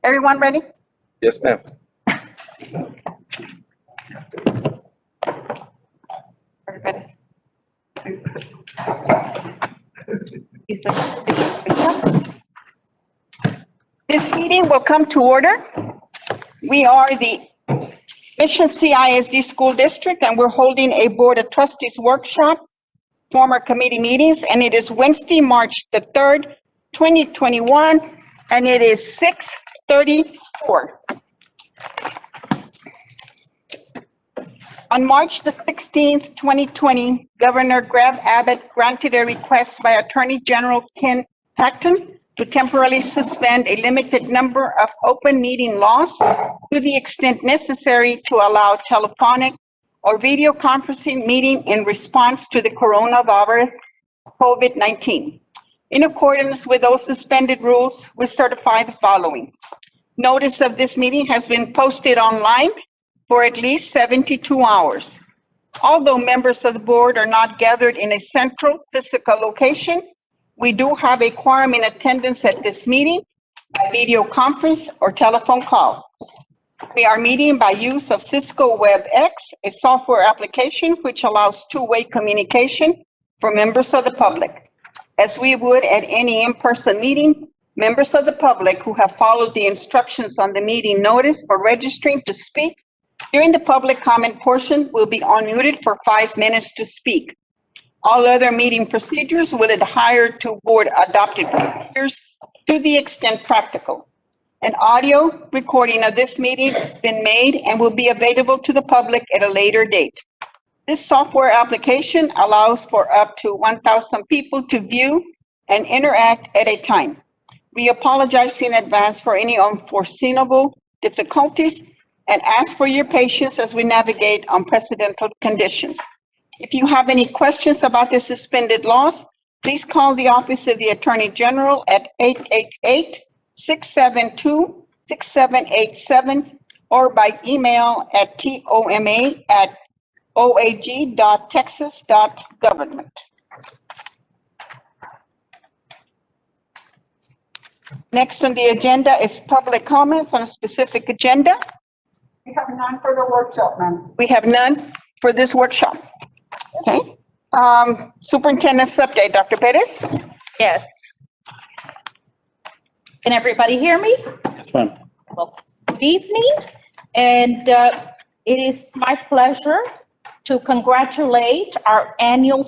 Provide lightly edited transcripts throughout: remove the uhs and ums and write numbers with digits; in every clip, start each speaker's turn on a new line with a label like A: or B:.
A: Everyone ready?
B: Yes, ma'am.
A: Everybody. This meeting will come to order. We are the Mission CISD School District, and we're holding a Board of Trustees workshop, former committee meetings, and it is Wednesday, March the 3rd, 2021, and it is 6:34. On March the 16th, 2020, Governor Greg Abbott granted a request by Attorney General Ken Paxton to temporarily suspend a limited number of open meeting laws to the extent necessary to allow telephonic or video conferencing meeting in response to the coronavirus COVID-19. In accordance with those suspended rules, we certify the following. Notice of this meeting has been posted online for at least 72 hours. Although members of the board are not gathered in a central physical location, we do have a quorum in attendance at this meeting by video conference or telephone call. We are meeting by use of Cisco WebEx, a software application which allows two-way communication for members of the public. As we would at any in-person meeting, members of the public who have followed the instructions on the meeting notice for registering to speak during the public comment portion will be unmuted for 5 minutes to speak. All other meeting procedures will adhere to board adopted procedures to the extent practical. An audio recording of this meeting has been made and will be available to the public at a later date. This software application allows for up to 1,000 people to view and interact at a time. We apologize in advance for any unforeseeable difficulties and ask for your patience as we navigate unprecedented conditions. If you have any questions about the suspended laws, please call the Office of the Attorney General at 888-672-6787 or by email at toma@oag.texas.government. Next on the agenda is public comments on a specific agenda. We have none for the workshop, ma'am. We have none for this workshop. Okay. Superintendent's update, Dr. Perez.
C: Yes. Can everybody hear me?
B: Yes, ma'am.
C: Well, good evening. And it is my pleasure to congratulate our annual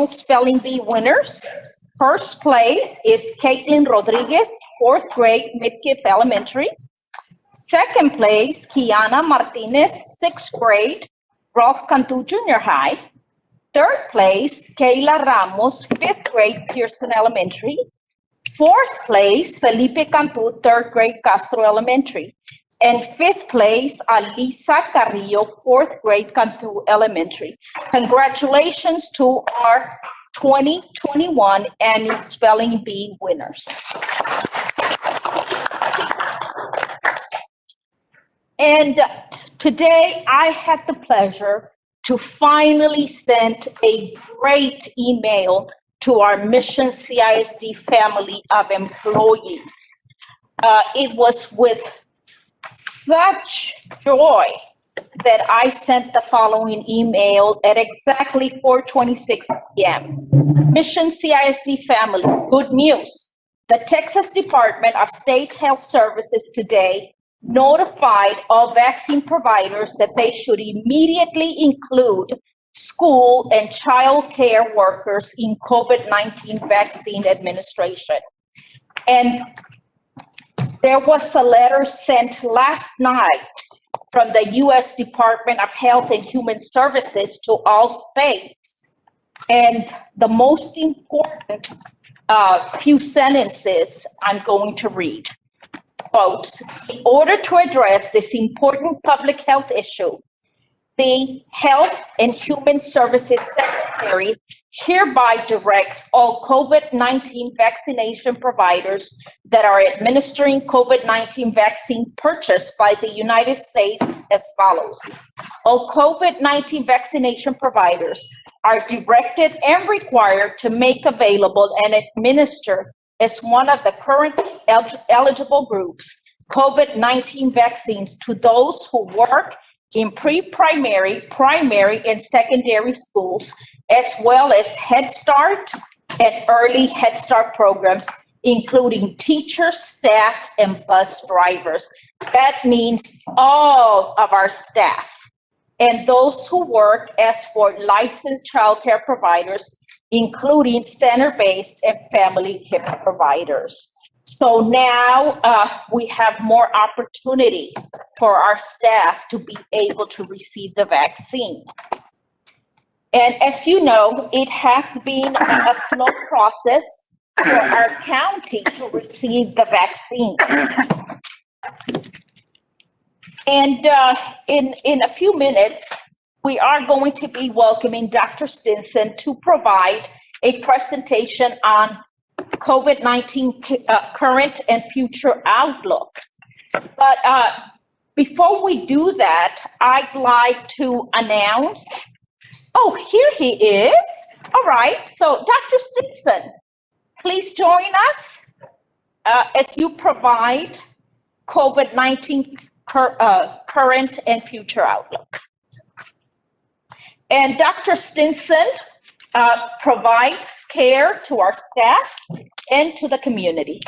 C: spelling bee winners. First place is Caitlin Rodriguez, 4th grade, Midkiff Elementary. Second place, Kiana Martinez, 6th grade, Rolf Cantu Junior High. Third place, Kayla Ramos, 5th grade, Pearson Elementary. Fourth place, Felipe Cantu, 3rd grade, Castro Elementary. And 5th place, Alisa Carrillo, 4th grade, Cantu Elementary. Congratulations to our 2021 annual spelling bee winners. And today I had the pleasure to finally send a great email to our Mission CISD family of employees. It was with such joy that I sent the following email at exactly 4:26 p.m. Mission CISD family, good news. The Texas Department of State Health Services today notified all vaccine providers that they should immediately include school and child care workers in COVID-19 vaccine administration. And there was a letter sent last night from the U.S. Department of Health and Human Services to all states. And the most important few sentences I'm going to read. Folks, in order to address this important public health issue, the Health and Human Services Secretary hereby directs all COVID-19 vaccination providers that are administering COVID-19 vaccine purchased by the United States as follows. All COVID-19 vaccination providers are directed and required to make available and administer as one of the current eligible groups COVID-19 vaccines to those who work in pre-primary, primary, and secondary schools, as well as Head Start and early Head Start programs, including teachers, staff, and bus drivers. That means all of our staff and those who work as for licensed childcare providers, including center-based and family care providers. So now we have more opportunity for our staff to be able to receive the vaccine. And as you know, it has been a slow process for our county to receive the vaccines. And in a few minutes, we are going to be welcoming Dr. Stinson to provide a presentation on COVID-19 current and future outlook. But before we do that, I'd like to announce, oh, here he is. All right, so Dr. Stinson, please join us as you provide COVID-19 current and future outlook. And Dr. Stinson provides care to our staff and to the community.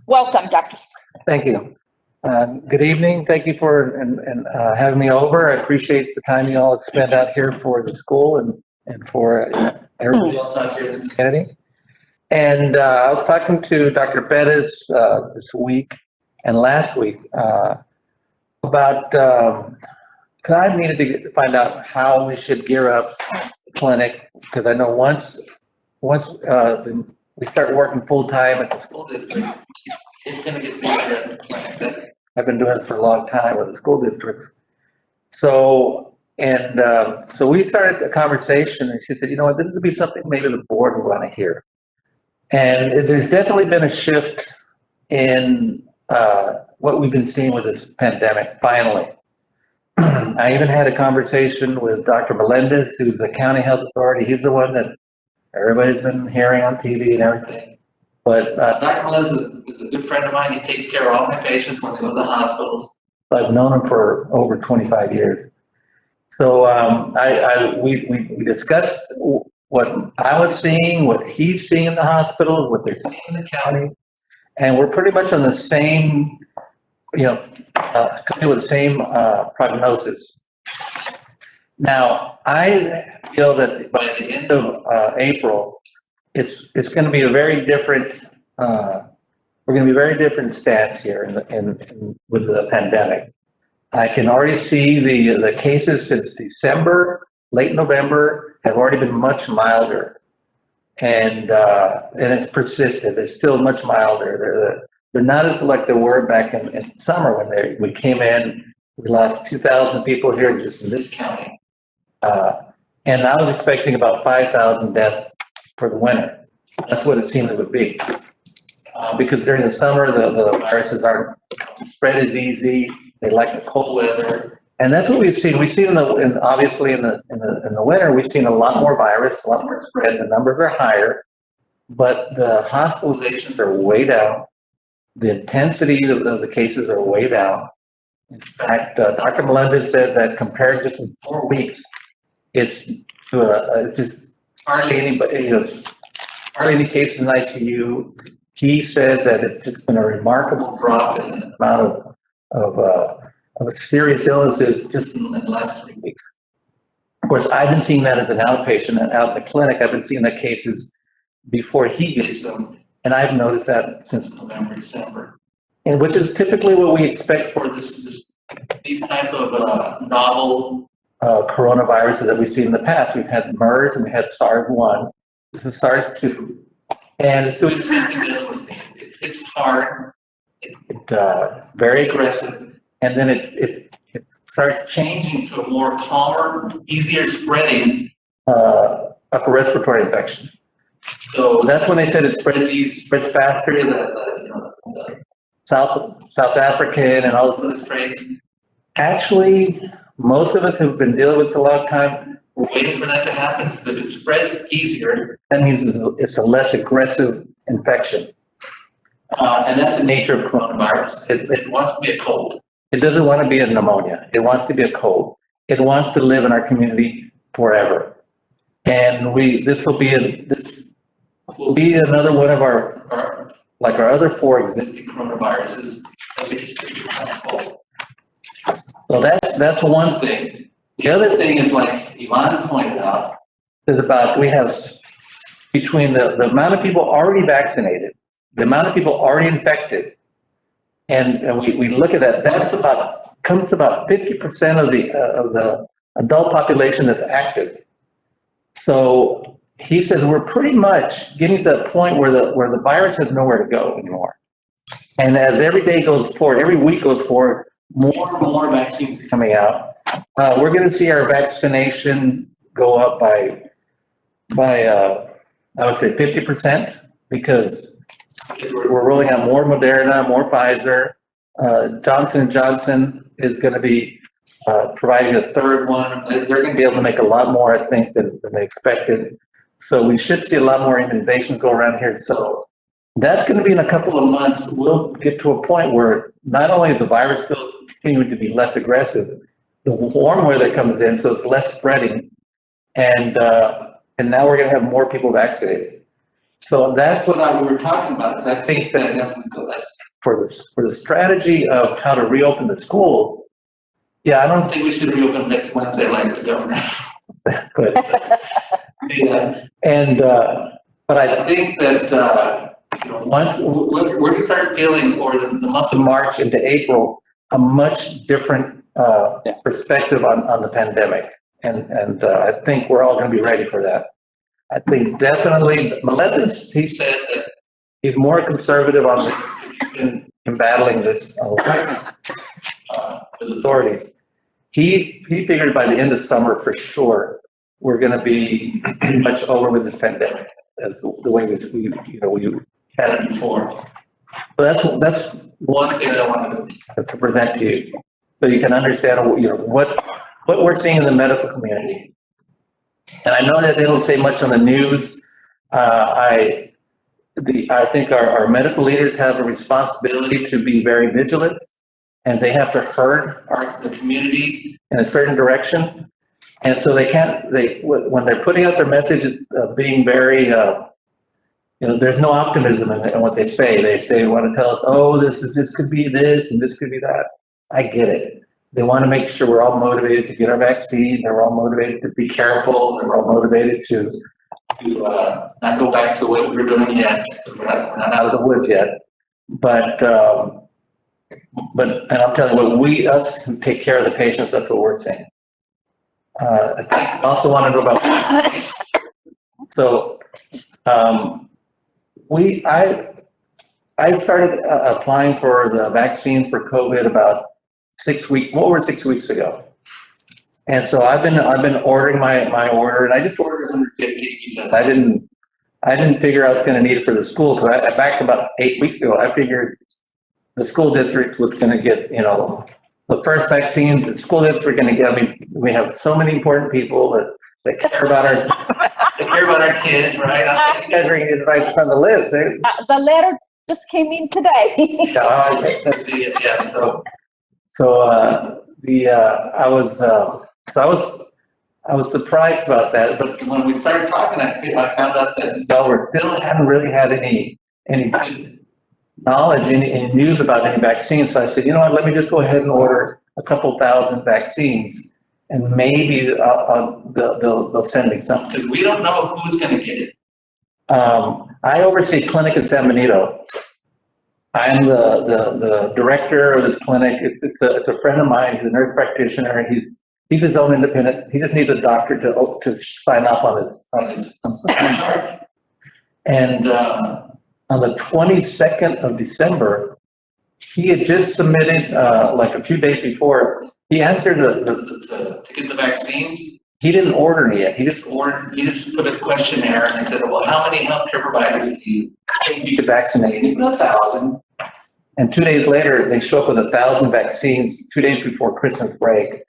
C: Welcome, Dr. Stinson.
B: Thank you. Good evening. Thank you for having me over. I appreciate the time you all have spent out here for the school and for everybody else out here in the community. And I was talking to Dr. Bettis this week and last week about, because I needed to find out how we should gear up the clinic, because I know once we start working full time at the school district, it's going to get busier at the clinic. I've been doing this for a long time with the school districts. So we started a conversation, and she said, you know what, this would be something maybe the board would want to hear. And there's definitely been a shift in what we've been seeing with this pandemic, finally. I even had a conversation with Dr. Melendez, who's the county health authority. He's the one that everybody's been hearing on TV and everything. But Dr. Melendez is a good friend of mine. He takes care of all my patients when they go to the hospitals. I've known him for over 25 years. So we discussed what I was seeing, what he's seeing in the hospital, what they're seeing in the county. And we're pretty much on the same, coming with the same prognosis. Now, I feel that by the end of April, it's going to be a very different. We're going to be very different stats here with the pandemic. I can already see the cases since December, late November, have already been much milder, and it's persisted. It's still much milder. They're not as like they were back in summer when we came in. We lost 2,000 people here just in this county, and I was expecting about 5,000 deaths for the winter. That's what it seemed it would be, because during the summer the viruses aren't spread as easy. They like the cold weather, and that's what we've seen. We've seen obviously in the winter we've seen a lot more virus, a lot more spread. The numbers are higher, but the hospitalizations are way down. The intensity of the cases are way down. In fact, Dr. Melendez said that compared just in 4 weeks, it's just hardly anybody, hardly any cases in ICU. He said that it's just been a remarkable drop in the amount of serious illnesses just in the last 3 weeks. Of course, I've been seeing that as an outpatient and out in the clinic. I've been seeing the cases before he gets them. And I've noticed that since November, December, and which is typically what we expect for these type of novel coronaviruses that we've seen in the past. We've had MERS and we had SARS-1. This is SARS-2, and it's doing the same thing. It's hard. It's very aggressive, and then it starts changing to a more calmer, easier spreading upper respiratory infection. So that's when they said it spreads faster than the South African and all those other strains. Actually, most of us who've been dealing with this a long time, we're waiting for that to happen. So if it spreads easier, that means it's a less aggressive infection. And that's the nature of coronavirus. It wants to be a cold. It doesn't want to be a pneumonia. It wants to be a cold. It wants to live in our community forever. And this will be another one of our other 4 existing coronaviruses that we just treat as cold. So that's one thing. The other thing is, like Yvonne pointed out, is about we have between the amount of people already vaccinated, the amount of people already infected, and we look at that, comes to about 50% of the adult population that's active. So he says we're pretty much getting to that point where the virus has nowhere to go anymore. And as every day goes forward, every week goes forward, more and more vaccines are coming out. We're going to see our vaccination go up by I would say 50%, because we're rolling out more Moderna, more Pfizer. Johnson & Johnson is going to be providing a third one. They're going to be able to make a lot more, I think, than they expected. So we should see a lot more immunizations go around here. So that's going to be in a couple of months. We'll get to a point where not only is the virus still continuing to be less aggressive, the warm weather comes in, so it's less spreading. And now we're going to have more people vaccinated. So that's what we were talking about. Is I think that for the strategy of how to reopen the schools, yeah, I don't think we should reopen next Wednesday like the governor. But yeah, but I think that once we're going to start feeling, or the month of March into April, a much different perspective on the pandemic. And I think we're all going to be ready for that. I think definitely Melendez, he said that he's more conservative on this. He's been battling this with authorities. He figured by the end of summer for sure we're going to be pretty much over with this pandemic as the way we had it before. So that's one thing that I wanted to present to you, so you can understand what we're seeing in the medical community. And I know that they don't say much on the news. I think our medical leaders have a responsibility to be very vigilant, and they have to herd the community in a certain direction. And so when they're putting out their message of being very, there's no optimism in what they say. They want to tell us, oh, this could be this and this could be that. I get it. They want to make sure we're all motivated to get our vaccines, and we're all motivated to be careful, and we're all motivated to not go back to what we were doing yet, because we're not out of the woods yet. But and I'm telling you, us who take care of the patients, that's what we're saying. I think I also want to know about vaccines. So I started applying for the vaccines for COVID about over 6 weeks ago. And so I've been ordering my order, and I just ordered 150 because I didn't figure I was going to need it for the school, because back about 8 weeks ago, I figured the school district was going to get, the first vaccines the school district going to get. I mean, we have so many important people that care about our kids, right? I think you guys are going to get right from the list.
C: The letter just came in today.
B: I was surprised about that, but when we started talking, I found out that Delaware still hadn't really had any good knowledge, any news about any vaccines. So I said, you know what, let me just go ahead and order a couple thousand vaccines, and maybe they'll send me some, because we don't know who's going to get it. I oversee a clinic in San Benito. I'm the director of this clinic. It's a friend of mine. He's a nurse practitioner. He's his own independent. He just needs a doctor to sign off on his charts. And on the 22nd of December, he had just submitted, like a few days before, he answered to get the vaccines. He didn't order it yet. He just put a questionnaire, and they said, well, how many healthcare providers do you think you could vaccinate? And he put 1,000. And 2 days later, they show up with 1,000 vaccines 2 days before Christmas break.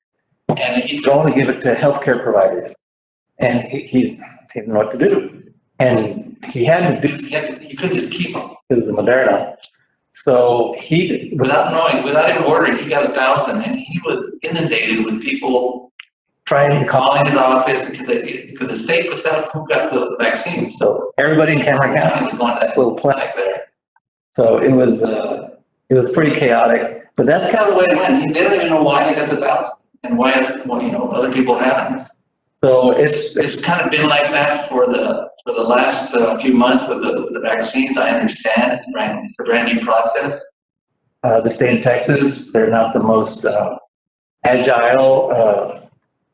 B: And he could only give it to healthcare providers. And he didn't know what to do. And he couldn't just keep them. It was the Moderna. So he, without knowing, without even ordering, he got 1,000, and he was inundated with people trying to call in his office because the state puts out who got the vaccines. So everybody in Cameron County was going to that little clinic there. So it was pretty chaotic, but that's kind of the way it went. They don't even know why they got the 1,000 and why, other people haven't. So it's kind of been like that for the last few months with the vaccines. I understand it's a brand new process. The state of Texas, they're not the most agile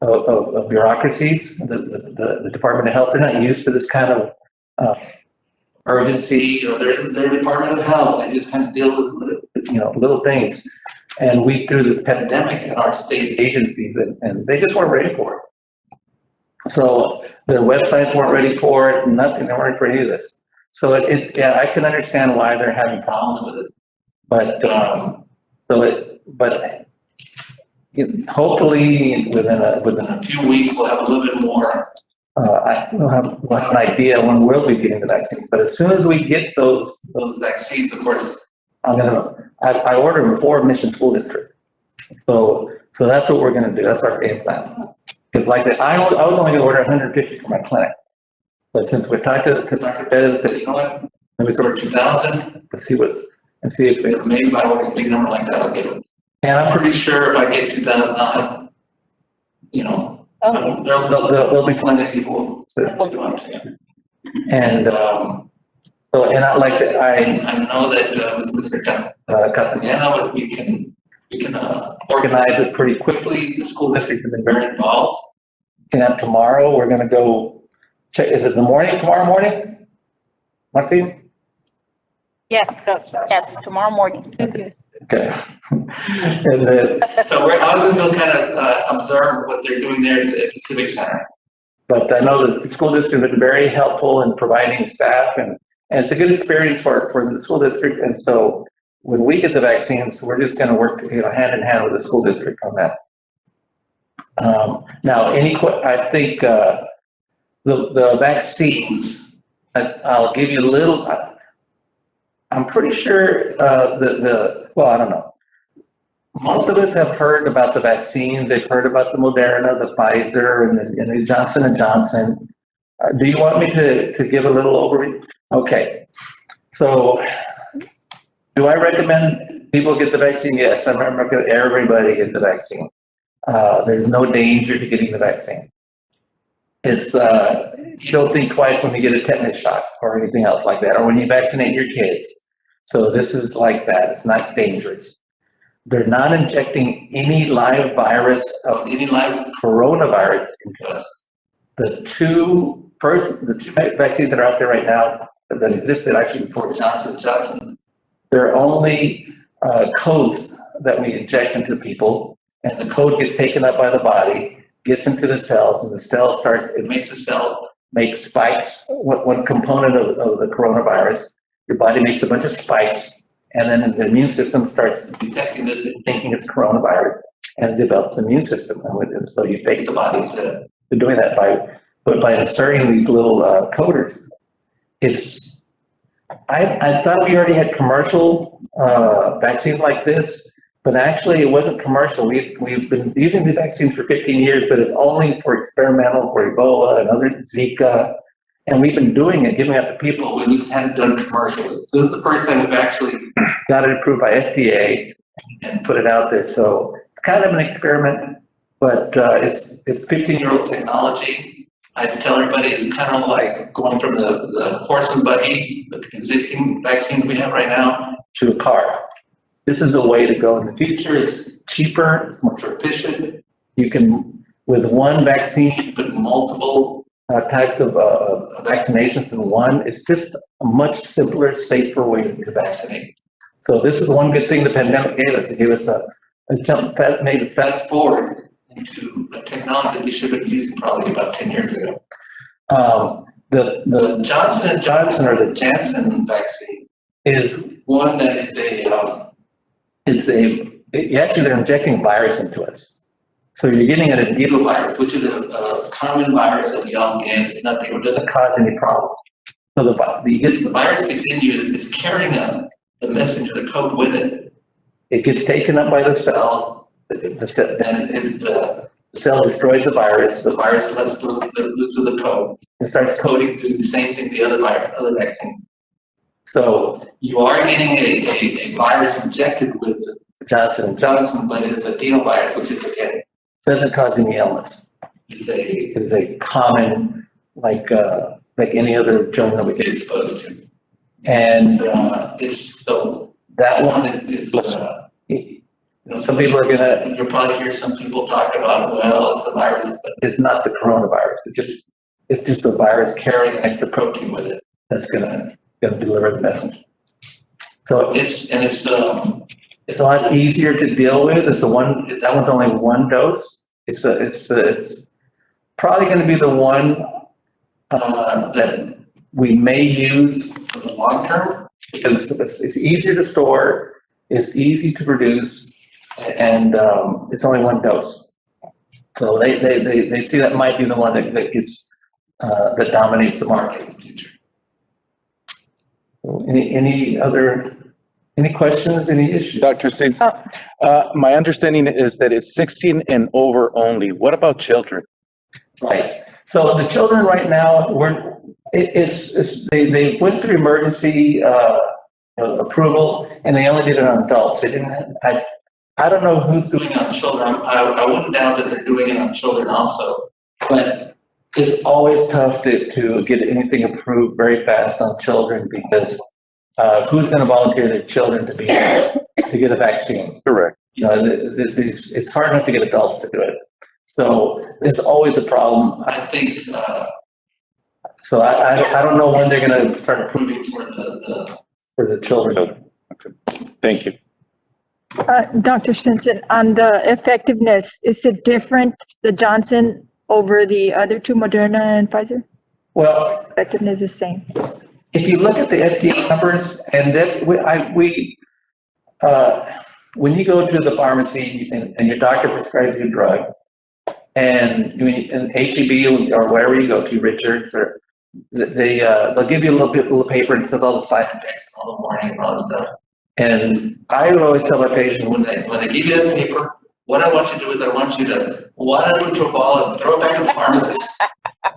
B: of bureaucracies. The Department of Health, they're not used to this kind of urgency. Their Department of Health, they just kind of deal with little things. And we threw this pandemic at our state agencies, and they just weren't ready for it. So their websites weren't ready for it, nothing, they weren't ready for any of this. So I can understand why they're having problems with it. But hopefully within a few weeks, we'll have a little bit more, we'll have an idea when we'll be getting the vaccine. But as soon as we get those vaccines, of course, I ordered them for Mission School District. So that's what we're gonna do, that's our game plan. Because like I said, I was only gonna order 150 for my clinic. But since we talked to Dr. Bettis and said, you know what, let me order 2,000, let's see if maybe by ordering a big number like that, I'll get it. And I'm pretty sure if I get 2,000, I'll have, there'll be plenty of people to want to. And I like that, I know that with Mr. Castaneda, we can organize it pretty quickly. The school districts have been very involved. And tomorrow, we're gonna go check, is it tomorrow morning? Martin?
C: Yes, tomorrow morning.
B: Okay. And then, so I'm gonna go kind of observe what they're doing there at the Civic Center. But I know that the school district has been very helpful in providing staff, and it's a good experience for the school district. And so when we get the vaccines, we're just gonna work, hand in hand with the school district on that. Now, I think the vaccines, I'll give you a little, I'm pretty sure well, I don't know. Most of us have heard about the vaccine. They've heard about the Moderna, the Pfizer, and the Johnson & Johnson. Do you want me to give a little overview? Okay. So do I recommend people get the vaccine? Yes, I recommend everybody get the vaccine. There's no danger to getting the vaccine. It's, you don't think twice when you get a tetanus shot or anything else like that, or when you vaccinate your kids. So this is like that. It's not dangerous. They're not injecting any live virus or any live coronavirus into us. The two vaccines that are out there right now that existed actually before Johnson & Johnson, they're only codes that we inject into people, and the code gets taken up by the body, gets into the cells, and the cell makes the cell make spikes. One component of the coronavirus, your body makes a bunch of spikes, and then the immune system starts detecting this and thinking it's coronavirus, and develops an immune system. And so you bait the body to doing that by inserting these little coders. I thought we already had commercial vaccines like this, but actually it wasn't commercial. We've been using the vaccines for 15 years, but it's only for experimental, for Ebola and other Zika. And we've been doing it, giving it to people. We just hadn't done commercially. So this is the first time we've actually got it approved by FDA and put it out there. So it's kind of an experiment, but it's 15-year-old technology. I tell everybody it's kind of like going from the horse and buggy, the existing vaccines we have right now, to a car. This is a way to go in the future. It's cheaper, it's much more efficient. You can, with one vaccine, put multiple types of vaccinations in one. It's just a much simpler, safer way to vaccinate. So this is one good thing the pandemic gave us. It gave us a jump, made us fast forward into a technology that we should have been using probably about 10 years ago. The Johnson & Johnson or the Janssen vaccine is one that is actually they're injecting virus into us. So you're getting an adenovirus, which is a common virus that we all get. It's nothing, it doesn't cause any problems. So the virus gets in you, it's carrying a the messenger, the code with it. It gets taken up by the cell, the cell destroys the virus lets loose of the code, and starts coding through the same thing the other vaccines. So you are getting a virus injected with Johnson & Johnson, but it is a adenovirus, which is, again, doesn't cause any illness. It's a common, like any other germ that we get exposed to. And it's, so that one is you know, some people are you'll probably hear some people talk about, well, it's a virus, but it's not the coronavirus. It's just a virus carrying an extra protein with it that's gonna deliver the message. So it's a lot easier to deal with. That one's only one dose. It's probably going to be the one that we may use for the long term because it's easier to store, it's easy to produce, and it's only one dose. So they see that might be the one that gets that dominates the market in the future. So any questions, any issues?
D: Dr. Sings, my understanding is that it's 16 and over only. What about children?
B: Right. So the children right now, they went through emergency approval, and they only did it on adults. They didn't. I don't know who's doing it on children. I wouldn't doubt that they're doing it on children also, but it's always tough to get anything approved very fast on children because who's going to volunteer their children to get a vaccine?
D: Correct.
B: You know, it's hard enough to get adults to do it. So it's always a problem. I think. So I don't know when they're going to start approving for the children.
D: Okay. Thank you.
E: Dr. Stinson, on the effectiveness, is it different, the Johnson over the other two, Moderna and Pfizer?
B: Well,
E: Effectiveness is the same.
B: if you look at the FDA numbers, and that when you go to the pharmacy and your doctor prescribes you a drug, and HEB or wherever you go to, Richards, or they'll give you a little paper and says all the side effects and all the warnings and all that stuff. And I would always tell my patients when they give you that paper, what I want you to do is I want you to wad it into a ball and throw it back at the pharmacist.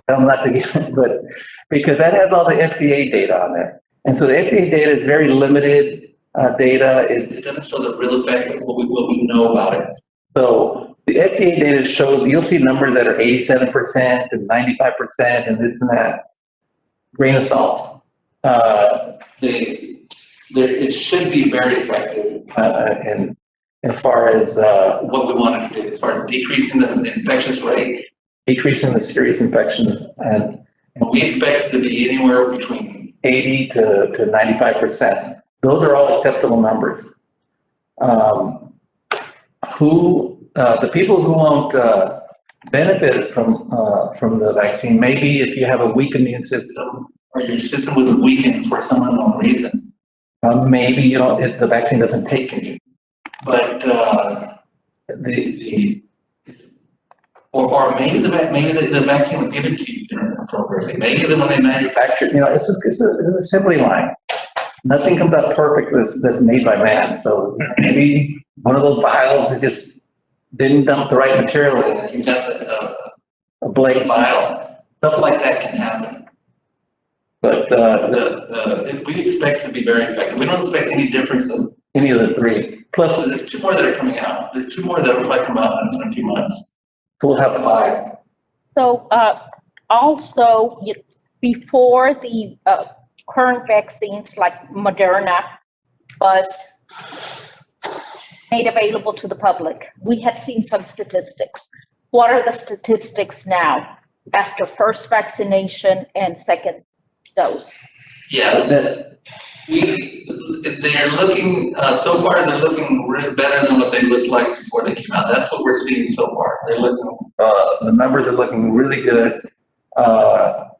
B: I'm not to get, but because that has all the FDA data on there. And so the FDA data is very limited data. It doesn't show the real effect of what we know about it. So the FDA data shows, you'll see numbers that are 87% and 95% and this and that. Grain of salt. It should be very effective and as far as what we want to do, as far as decreasing the infectious rate, decreasing the serious infections, and we expect it to be anywhere between 80 to 95%. Those are all acceptable numbers. The people who won't benefit from the vaccine, maybe if you have a weak immune system or your system was weakened for some unknown reason, maybe the vaccine doesn't take you. But or maybe the vaccine was given to you inappropriately. Maybe when they manufacture, it's a assembly line. Nothing comes out perfect that's made by man. So maybe one of those vials that just didn't dump the right material in, and you got a blank vial. Stuff like that can happen. But we expect it to be very effective. We don't expect any difference in any of the three. Plus, there's two more that are coming out. There's two more that will probably come out in a few months. So we'll have 5.
C: So also, before the current vaccines like Moderna was made available to the public, we had seen some statistics. What are the statistics now after first vaccination and second dose?
B: Yeah, they're looking, so far they're looking really better than what they looked like before they came out. That's what we're seeing so far. They're looking, the numbers are looking really good. I'll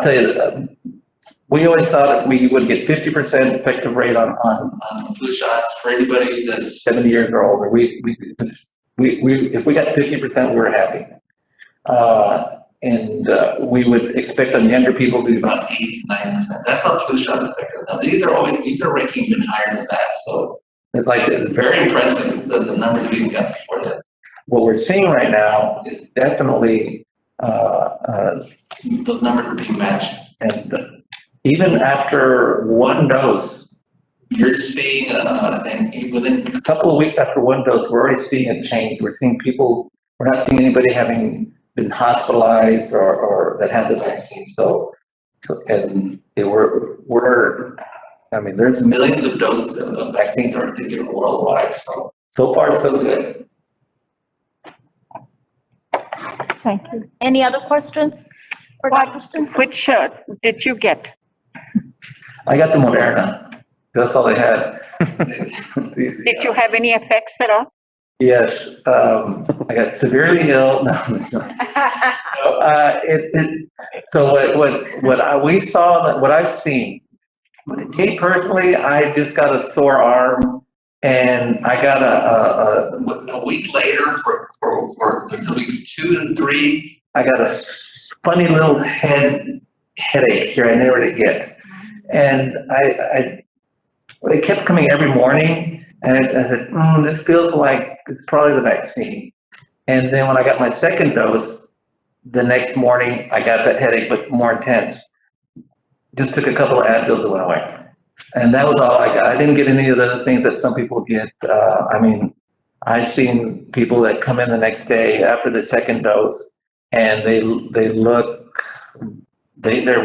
B: tell you, we always thought that we would get 50% effective rate on flu shots for anybody that's 70 years or older. If we got 50%, we were happy. we would expect on younger people to be about 8-9%. That's not flu shot effective. Now, these are ranking even higher than that. So, it's very impressive the numbers we got for that. What we're seeing right now is definitely those numbers are being matched, and even after one dose, you're seeing, and within a couple of weeks after one dose, we're already seeing a change. We're seeing people. We're not seeing anybody having been hospitalized or that had the vaccine. And I mean, there's millions of doses of vaccines are given worldwide. So far, so good.
E: Thank you.
C: Any other questions for Dr. Stinson?
A: Which did you get?
B: I got the Moderna. That's all I had.
A: Did you have any effects at all?
B: Yes, I got severely ill. No, it's not. So we saw, what I've seen, me personally, I just got a sore arm, and I got a week later for weeks 2 and 3, I got a funny little headache here I never did get, and it kept coming every morning, and I said, this feels like it's probably the vaccine. And then when I got my second dose, the next morning, I got that headache, but more intense. Just took a couple of Advils and went away. And that was all I got. I didn't get any of the other things that some people get. I mean, I've seen people that come in the next day after the second dose, and they're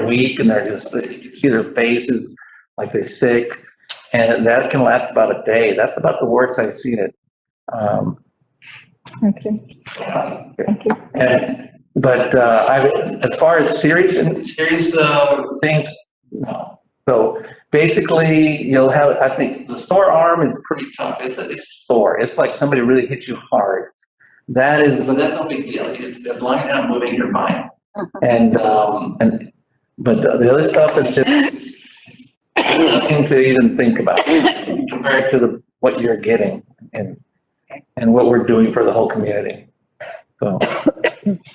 B: weak, and you see their faces like they're sick. And that can last about a day. That's about the worst I've seen it.
E: Okay. Thank you.
B: But as far as serious things, no. So basically, you'll have. I think the sore arm is pretty tough. It's sore. It's like somebody really hit you hard. But that's no big deal. As long as you're not moving, you're fine. But the other stuff is just. Nothing to even think about compared to what you're getting and what we're doing for the whole community. So,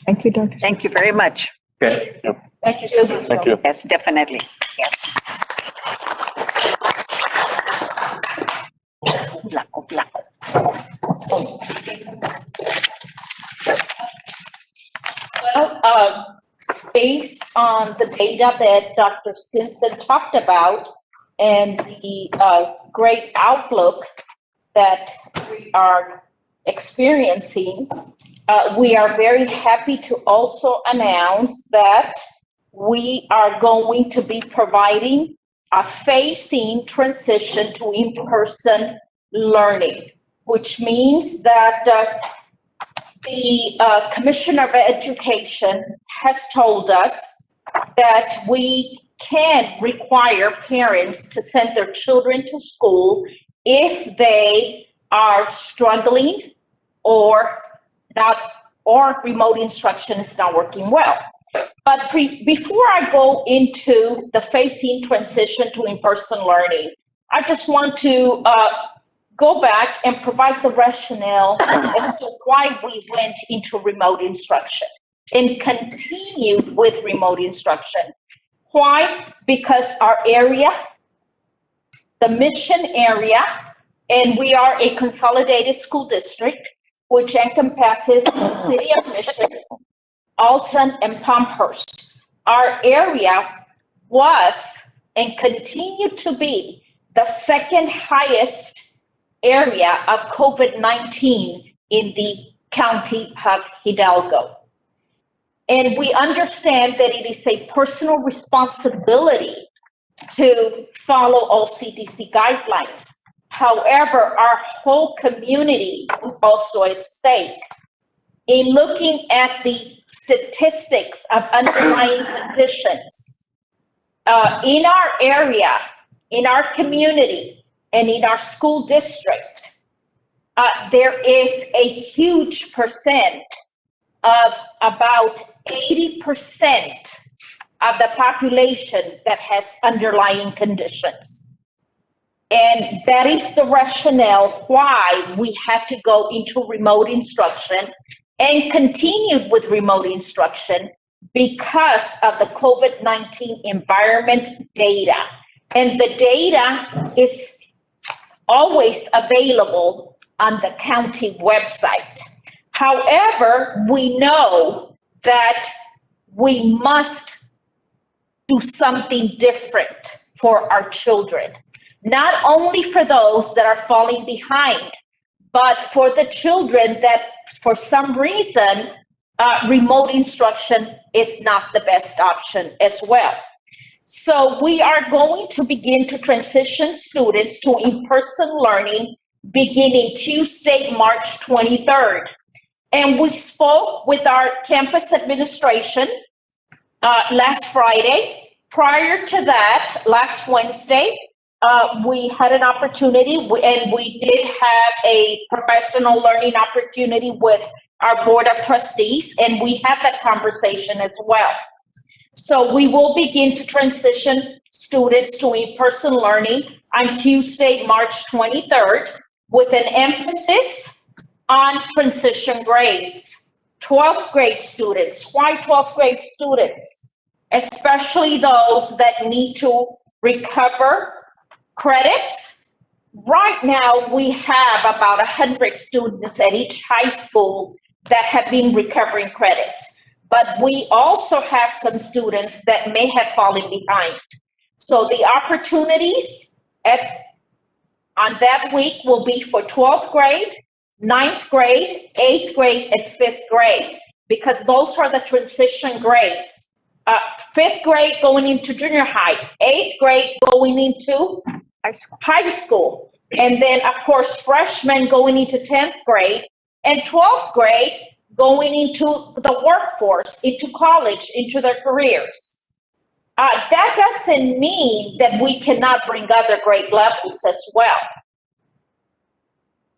E: Thank you, Dr.
A: Thank you very much.
B: okay.
C: Thank you so much.
D: Thank you.
A: Yes, definitely. Yes.
C: Well, based on the data that Dr. Stinson talked about and the great outlook that we are experiencing, we are very happy to also announce that we are going to be providing a phasing transition to in-person learning, which means that the Commissioner of Education has told us that we can require parents to send their children to school if they are struggling or remote instruction is not working well. But before I go into the phasing transition to in-person learning, I just want to go back and provide the rationale as to why we went into remote instruction and continued with remote instruction. Why? Because our area, the Mission area, and we are a consolidated school district, which encompasses the city of Mission, Alton, and Palmhurst. Our area was and continued to be the second highest area of COVID-19 in the county of Hidalgo. And we understand that it is a personal responsibility to follow all CDC guidelines. However, our whole community is also at stake. In looking at the statistics of underlying conditions in our area, in our community, and in our school district, there is a huge percent of about 80% of the population that has underlying conditions. And that is the rationale why we had to go into remote instruction and continued with remote instruction because of the COVID-19 environment data. And the data is always available on the county website. However, we know that we must do something different for our children, not only for those that are falling behind, but for the children that for some reason, remote instruction is not the best option as well. So we are going to begin to transition students to in-person learning beginning Tuesday, March 23rd. And we spoke with our campus administration last Friday. Prior to that, last Wednesday, we had an opportunity and we did have a professional learning opportunity with our board of trustees, and we had that conversation as well. So we will begin to transition students to in-person learning on Tuesday, March 23rd, with an emphasis on transition grades. 12th grade students. Why 12th grade students? Especially those that need to recover credits. Right now, we have about 100 students at each high school that have been recovering credits. But we also have some students that may have fallen behind. So the opportunities on that week will be for 12th grade, 9th grade, 8th grade, and 5th grade, because those are the transition grades. 5th grade going into junior high, 8th grade going into high school. And then, of course, freshmen going into 10th grade, and 12th grade going into the workforce, into college, into their careers. That doesn't mean that we cannot bring other grade levels as well.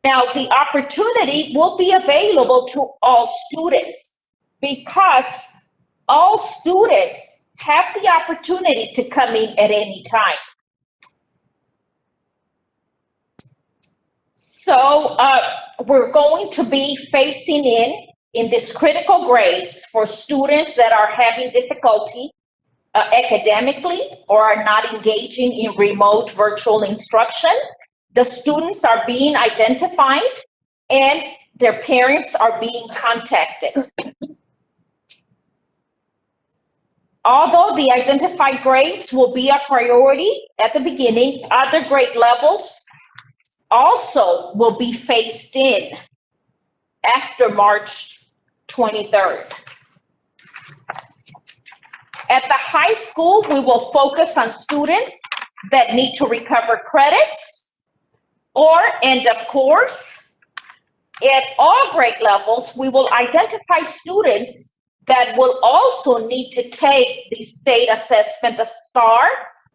C: Now, the opportunity will be available to all students because all students have the opportunity to come in at any time. So we're going to be facing in these critical grades for students that are having difficulty academically or are not engaging in remote virtual instruction. The students are being identified and their parents are being contacted. Although the identified grades will be a priority at the beginning, other grade levels also will be phased in after March 23rd. At the high school, we will focus on students that need to recover credits or end of course. At all grade levels, we will identify students that will also need to take the state assessment, the STAR,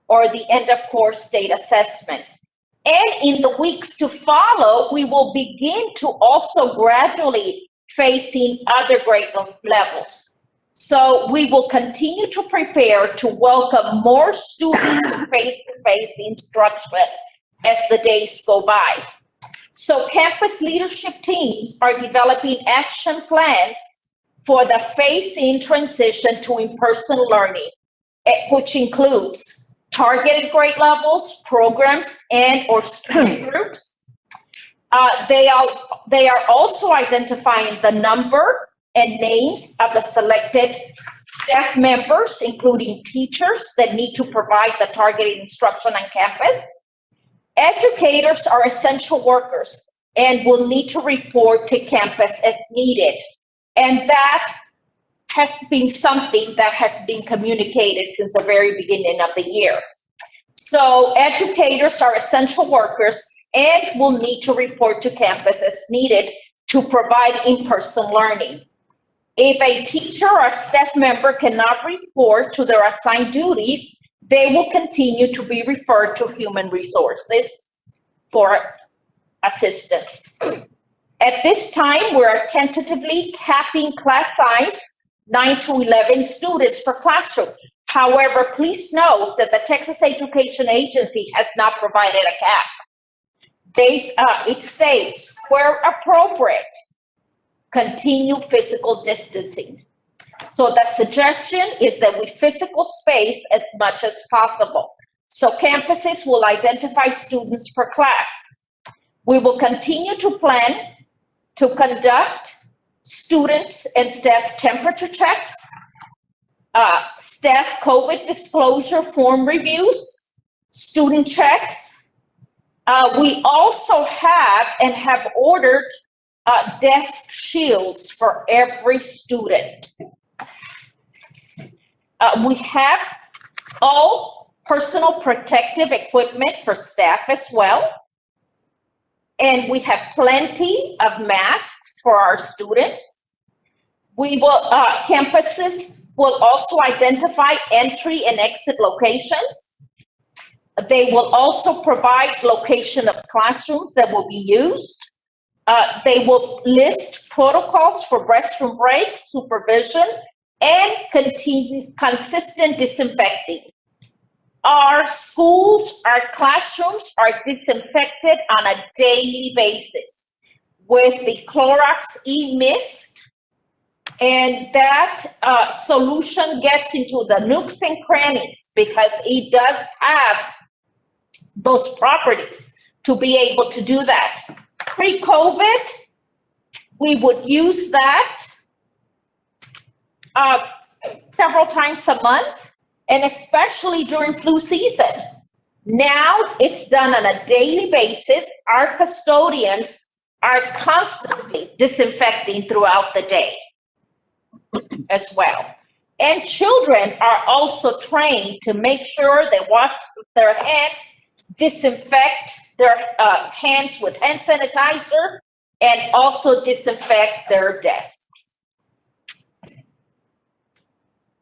C: or the end of course state assessments. And in the weeks to follow, we will begin to also gradually facing other grade levels. So we will continue to prepare to welcome more students to face-to-face instruction as the days go by. So campus leadership teams are developing action plans for the phase-in transition to in-person learning, which includes targeted grade levels, programs, and or student groups. They are also identifying the number and names of the selected staff members, including teachers that need to provide the targeted instruction on campus. Educators are essential workers and will need to report to campus as needed. And that has been something that has been communicated since the very beginning of the year. So educators are essential workers and will need to report to campus as needed to provide in-person learning. If a teacher or staff member cannot report to their assigned duties, they will continue to be referred to human resources for assistance. At this time, we're tentatively capping class size 9 to 11 students per classroom. However, please note that the Texas Education Agency has not provided a cap. It states, where appropriate, continue physical distancing. So the suggestion is that we physical space as much as possible. So campuses will identify students per class. We will continue to plan to conduct students and staff temperature checks, staff COVID disclosure form reviews, student checks. We also have ordered desk shields for every student. We have all personal protective equipment for staff as well. And we have plenty of masks for our students. We will, campuses will also identify entry and exit locations. They will also provide location of classrooms that will be used. They will list protocols for restroom breaks, supervision, and consistent disinfecting. Our schools, our classrooms are disinfected on a daily basis with the Clorox e-mist, and that solution gets into the nooks and crannies because it does have those properties to be able to do that. Pre-COVID, we would use that several times a month, and especially during flu season. Now it's done on a daily basis. Our custodians are constantly disinfecting throughout the day as well. And children are also trained to make sure they wash their hands, disinfect their hands with hand sanitizer, and also disinfect their desks.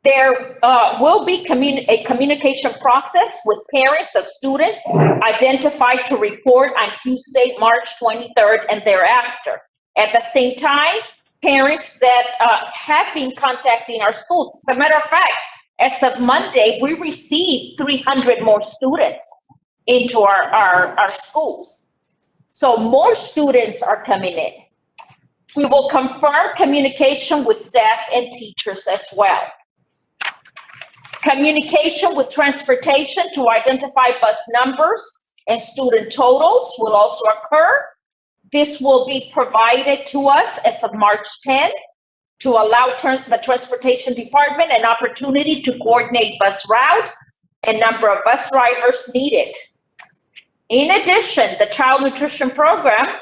C: There will be a communication process with parents of students identified to report on Tuesday, March 23rd and thereafter. At the same time, parents that have been contacting our schools, as a matter of fact, as of Monday, we received 300 more students into our schools. So more students are coming in. We will confirm communication with staff and teachers as well. Communication with transportation to identify bus numbers and student totals will also occur. This will be provided to us as of March 10th to allow the transportation department an opportunity to coordinate bus routes and number of bus drivers needed. In addition, the child nutrition program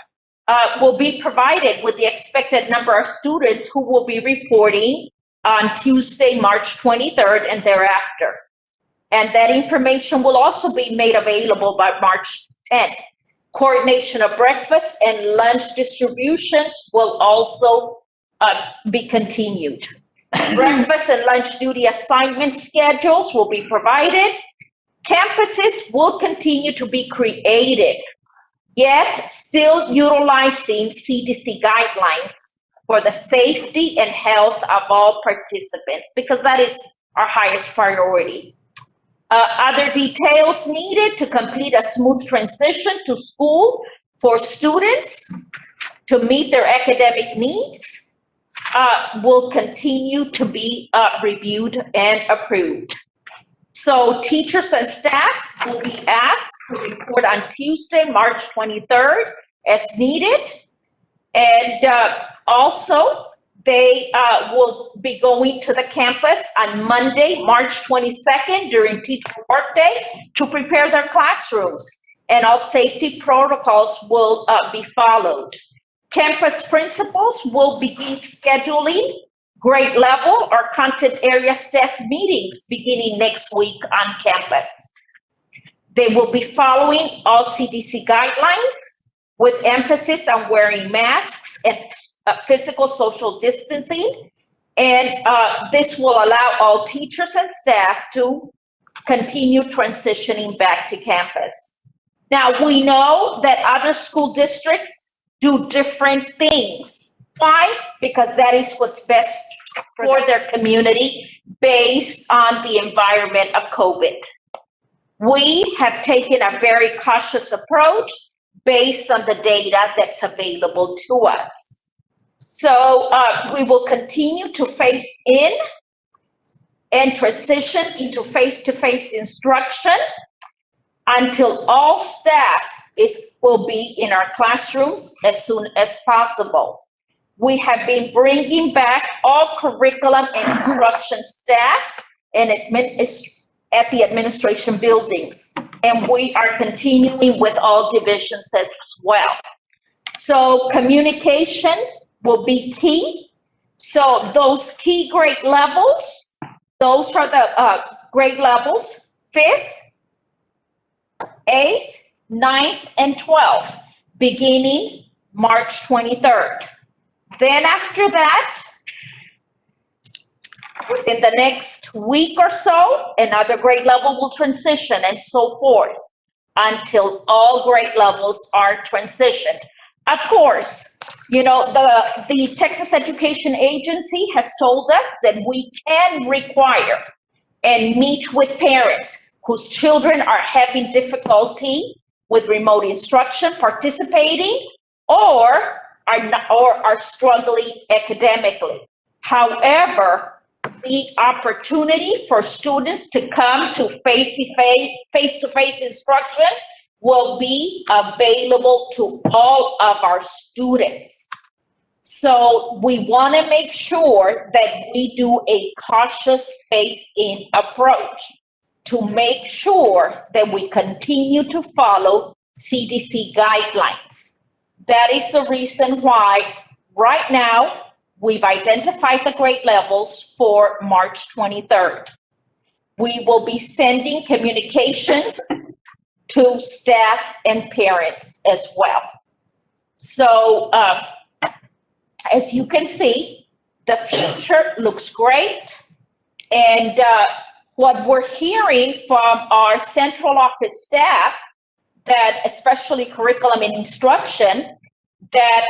C: will be provided with the expected number of students who will be reporting on Tuesday, March 23rd and thereafter. And that information will also be made available by March 10th. Coordination of breakfast and lunch distributions will also be continued. Breakfast and lunch duty assignment schedules will be provided. Campuses will continue to be creative, yet still utilizing CDC guidelines for the safety and health of all participants, because that is our highest priority. Other details needed to complete a smooth transition to school for students to meet their academic needs will continue to be reviewed and approved. So teachers and staff will be asked to report on Tuesday, March 23rd as needed. And also, they will be going to the campus on Monday, March 22nd during teacher workday to prepare their classrooms, and all safety protocols will be followed. Campus principals will begin scheduling grade level or content area staff meetings beginning next week on campus. They will be following all CDC guidelines with emphasis on wearing masks and physical social distancing. And this will allow all teachers and staff to continue transitioning back to campus. Now, we know that other school districts do different things. Why? Because that is what's best for their community based on the environment of COVID. We have taken a very cautious approach based on the data that's available to us. So we will continue to phase in and transition into face-to-face instruction until all staff will be in our classrooms as soon as possible. We have been bringing back all curriculum and instruction staff and at the administration buildings. And we are continuing with all divisions as well. So communication will be key. So those key grade levels, those are the grade levels, 5th, 8th, 9th, and 12th, beginning March 23rd. Then after that, within the next week or so, another grade level will transition and so forth until all grade levels are transitioned. Of course, you know, the Texas Education Agency has told us that we can require and meet with parents whose children are having difficulty with remote instruction, participating, or are struggling academically. However, the opportunity for students to come to face-to-face instruction will be available to all of our students. So we want to make sure that we do a cautious phase-in approach to make sure that we continue to follow CDC guidelines. That is the reason why right now we've identified the grade levels for March 23rd. We will be sending communications to staff and parents as well. So as you can see, the future looks great. And what we're hearing from our central office staff, that especially curriculum and instruction, that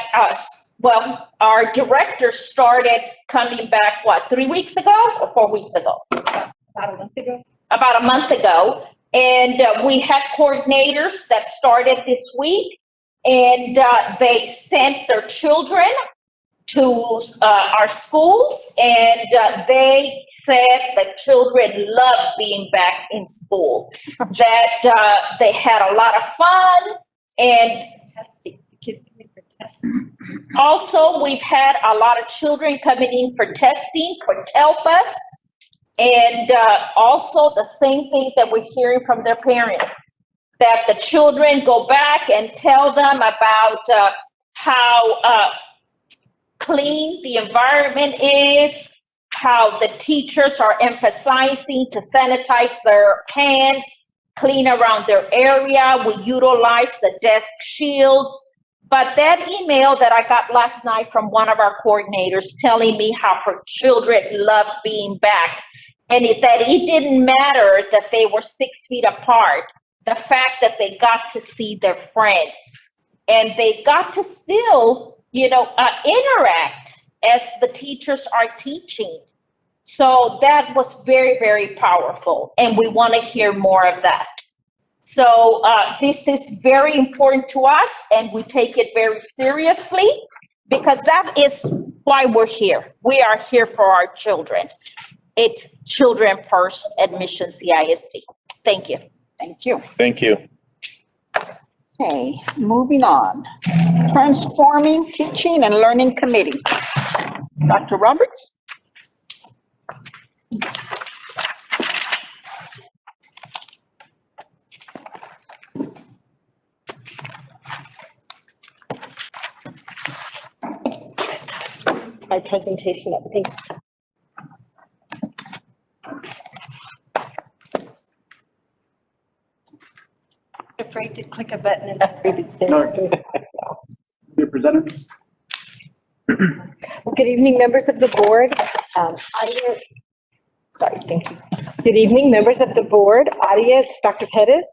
C: our director started coming back, 3 weeks ago or 4 weeks ago? About a month ago. About a month ago. And we had coordinators that started this week, and they sent their children to our schools, and they said that children love being back in school, that they had a lot of fun and testing. Kids coming for testing. Also, we've had a lot of children coming in for testing for TELPAS, and also the same thing that we're hearing from their parents, that the children go back and tell them about how clean the environment is, how the teachers are emphasizing to sanitize their hands, clean around their area. We utilize the desk shields. But that email that I got last night from one of our coordinators telling me how her children love being back, and that it didn't matter that they were 6 feet apart, the fact that they got to see their friends and they got to still, interact as the teachers are teaching. So that was very, very powerful, and we want to hear more of that. So this is very important to us, and we take it very seriously, because that is why we're here. We are here for our children. It's Children First Admission CISD. Thank you.
A: Thank you.
D: Thank you.
A: Okay, moving on. Transforming Teaching and Learning Committee. Dr. Roberts?
F: My presentation up. Thank you. Afraid to click a button and afraid to say.
G: Your presenters.
F: Well, good evening, members of the board, audience. Sorry, thank you. Good evening, members of the board, audience, Dr. Pettis.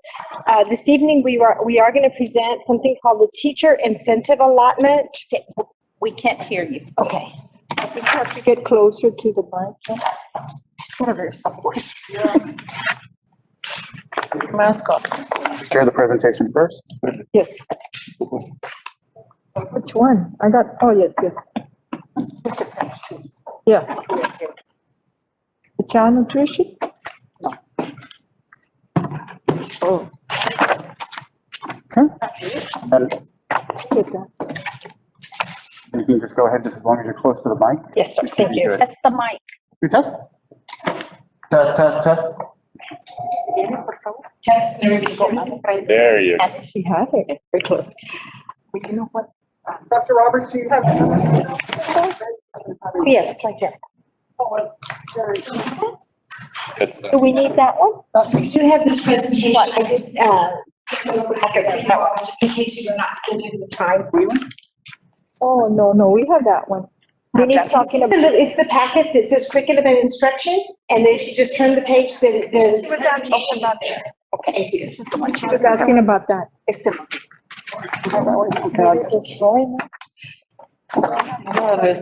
F: This evening, we are going to present something called the Teacher Incentive Allotment.
C: We can't hear you.
F: Okay.
E: I think you have to get closer to the mic.
F: Got a very soft voice.
A: Mask off.
G: Share the presentation first.
F: Yes.
E: Which one? I got, oh, yes. Yeah. The child nutrition? Oh,
G: Okay. And
E: get that.
G: you can just go ahead, just as long as you're close to the mic.
F: Yes, sir, thank you.
G: Good.
C: That's the mic.
G: You test? Test, test, test.
F: Test, there we go.
D: There you go.
E: She has it.
F: Very close.
A: You know what? Dr. Roberts, do you have?
F: Yes, it's right there.
D: That's
F: Do we need that one? You do have this presentation. I did, just in case you do not give you the time.
E: Oh, no, we have that one. Vinny's talking about.
F: It's the packet that says curriculum and instruction, and then if you just turn the page, the presentation is there. Okay, thank you.
E: She was asking about that.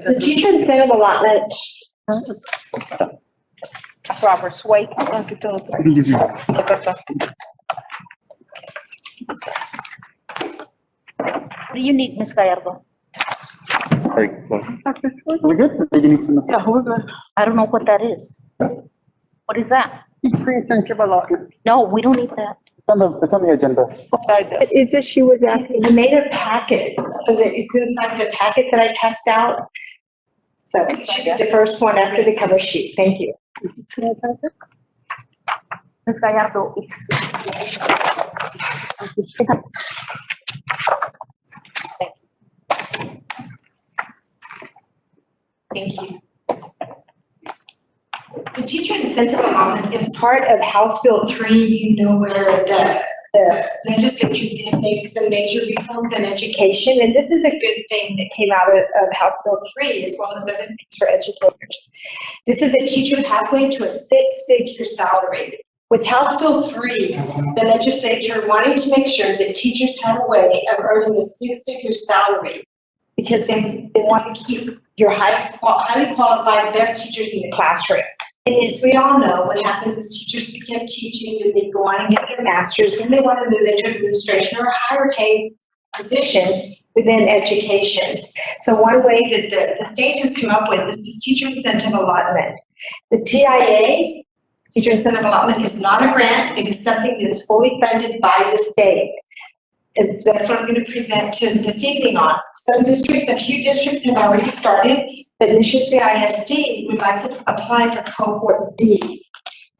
F: The teacher incentive allotment,
C: Roberts, wait.
G: I can give you.
C: What do you need, Ms. Gallardo?
G: We good? Or you need some?
C: I don't know what that is. What is that? No, we don't need that.
G: It's on the agenda.
E: It's just she was asking.
F: I made a packet so that it's inside the packet that I passed out. So it should be the first one after the cover sheet. Thank you.
C: Ms. Gallardo, it's.
F: Thank you. The teacher incentive allotment is part of House Bill 3, you know, where the legislature did make some major reforms in education. And this is a good thing that came out of House Bill 3, as well as other things for educators. This is a teacher pathway to a 6-figure salary. With House Bill 3, the legislature wanted to make sure that teachers had a way of earning a 6-figure salary, because they want to keep your highly qualified best teachers in the classroom. And as we all know, what happens is teachers begin teaching, and they go on and get their masters, then they want to move into administration or a higher paid position within education. So one way that the state has come up with is this teacher incentive allotment. The TIA, teacher incentive allotment, is not a grant. It is something that is fully funded by the state. And that's what I'm going to present to this evening on. Some districts, a few districts have already started, but Mission CISD would like to apply for cohort D.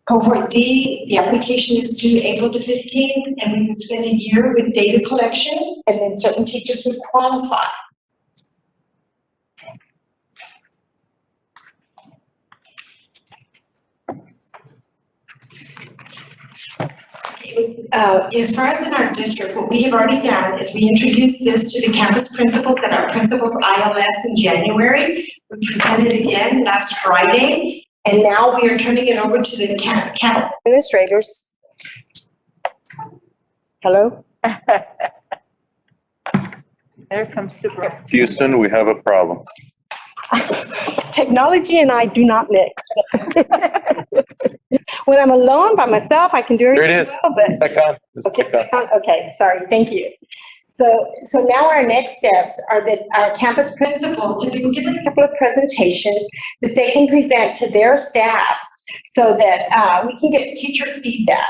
F: Cohort D, the application is due April the 15th, and we would spend a year with data collection, and then certain teachers would qualify. As far as in our district, what we have already done is we introduced this to the campus principals at our principals ILS in January. We presented again last Friday, and now we are turning it over to the campus administrators. Hello?
C: There comes Super.
D: Houston, we have a problem.
F: Technology and I do not mix. When I'm alone by myself, I can do everything.
D: Here it is.
F: well, but-
D: Back on. It's
F: Okay,
D: back on.
F: okay, sorry, thank you. So now our next steps are that our campus principals have been given a couple of presentations that they can present to their staff so that we can get teacher feedback.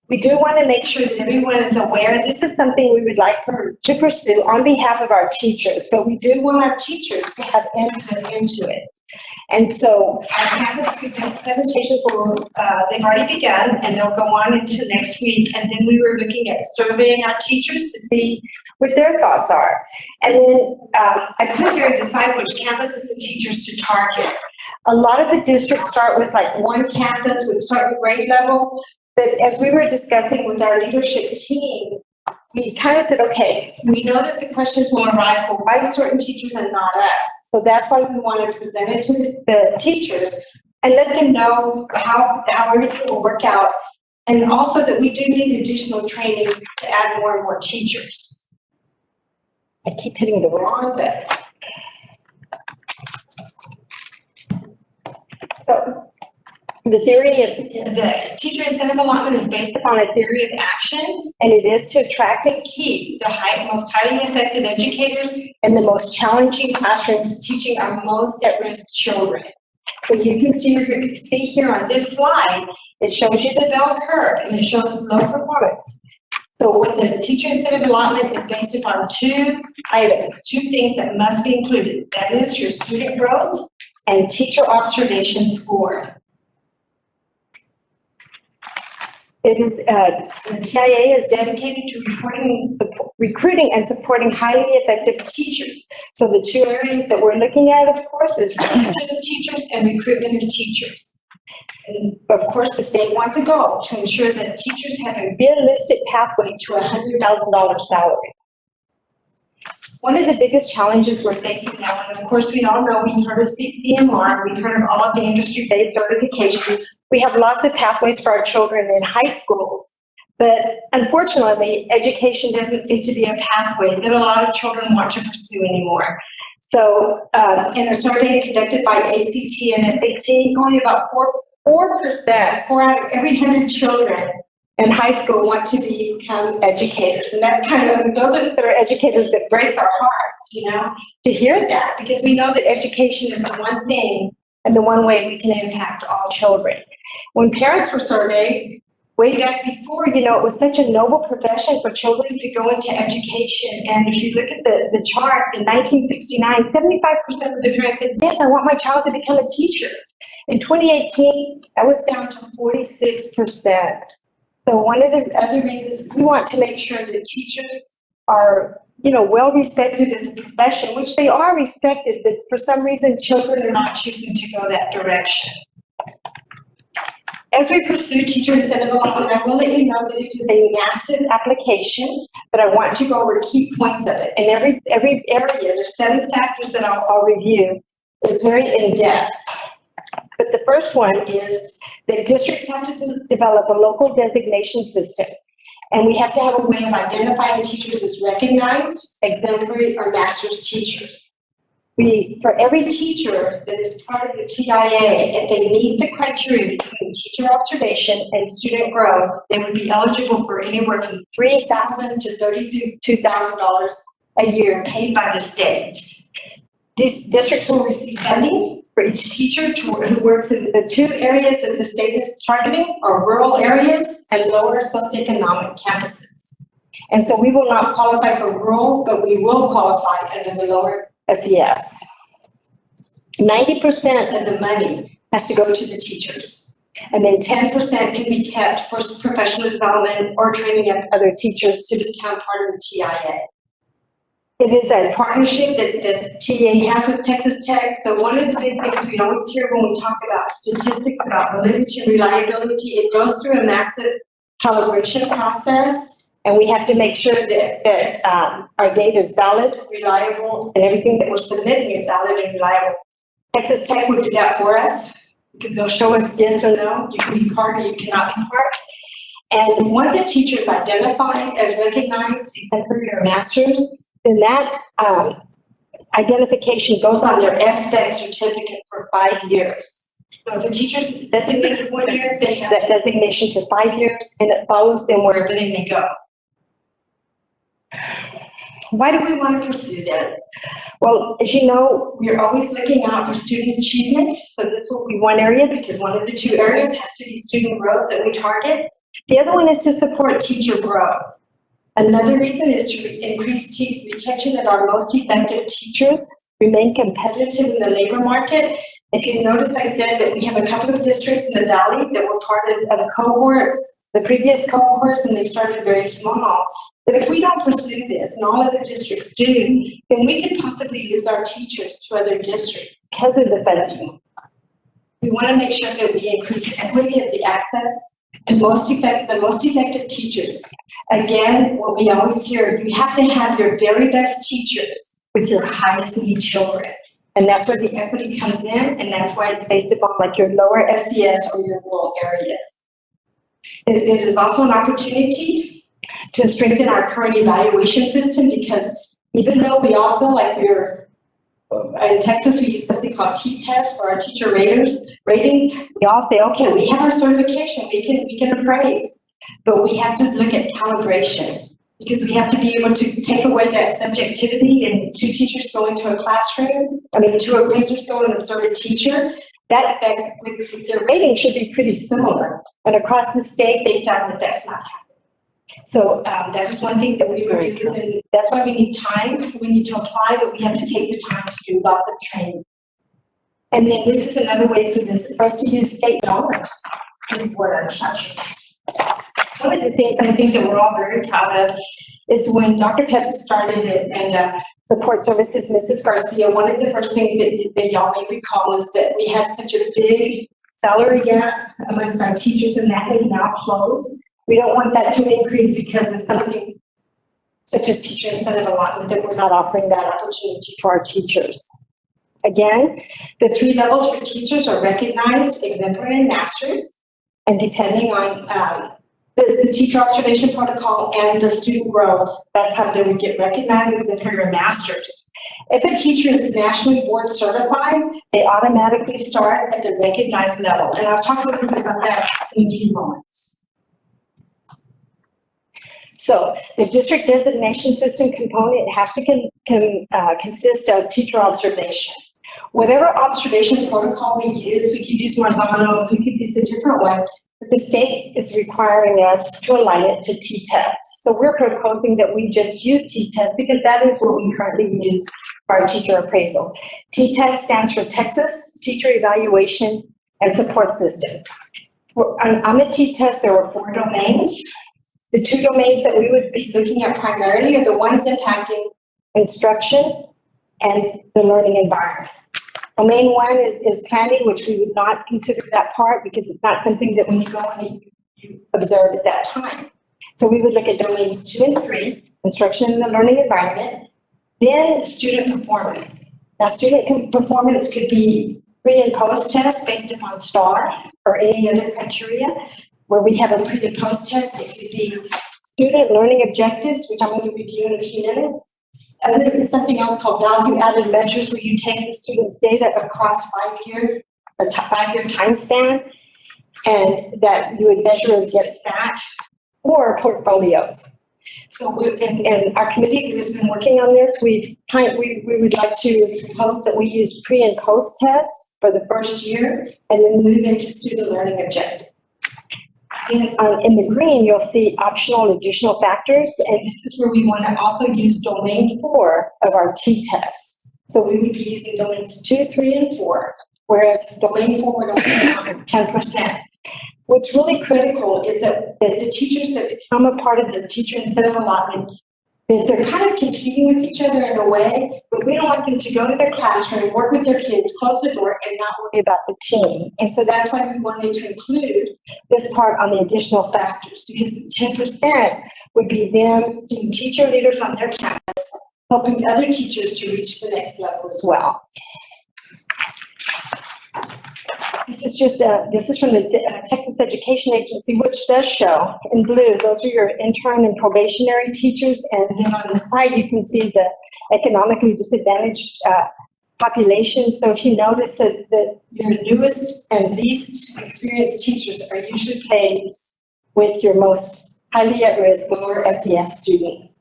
F: We do want to make sure that everyone is aware this is something we would like to pursue on behalf of our teachers, but we do want our teachers to have input into it. And so our campus presentations they've already begun, and they'll go on into next week. And then we were looking at surveying our teachers to see what their thoughts are. And then I put here to decide which campuses and teachers to target. A lot of the districts start with like one campus with certain grade level. But as we were discussing with our leadership team, we kind of said, okay, we know that the questions will arise, well, why certain teachers and not us? So that's why we want to present it to the teachers and let them know how everything will work out. And also that we do need additional training to add more and more teachers. I keep hitting the wrong button. So the theory of the teacher incentive allotment is based upon a theory of action, and it is to attract and keep the most highly effective educators in the most challenging classrooms teaching our most at-risk children. But you can see here on this slide, it shows you the bell curve and it shows low performance. So what the teacher incentive allotment is based upon two items, two things that must be included. That is your student growth and teacher observation score. It is, the TIA is dedicated to recruiting and supporting highly effective teachers. So the two areas that we're looking at, of course, is retention of teachers and recruitment of teachers. And of course, the state wants a goal to ensure that teachers have a realistic pathway to a $100,000 salary. One of the biggest challenges we're facing now, and of course we all know, we've heard of CCMR, we've heard of all of the industry-based certification. We have lots of pathways for our children in high schools, but unfortunately, education doesn't seem to be a pathway that a lot of children want to pursue anymore. So in a survey conducted by ACT and SAT, only about 4%, 4 out of every 100 children in high school want to become educators. And that's kind of, those of us that are educators, that breaks our hearts, you know, to hear that, because we know that education is the one thing and the one way we can impact all children. When parents were surveyed, way back before, you know, it was such a noble profession for children to go into education. And if you look at the chart in 1969, 75% of the parents said, yes, I want my child to become a teacher. In 2018, that was down to 46%. So one of the other reasons we want to make sure that teachers are, you know, well respected as a profession, which they are respected, but for some reason, children are not choosing to go that direction. As we pursue teacher incentive allotment, I will let you know that it is a massive application, but I want to go over key points of it. And every area, there's 7 factors that I'll review. It's very in-depth. But the first one is that districts have to develop a local designation system. And we have to have a way of identifying teachers as recognized, exemplary, or master's teachers. For every teacher that is part of the TIA, if they meet the criteria between teacher observation and student growth, they would be eligible for anywhere from $3,000 to $32,000 a year paid by the state. These districts will receive funding for each teacher who works in the 2 areas that the state is targeting, are rural areas and lower socioeconomic campuses. And so we will not qualify for rural, but we will qualify under the lower SES. 90% of the money has to go to the teachers, and then 10% can be kept for professional development or training of other teachers to become part of the TIA. It is a partnership that the TIA has with Texas Tech. So one of the big things we always hear when we talk about statistics about validity and reliability, it goes through a massive calibration process. And we have to make sure that our data is valid, reliable, and everything that we're submitting is valid and reliable. Texas Tech would do that for us because they'll show us yes or no, you can be part or you cannot be part. And once a teacher is identified as recognized, exemplary, or masters, then that identification goes on their SBEC certificate for 5 years. So if a teacher's designated 1 year, they have that designation for 5 years, and it follows them wherever they may go. Why do we want to pursue this? Well, as you know, we're always looking out for student achievement. So this will be one area because one of the 2 areas has to be student growth that we target. The other one is to support teacher growth. Another reason is to increase retention of our most effective teachers, remain competitive in the labor market. If you notice, I said that we have a couple of districts in the Valley that were part of cohorts, the previous cohorts, and they started very small. But if we don't pursue this, and all other districts do, then we could possibly lose our teachers to other districts because of the funding. We want to make sure that we increase equity of the access to the most effective teachers. Again, what we always hear, you have to have your very best teachers with your highest need children. And that's where the equity comes in, and that's why it's based upon like your lower SES or your rural areas. It is also an opportunity to strengthen our current evaluation system, because even though we all feel like in Texas, we use something called T-test for our teacher rating. We all say, okay, we have our certification, we can appraise, but we have to look at calibration, because we have to be able to take away that subjectivity and 2 teachers go into a classroom, 2 appraisers go and observe a teacher. that their rating should be pretty similar. And across the state, they found that that's not happening. So that is one thing that we were doing, and that's why we need time. We need to apply, but we have to take the time to do lots of training. And then this is another way for us to use state dollars to reward our teachers. One of the things I think that we're all very proud of is when Dr. Pep started and support services, Mrs. Garcia, one of the first things that y'all may recall is that we had such a big salary gap amongst our teachers, and that has now closed. We don't want that to increase because of something such as teacher incentive allotment, that we're not offering that opportunity to our teachers. Again, the 3 levels for teachers are recognized, exemplary, and masters, and depending on the teacher observation protocol and the student growth, that's how they would get recognized, exemplary, or masters. If a teacher is nationally board certified, they automatically start at the recognized level, and I'll talk a little bit about that in a few moments. So the district designation system component has to consist of teacher observation. Whatever observation protocol we use, we could use Marzano's, we could use a different one, but the state is requiring us to align it to T-tests. So we're proposing that we just use T-tests because that is what we currently use for our teacher appraisal. T-test stands for Texas Teacher Evaluation and Support System. On the T-test, there were 4 domains. The 2 domains that we would be looking at primarily are the ones impacting instruction and the learning environment. Domain 1 is planning, which we would not consider that part because it's not something that when you go and you observe at that time. So we would look at domains 2 and 3, instruction and the learning environment, then student performance. Now, student performance could be pre and post tests based upon STAR or any other criteria. Where we have a pre and post test, it could be student learning objectives, which I'm going to review in a few minutes. And then there's something else called value added measures, where you take the student's data across 5-year time span, and that you would measure against that, or portfolios. So and our committee has been working on this. We would like to propose that we use pre and post test for the first year, and then move into student learning objectives. In the green, you'll see optional additional factors, and this is where we want to also use domain 4 of our T-tests. So we would be using domains 2, 3, and 4, whereas domain 4 would only count 10%. What's really critical is that the teachers that become a part of the teacher incentive allotment, that they're kind of competing with each other in a way, but we don't want them to go to their classroom, work with their kids, close the door, and not worry about the team. And so that's why we wanted to include this part on the additional factors, because 10% would be them being teacher leaders on their campus, helping other teachers to reach the next level as well. This is from the Texas Education Agency, which does show in blue, those are your intern and probationary teachers. And then on the side, you can see the economically disadvantaged population. So if you notice that your newest and least experienced teachers are usually placed with your most highly at risk, lower SES students.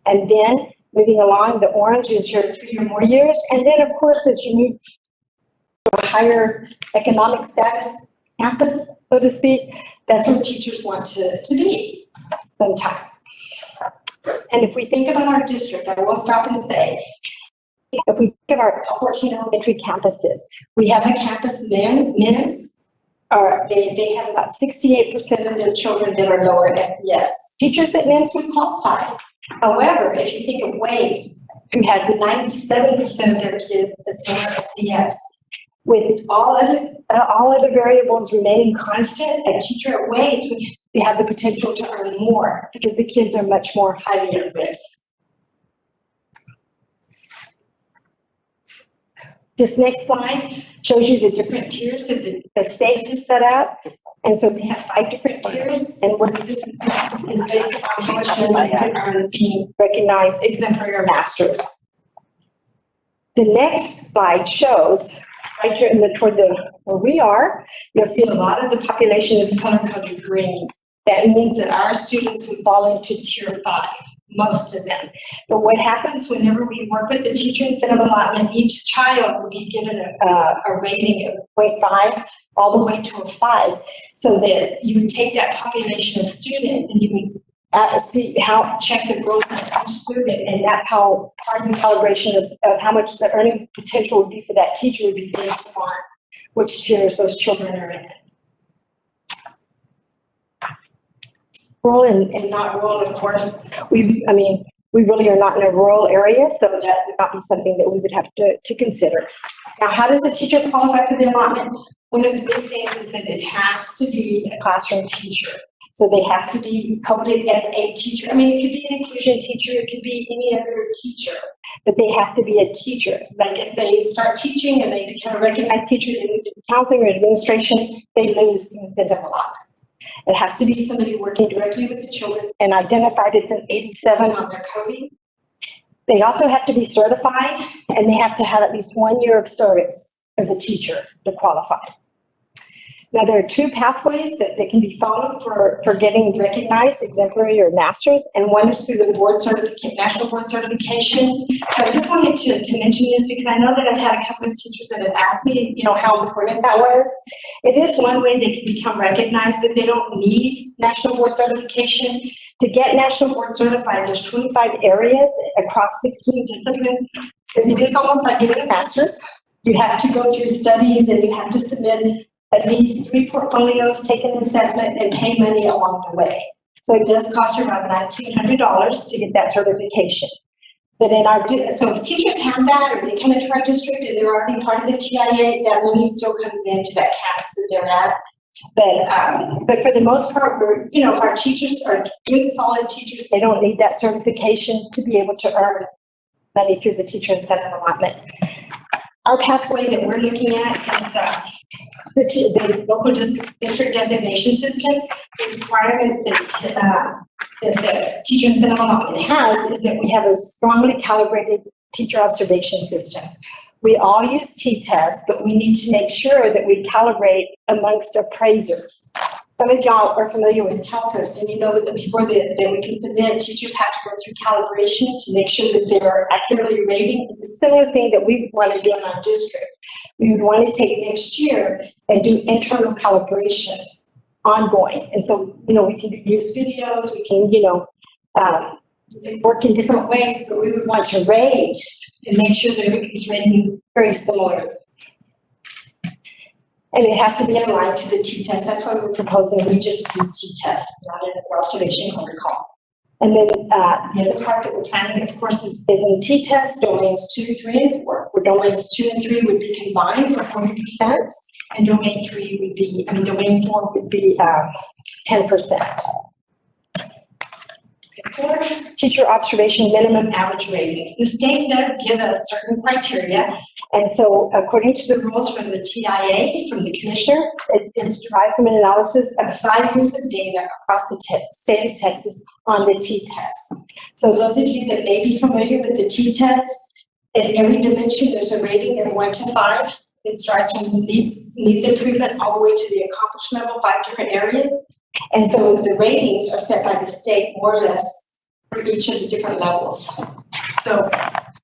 F: And then moving along, the orange is your 3 or more years. And then of course, as you move to a higher economic status campus, so to speak, that's where teachers want to be sometimes. And if we think about our district, I will stop and say, if we think of our 14 elementary campuses, we have a campus men's, they have about 68% of their children that are lower SES. Teachers at men's would qualify. However, if you think of Wade's, who has 97% of their kids as lower SES, with all other variables remaining constant, a teacher at Wade's would have the potential to earn more because the kids are much more highly at risk. This next slide shows you the different tiers that the state has set up. And so they have 5 different tiers, and what this is based on how much money you can earn being recognized exemplary or masters. The next slide shows right here toward where we are, you'll see a lot of the population is color-coded green. That means that our students would fall into tier 5. most of them. But what happens whenever we work with the teacher incentive allotment, each child will be given a rating of 0.5 all the way to a 5, so that you would take that population of students and you would check the growth of each student, and that's how part of the calibration of how much the earning potential would be for that teacher would be based on which tiers those children are in. Rural and not rural, of course. We really are not in a rural area, so that would not be something that we would have to consider. Now, how does a teacher qualify for the allotment? One of the big things is that it has to be a classroom teacher. So they have to be coded as a teacher. I mean, it could be an inclusion teacher, it could be any other teacher, but they have to be a teacher. Like if they start teaching and they become a recognized teacher, they move to counseling or administration, they lose the incentive allotment. It has to be somebody working directly with the children and identified as an 87 on their coding. They also have to be certified, and they have to have at least 1 year of service as a teacher to qualify. Now, there are two pathways that can be followed for getting recognized, exemplary or masters, and one is through the national board certification. I just wanted to mention this because I know that I've had a couple of teachers that have asked me, how important that was. It is one way they can become recognized, but they don't need national board certification. To get national board certified, there's 25 areas across 16 disciplines, and it is almost like getting a master's. You have to go through studies and you have to submit at least 3 portfolios, take an assessment, and pay money along the way. So it does cost you around $1,900 to get that certification. But so if teachers have that, or they come into our district and they're already part of the TIA, that money still comes into that campus that they're at. But for the most part, our teachers are good, solid teachers. They don't need that certification to be able to earn money through the teacher incentive allotment. Our pathway that we're looking at is the local district designation system. The requirement that the teacher incentive allotment has is that we have a strongly calibrated teacher observation system. We all use T-tests, but we need to make sure that we calibrate amongst appraisers. Some of y'all are familiar with CALPUS, and you know that before that we can submit, teachers have to go through calibration to make sure that they're accurately rating. It's a similar thing that we want to do in our district. We would want to take next year and do internal calibrations ongoing. And so, we can use videos, we can, work in different ways, but we would want to rate and make sure that everybody's rating very similarly. And it has to be aligned to the T-test. That's why we're proposing we just use T-tests, not another observation protocol. And then the other part that we're planning, of course, is in T-test, domains 2, 3, and 4, where domains 2 and 3 would be combined for 40%, and domain 4 would be 10%. For teacher observation minimum average ratings, the state does give us certain criteria, and so according to the rules from the TIA, from the commissioner, it's derived from an analysis of 5 years of data across the state of Texas on the T-test. So those of you that may be familiar with the T-test, in every dimension there's a rating of 1 to 5. It starts from needs improvement all the way to the accomplishment level, 5 different areas. And so the ratings are set by the state more or less for each of the different levels. So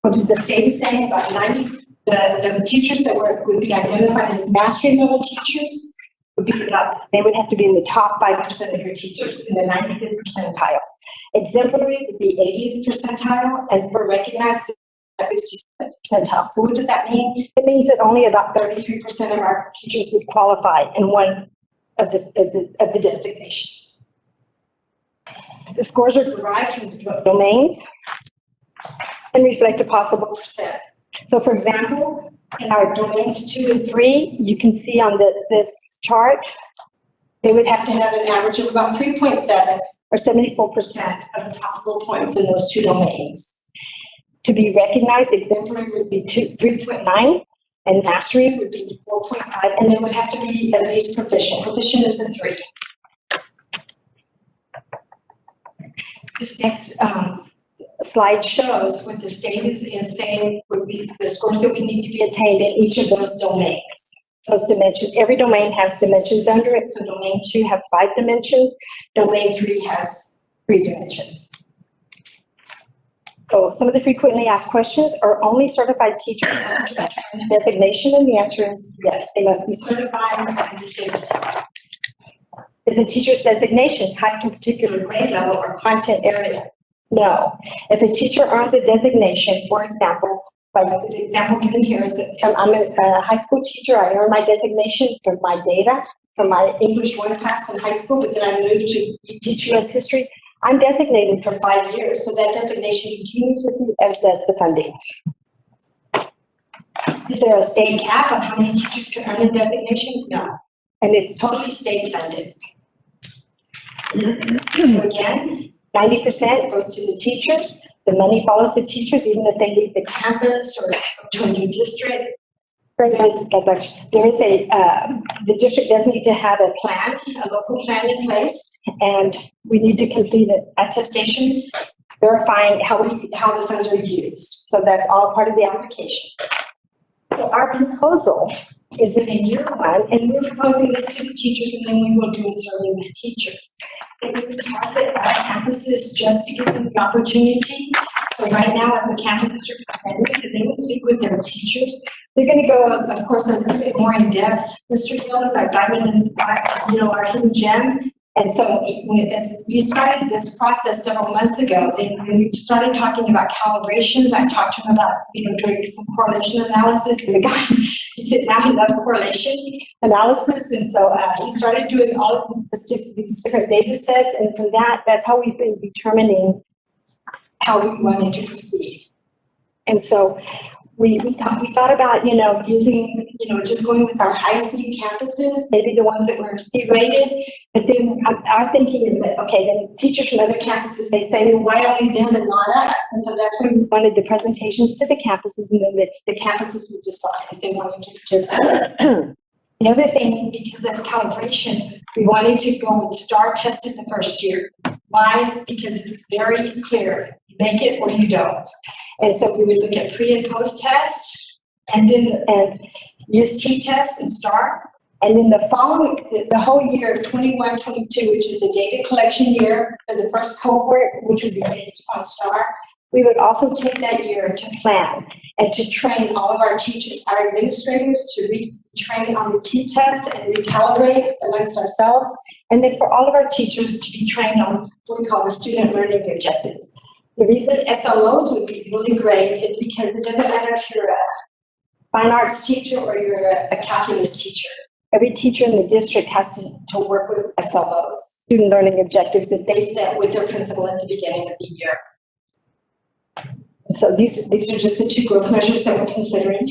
F: what the state is saying, about 90, the teachers that would be identified as mastery level teachers they would have to be in the top 5% of your teachers in the 95th percentile. Exemplary would be 80th percentile, and for recognized 60th percentile. So what does that mean? It means that only about 33% of our teachers would qualify in one of the designations. The scores are derived from the domains and reflect a possible percent. So for example, in our domains 2 and 3, you can see on this chart, they would have to have an average of about 3.7 or 74% of the possible points in those 2 domains. To be recognized, exemplary would be 3.9. And mastery would be 4.5, and they would have to be at least proficient. Proficient is a 3. This next slide shows what the state is saying would be the scores that we need to be attained in each of those domains. Those dimensions, every domain has dimensions under it. So domain 2 has 5 dimensions. Domain 3 has 3 dimensions. So some of the frequently asked questions, are only certified teachers designation? And the answer is yes, they must be certified in the state of Texas. Is a teacher's designation tied to a particular grade level or content area? No. If a teacher earns a designation, for example, like the example given here is that I'm a high school teacher, I earn my designation for my data, for my English 1 class in high school, but then I moved to teach U.S. history. I'm designated for 5 years, so that designation continues with me, as does the funding. Is there a state cap on how many teachers can earn a designation? No. And it's totally state funded. Again, 90% goes to the teachers. The money follows the teachers, even if they leave the campus or go to a new district. The district does need to have a plan, a local plan in place, and we need to complete an attestation verifying how the funds are used. So that's all part of the application. So our proposal is that in year 1, and we're proposing this to the teachers, and then we will do a survey with teachers. And we would target our campuses just to give them the opportunity. So right now, as the campuses are presented, they would speak with their teachers. They're going to go, of course, a little bit more in depth. Mr. Hill is our diamond in our hidden gem. And so as we started this process several months ago, and we started talking about calibrations. I talked to him about, doing some correlation analysis. And the guy, he said now he loves correlation analysis. And so he started doing all of these different data sets. And from that's how we've been determining how we wanted to proceed. And so we thought about, using, just going with our highest need campuses, maybe the ones that were C-rated. But then our thinking is that, okay, then teachers from other campuses, they say, well, why only them and not us? And so that's when we wanted the presentations to the campuses, and then the campuses would decide if they wanted to participate. The other thing, because of the calibration, we wanted to go with STAR tested the first year. Why? Because it's very clear. You make it or you don't. And so we would look at pre and post test, and use t-test and STAR. And then the whole year of 21, 22, which is the data collection year for the first cohort, which would be based upon STAR, we would also take that year to plan and to train all of our teachers, our administrators, to retrain on the t-test and recalibrate amongst ourselves. And then for all of our teachers to be trained on what we call the student learning objectives. The reason SLOs would be really great is because it doesn't matter if you're a fine arts teacher or you're a calculus teacher. Every teacher in the district has to work with SLOs, student learning objectives, that they set with their principal at the beginning of the year. So these are just the 2 growth measures that we're considering.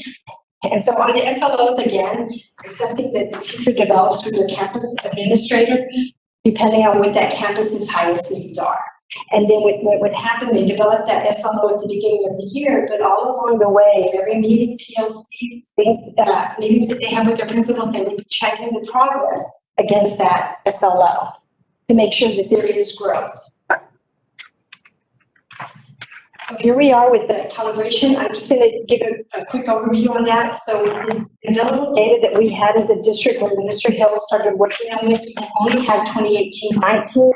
F: And so on the SLOs, again, it's something that the teacher develops with their campus administrator, depending on what that campus's highest needs are. And then what would happen, they develop that SLO at the beginning of the year, but all along the way, every meeting, PLCs, meetings that they have with their principals, they would be checking the progress against that SLO to make sure that there is growth. So here we are with the calibration. I'm just going to give a quick overview on that. So the available data that we had as a district when Mr. Hill started working on this, we only had 2018-19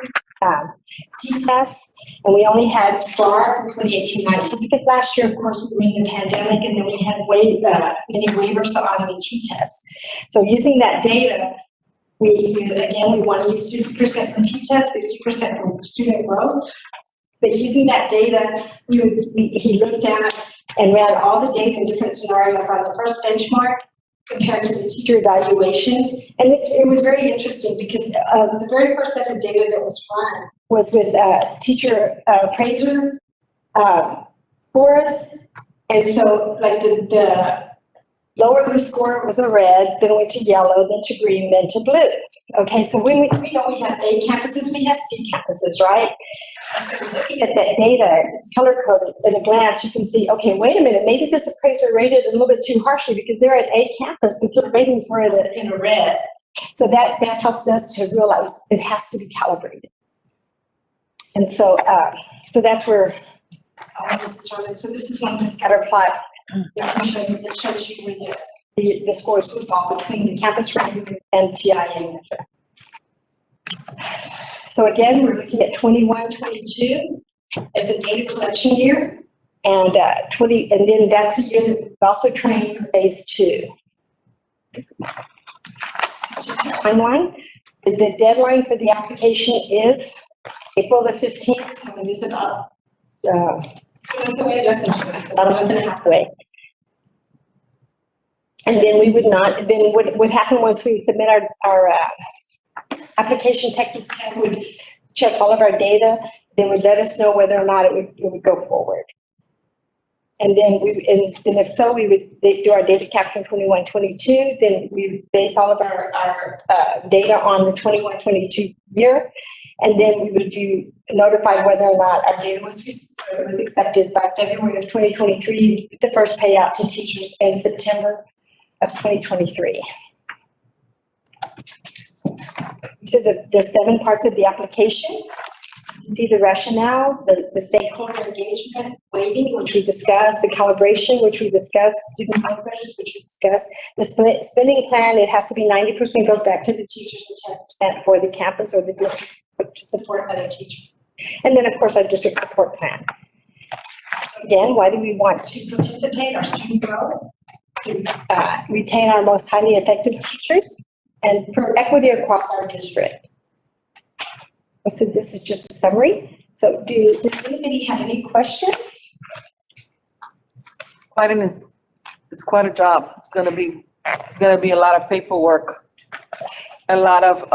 F: t-tests, and we only had STAR for 2018-19 because last year, of course, we were in the pandemic, and then we had many waivers on the t-tests. So using that data, we want to use 50% from t-tests, 50% from student growth. But using that data, he looked at and ran all the data in different scenarios on the first benchmark compared to the teacher evaluations. And it was very interesting because the very first set of data that was run was with teacher appraiser scores. And so like the lower the score was a red, then went to yellow, then to green, then to blue. Okay, so when we know we have A campuses, we have C campuses, right? And so looking at that data, it's color-coded at a glance, you can see, okay, wait a minute, maybe this appraiser rated a little bit too harshly because they're at A campus, but their ratings were in a red. So that helps us to realize it has to be calibrated. And so that's where all of this is started. So this is one of the scatter plots that shows you where the scores would fall between the campus rating and TIA measure. So again, we're looking at 21-22 as a data collection year. And 20, and then that's the year that we also train for phase 2. Timeline. The deadline for the application is April the 15th, so it is about, it's about a month and a half away. And then we would not, then what would happen once we submit our application, Texas Tech would check all of our data, they would let us know whether or not it would go forward. And then if so, we would do our data capture in 21-22. Then we would base all of our data on the 21-22 year. And then we would notify whether or not our data was accepted by February of 2023, the first payout to teachers in September of 2023. So the 7 parts of the application. You see the rationale, the stakeholder engagement, weighting, which we discussed, the calibration, which we discussed, student health measures, which we discussed, the spending plan, it has to be 90% goes back to the teachers and 10% for the campus or the district to support other teachers. And then, of course, our district support plan. Again, why do we want to participate? Our student growth, to retain our most highly effective teachers, and for equity across our district. So this is just a summary. So does anybody have any questions?
H: It's quite a job. It's gonna be a lot of paperwork. A lot of,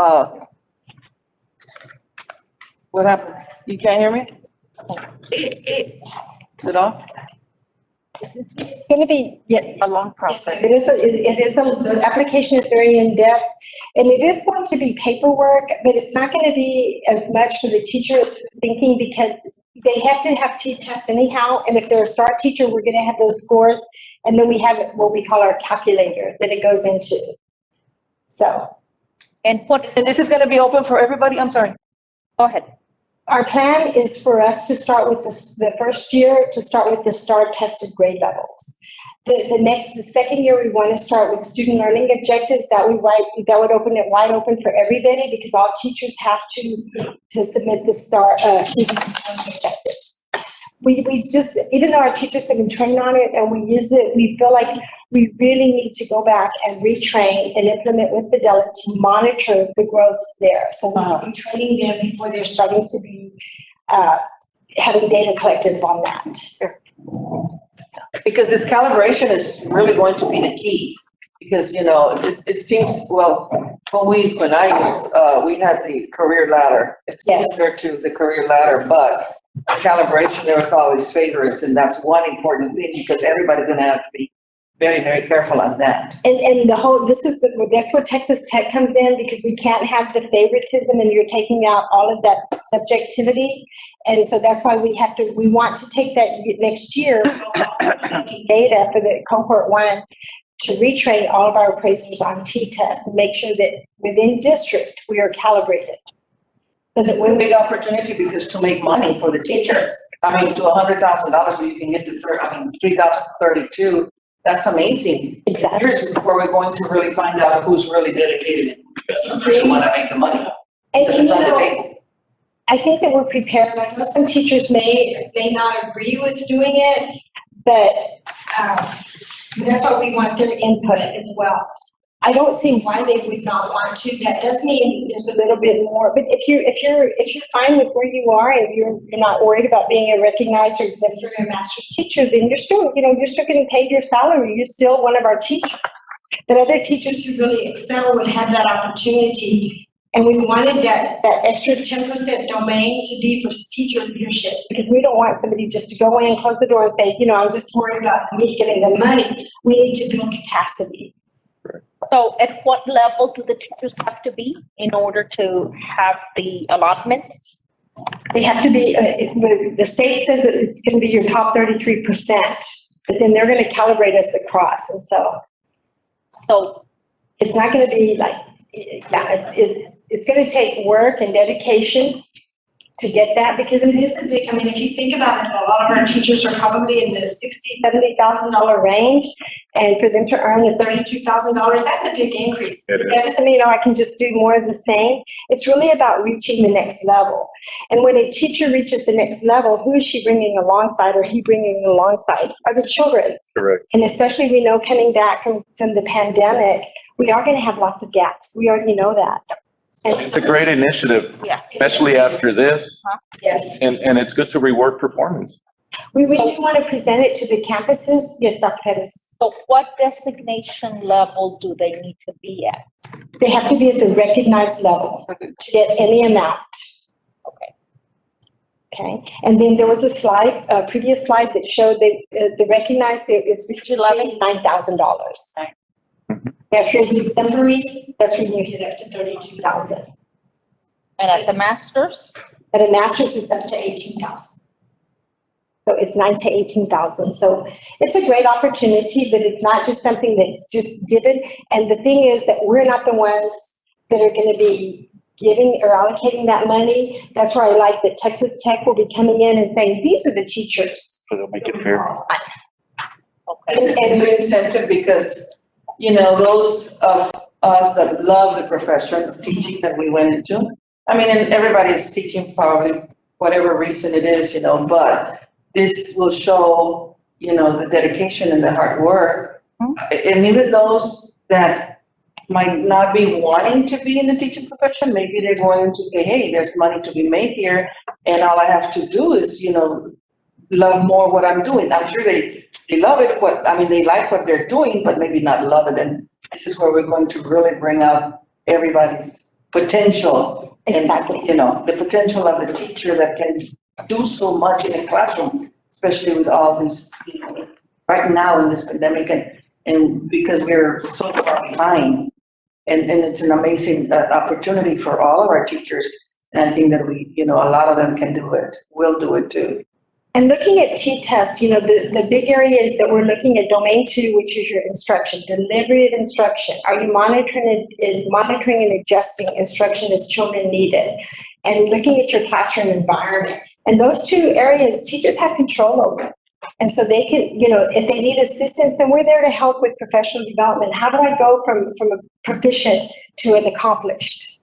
H: what happened? You can't hear me? Is it off?
F: It's going to be, yes.
H: A long process.
F: It is, the application is very in-depth, and it is going to be paperwork, but it's not going to be as much for the teacher as thinking, because they have to have T-tests anyhow, and if they're a star teacher, we're going to have those scores, and then we have what we call our calculator that it goes into. So.
C: And
H: this is gonna be open for everybody? I'm sorry.
C: go ahead.
F: Our plan is for us to start with the first year, to start with the STAR tested grade levels. The second year, we want to start with student learning objectives. That would open it wide open for everybody, because all teachers have to submit the STAR student learning objectives. We just, even though our teachers have been trained on it and we use it, we feel like we really need to go back and retrain and implement with Fidelity to monitor the growth there. So we can be training them before they're starting to be having data collected on that.
H: Because this calibration is really going to be the key. Because, you know, it seems, well, when I used, we had the career ladder. It's similar to the career ladder, but calibration, there was always favorites, and that's one important thing, because everybody's gonna have to be very, very careful on that.
F: And the whole, that's where Texas Tech comes in, because we can't have the favoritism, and you're taking out all of that subjectivity. And so that's why we want to take that next year, data for the cohort 1, to retrain all of our appraisers on T-tests and make sure that within district, we are calibrated. So that
H: It's a big opportunity, because to make money for the teachers, I mean, to $100,000, you can get to, $3,032. That's amazing.
F: Exactly.
H: Here's where we're going to really find out who's really dedicated and really want to make the money.
F: And
H: Because it's on the table.
F: I think that we're prepared. I know some teachers may not agree with doing it, but that's why we want their input as well. I don't see why they would not want to. That does mean there's a little bit more. But if you're fine with where you are and you're not worried about being a recognized or exemplary or master's teacher, then you're still getting paid your salary. You're still one of our teachers. But other teachers who really excel would have that opportunity. And we wanted that extra 10% domain to be for teacher leadership, because we don't want somebody just to go in, close the door, and say, I'm just worried about me getting the money. We need to build capacity.
C: So at what level do the teachers have to be in order to have the allotment?
F: They have to be, the state says that it's going to be your top 33%, but then they're going to calibrate us across. And so it's not going to be like, it's going to take work and dedication to get that, because it is a big, I mean, if you think about it, a lot of our teachers are probably in the $60,000-$70,000 range, and for them to earn the $32,000, that's a big increase.
D: It is.
F: That doesn't mean, I can just do more of the same. It's really about reaching the next level. And when a teacher reaches the next level, who is she bringing alongside, or he bringing alongside? Are the children.
D: Correct.
F: And especially, we know coming back from the pandemic, we are going to have lots of gaps. We already know that. And
D: It's a great initiative,
C: Yeah.
D: especially after this,
F: yes,
D: and it's good to reward performance.
F: we really want to present it to the campuses. Yes, Dr. Pettis.
C: So what designation level do they need to be at?
F: They have to be at the recognized level to get any amount.
C: Okay.
F: Okay, and then there was a slide, a previous slide that showed the recognized, it's between $11,000 and $9,000. If you're the exemplary, that's when you hit up to 32,000.
C: And at the masters?
F: At a master's, it's up to 18,000. So it's 9 to 18,000. So it's a great opportunity, but it's not just something that's just given. And the thing is that we're not the ones that are going to be giving or allocating that money. That's where I like that Texas Tech will be coming in and saying, these are the teachers.
D: So they'll make it fair.
H: This is a good incentive because, you know, those of us that love the profession of teaching that we went into, I mean, and everybody is teaching probably whatever reason it is, you know, but this will show, you know, the dedication and the hard work. And even those that might not be wanting to be in the teaching profession, maybe they're going to say, hey, there's money to be made here, and all I have to do is, you know, love more what I'm doing. I'm sure they love it, they like what they're doing, but maybe not love it. And this is where we're going to really bring up everybody's potential.
F: Exactly.
H: And, you know, the potential of the teacher that can do so much in a classroom, especially with all this, you know, right now in this pandemic, and because we're so far behind. And it's an amazing opportunity for all of our teachers. And I think that we, you know, a lot of them can do it, will do it too.
F: And looking at T-test, you know, the big areas that we're looking at domain 2, which is your instruction, delivery of instruction. Are you monitoring and adjusting instruction as children need it? And looking at your classroom environment. And those two areas, teachers have control over. And so they can, you know, if they need assistance, then we're there to help with professional development. How do I go from a proficient to an accomplished?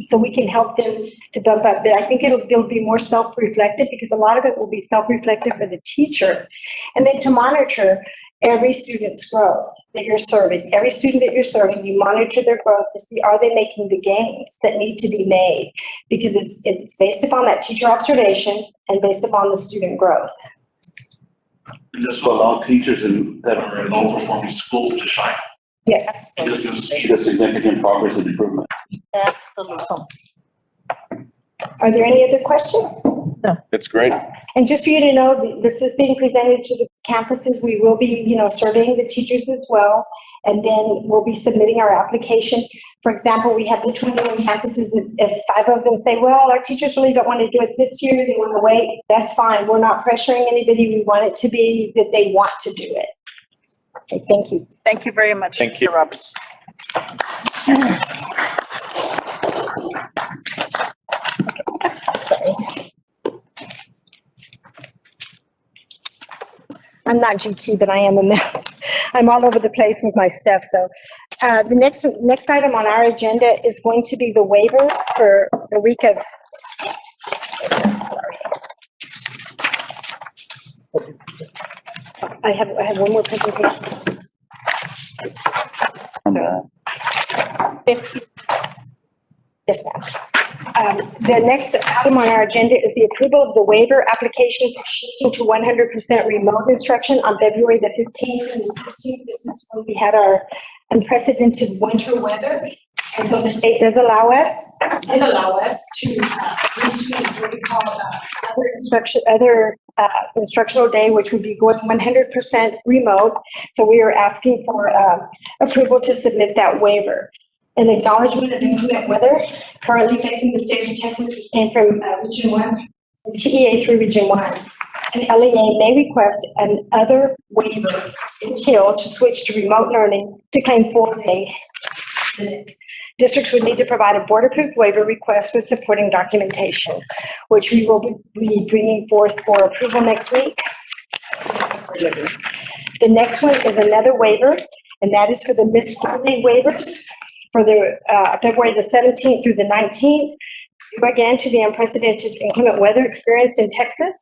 F: So we can help them to bump up. But I think it'll be more self-reflective, because a lot of it will be self-reflective for the teacher. And then to monitor every student's growth that you're serving. Every student that you're serving, you monitor their growth to see, are they making the gains that need to be made? Because it's based upon that teacher observation and based upon the student growth.
G: And this will allow teachers that are in low-performing schools to shine.
F: Yes.
G: Because you'll see the significant progress and improvement.
C: Absolutely.
F: Are there any other questions?
D: It's great.
F: And just for you to know, this is being presented to the campuses. We will be, you know, surveying the teachers as well. And then we'll be submitting our application. For example, we have the 21 campuses. If 5 of them say, well, our teachers really don't want to do it this year, they want to wait, that's fine. We're not pressuring anybody. We want it to be that they want to do it. Okay, thank you.
A: Thank you very much,
D: Thank you.
A: Mr. Roberts.
F: Sorry. I'm not GT, but I am I'm all over the place with my stuff. So the next item on our agenda is going to be the waivers for the week of, sorry. I have one more presentation. Yes, ma'am. The next item on our agenda is the approval of the waiver application for shifting to 100% remote instruction on February the 15th and the 16th. This is when we had our unprecedented winter weather. And so the state does allow us to what we call other instructional day, which would be going 100% remote. So we are asking for approval to submit that waiver. An acknowledgement of inclement weather currently facing the state of Texas is came from Region 1, TEA through Region 1. An LEA may request another waiver until to switch to remote learning to claim full day minutes. Districts would need to provide a board-approved waiver request with supporting documentation, which we will be bringing forth for approval next week. The next one is another waiver, and that is for the missed school day waivers for the February the 17th through the 19th. Due again to the unprecedented inclement weather experienced in Texas,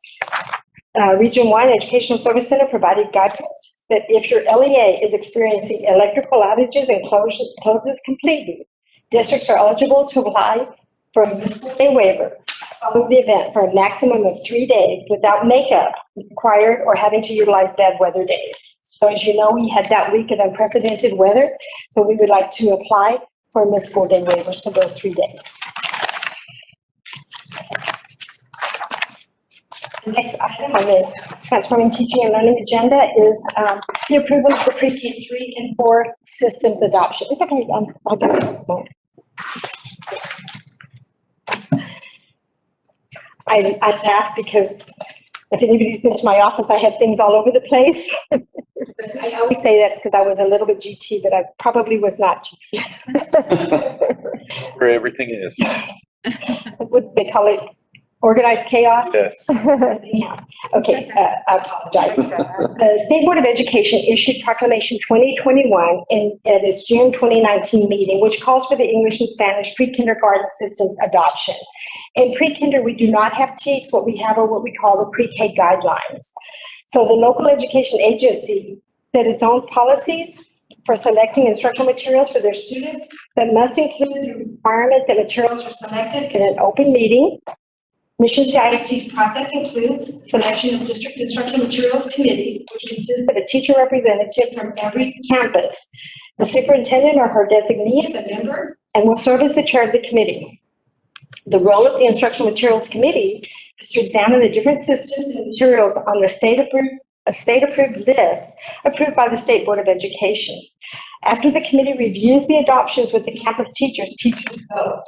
F: Region 1 Educational Service Center provided guidance that if your LEA is experiencing electrical outages and closes completely, districts are eligible to apply for a missed school day waiver following the event for a maximum of 3 days without makeup required or having to utilize bad weather days. So as you know, we had that week of unprecedented weather, so we would like to apply for missed school day waivers for those 3 days. The next item on the Transforming Teaching and Learning agenda is the approval of the pre-K 3 and 4 systems adoption. It's okay, I'll give it this moment. I laugh because if anybody's been to my office, I had things all over the place. I always say that's because I was a little bit GT, but I probably was not GT.
D: Where everything is.
F: What they call it, organized chaos?
D: Yes.
F: Yeah. Okay, I apologize. The State Board of Education issued Proclamation 2021 at its June 2019 meeting, which calls for the English and Spanish pre-kindergarten systems adoption. In pre-kinder, we do not have TEKS. What we have are what we call the pre-K guidelines. So the local education agency set its own policies for selecting instructional materials for their students that must include the requirement that materials are selected in an open meeting. Mission CISD's process includes selection of district instructional materials committees, which consist of a teacher representative from every campus. The superintendent or her designee is a member and will serve as the chair of the committee. The role of the instructional materials committee is to examine the different systems and materials on the state-approved list approved by the State Board of Education. After the committee reviews the adoptions with the campus teachers vote.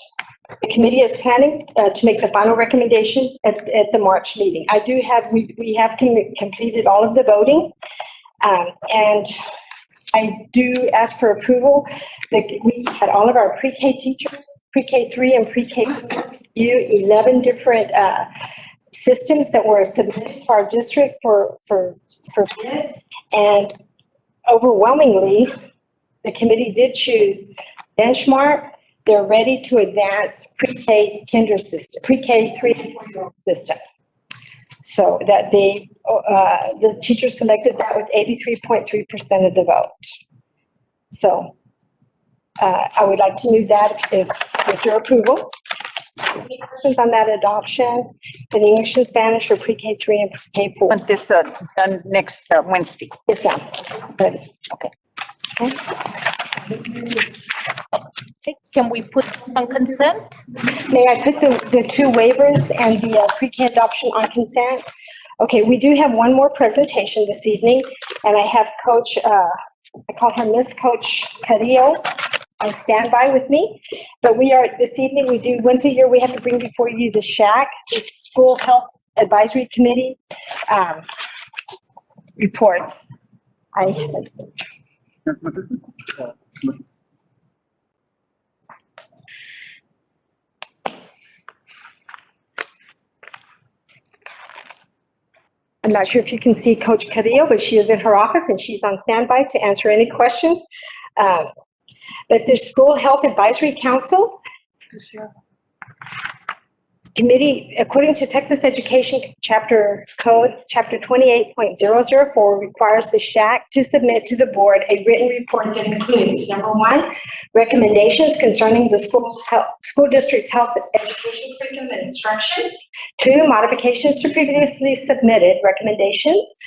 F: The committee is planning to make the final recommendation at the March meeting. We have completed all of the voting, and I do ask for approval that we had all of our pre-K teachers, pre-K 3 and pre-K 4 review 11 different systems that were submitted to our district for bid, and overwhelmingly, the committee did choose Benchmark. They're ready to advance pre-K kinder system, pre-K 3 and 4 system. So that the teachers selected that with 83.3% of the vote. So I would like to move that with your approval. Any questions on that adoption in English and Spanish for pre-K 3 and pre-K 4?
A: Want this done next Wednesday.
F: Yes, ma'am. Ready.
C: Okay, can we put on consent?
F: May I put the two waivers and the pre-K adoption on consent? Okay, we do have one more presentation this evening, and I have Coach, I call her Miss Coach Carrillo on standby with me. But this evening, we do, once a year, we have to bring before you the SHAC, the School Health Advisory Committee reports. I'm not sure if you can see Coach Carrillo, but she is in her office and she's on standby to answer any questions. But the School Health Advisory Council Committee, according to Texas Education Chapter Code, Chapter 28.004 requires the SHAC to submit to the board a written report that includes, number one, recommendations concerning the school district's health education curriculum and instruction. 2, modifications to previously submitted recommendations.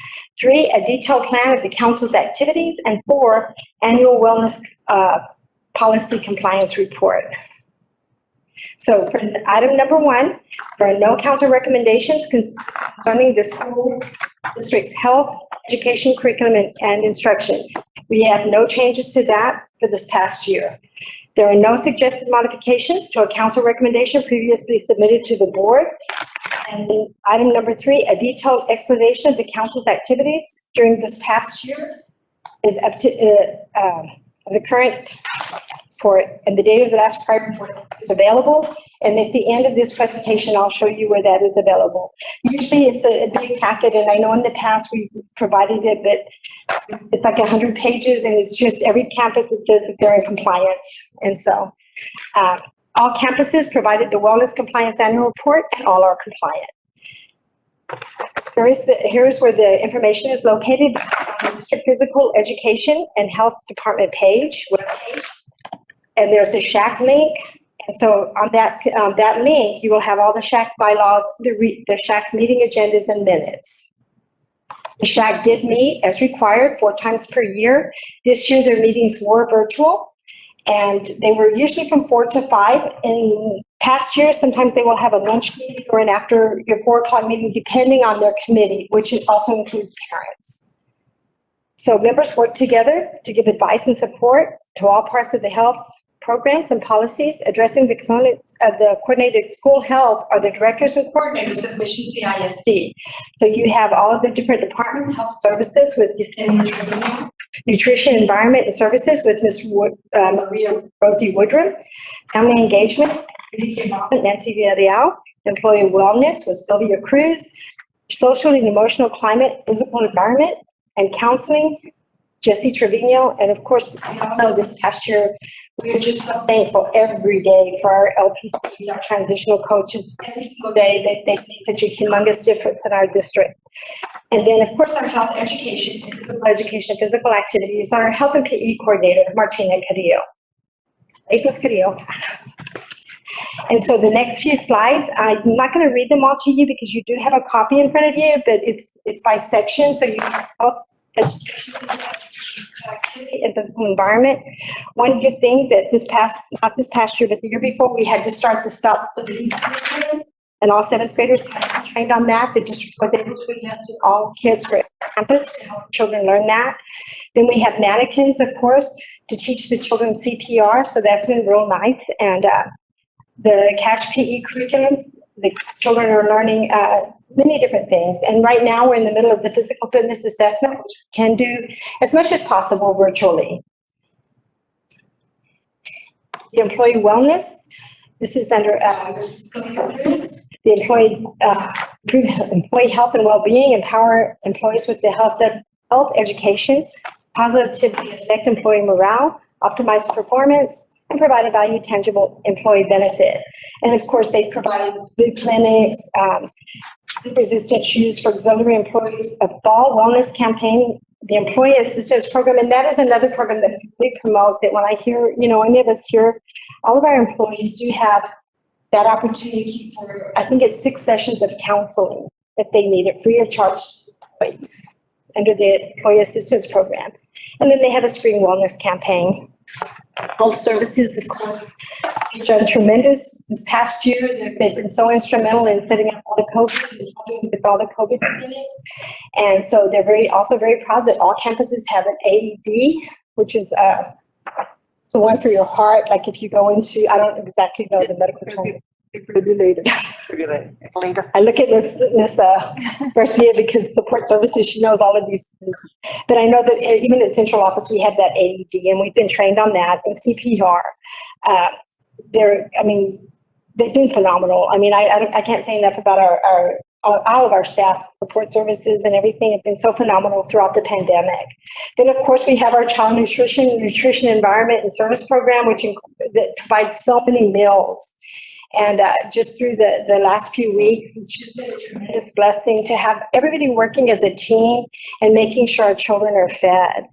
F: 3, a detailed plan of the council's activities. And 4, annual wellness policy compliance report. So for item number 1, there are no council recommendations concerning the school district's health, education, curriculum, and instruction. We have no changes to that for this past year. There are no suggested modifications to a council recommendation previously submitted to the board. And then item number 3, a detailed explanation of the council's activities during this past year is up to the current report, and the date of the last prior report is available. And at the end of this presentation, I'll show you where that is available. Usually it's a big packet, and I know in the past we provided it, but it's like 100 pages, and it's just every campus that says that they're in compliance. And so all campuses provided the wellness compliance annual report, and all are compliant. Here's where the information is located on the District Physical Education and Health Department webpage. And there's a SHAC link. And so on that link, you will have all the SHAC bylaws, the SHAC meeting agendas and minutes. The SHAC did meet as required 4 times per year. This year, their meetings were virtual, and they were usually from 4 to 5. In past years, sometimes they will have a lunch meeting or an after your 4 o'clock meeting, depending on their committee, which also includes parents. So members work together to give advice and support to all parts of the health programs and policies. Addressing the components of the coordinated school health are the directors and coordinators of Mission CISD. So you have all of the different departments: health services with nutrition, environment, and services with Ms. Maria Rosie Woodrum, family engagement, community involvement, Nancy Villarreal, employee wellness with Sylvia Cruz, social and emotional climate, physical environment, and counseling, Jesse Trevino. And of course, we all know this past year, we are just so thankful every day for our LPCs, our transitional coaches. Every single day, they make such a humongous difference in our district. And then, of course, our health education, physical activities, our health and PE coordinator, Martina Carrillo. And so the next few slides, I'm not going to read them all to you because you do have a copy in front of you, but it's by section. So you have health education, activity, and physical environment. One good thing that not this past year, but the year before, we had to start the Stop the Bleed program, and all 7th graders had to be trained on that. The district was able to invest in all kids for campus to help children learn that. Then we have mannequins, of course, to teach the children CPR. So that's been real nice. And the Catch PE curriculum, the children are learning many different things. And right now we're in the middle of the physical fitness assessment, which we can do as much as possible virtually. The employee wellness, this is under the employee health and well-being, empower employees with the health education, positively affect employee morale, optimize performance, and provide a value tangible employee benefit. And of course, they provided food clinics, resistant shoes for auxiliary employees, a fall wellness campaign, the employee assistance program. And that is another program that we promote, that when I hear, any of us here, all of our employees do have that opportunity for, I think it's 6 sessions of counseling if they need it, free of charge employees under the employee assistance program. And then they have a spring wellness campaign. Health services, of course, they've done tremendous this past year. They've been so instrumental in setting up all the COVID and helping with all the COVID units. And so they're also very proud that all campuses have an AED, which is the one for your heart. Like if you go into, I don't exactly know the medical term.
E: Defibrillator.
F: Yes. I look at Miss Garcia because support services, she knows all of these things. But I know that even at central office, we have that AED, and we've been trained on that, and CPR. They've been phenomenal. I can't say enough about all of our staff, support services and everything have been so phenomenal throughout the pandemic. Then, of course, we have our child nutrition, environment, and service program, that provides so many meals. And just through the last few weeks, it's just been a tremendous blessing to have everybody working as a team and making sure our children are fed.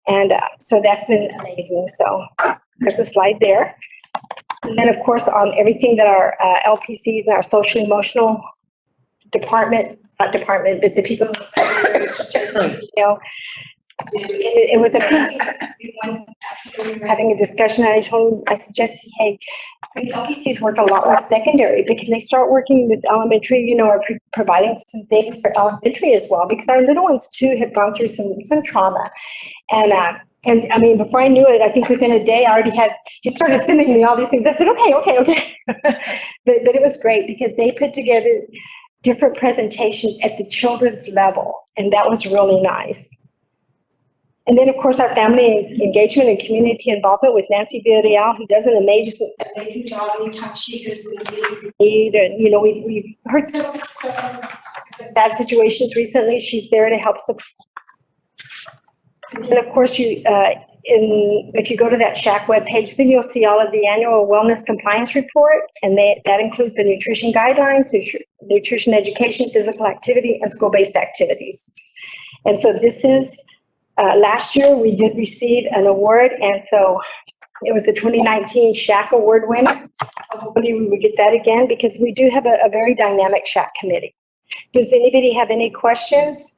F: And so that's been amazing. So there's a slide there. And then, of course, on everything that our LPCs and our social emotional department, but the people, it was amazing. We were having a discussion, and I suggested, hey, these LPCs work a lot with secondary, but can they start working with elementary, or providing some things for elementary as well? Because our little ones too have gone through some trauma. And I mean, before I knew it, I think within a day, he started sending me all these things. I said, okay. But it was great because they put together different presentations at the children's level, and that was really nice. And then, of course, our family engagement and community involvement with Nancy Villarreal, who does an amazing job anytime she goes to the need. And, you know, we've heard some sad situations recently. She's there to help support. And then, of course, if you go to that SHAC webpage, then you'll see all of the annual wellness compliance report, and that includes the nutrition guidelines, nutrition education, physical activity, and school-based activities. And so this is, last year we did receive an award, and so it was the 2019 SHAC Award winner. So hopefully we would get that again, because we do have a very dynamic SHAC committee. Does anybody have any questions?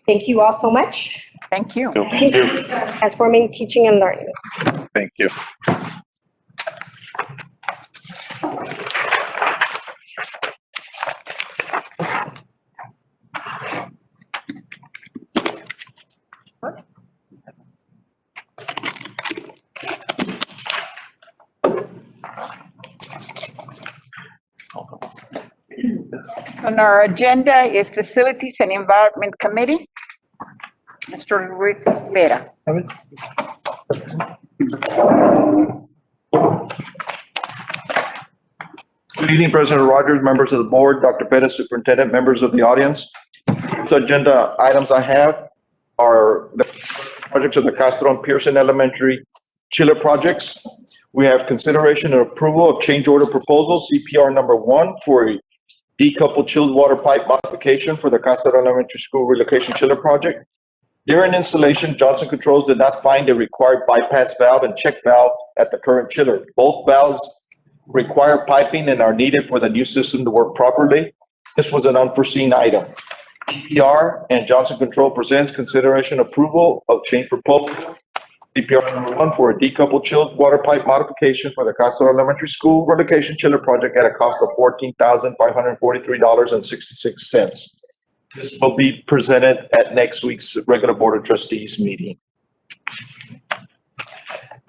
F: Thank you all so much.
A: Thank you.
D: Thank you.
F: Transforming teaching and learning.
D: Thank you.
A: On our agenda is Facilities and Environment Committee. Mr. Rivera.
I: Good evening, President Rogers, members of the board, Dr. Pettis, Superintendent, members of the audience. So agenda items I have are the projects of the Castro and Pearson Elementary chiller projects. We have consideration and approval of change order proposal, CPR number 1, for a decoupled chilled water pipe modification for the Castro Elementary School relocation chiller project. During installation, Johnson Controls did not find a required bypass valve and check valve at the current chiller. Both valves require piping and are needed for the new system to work properly. This was an unforeseen item. CPR and Johnson Control presents consideration approval of change proposal. CPR number 1 for a decoupled chilled water pipe modification for the Castro Elementary School relocation chiller project at a cost of $14,543.66. This will be presented at next week's regular Board of Trustees meeting.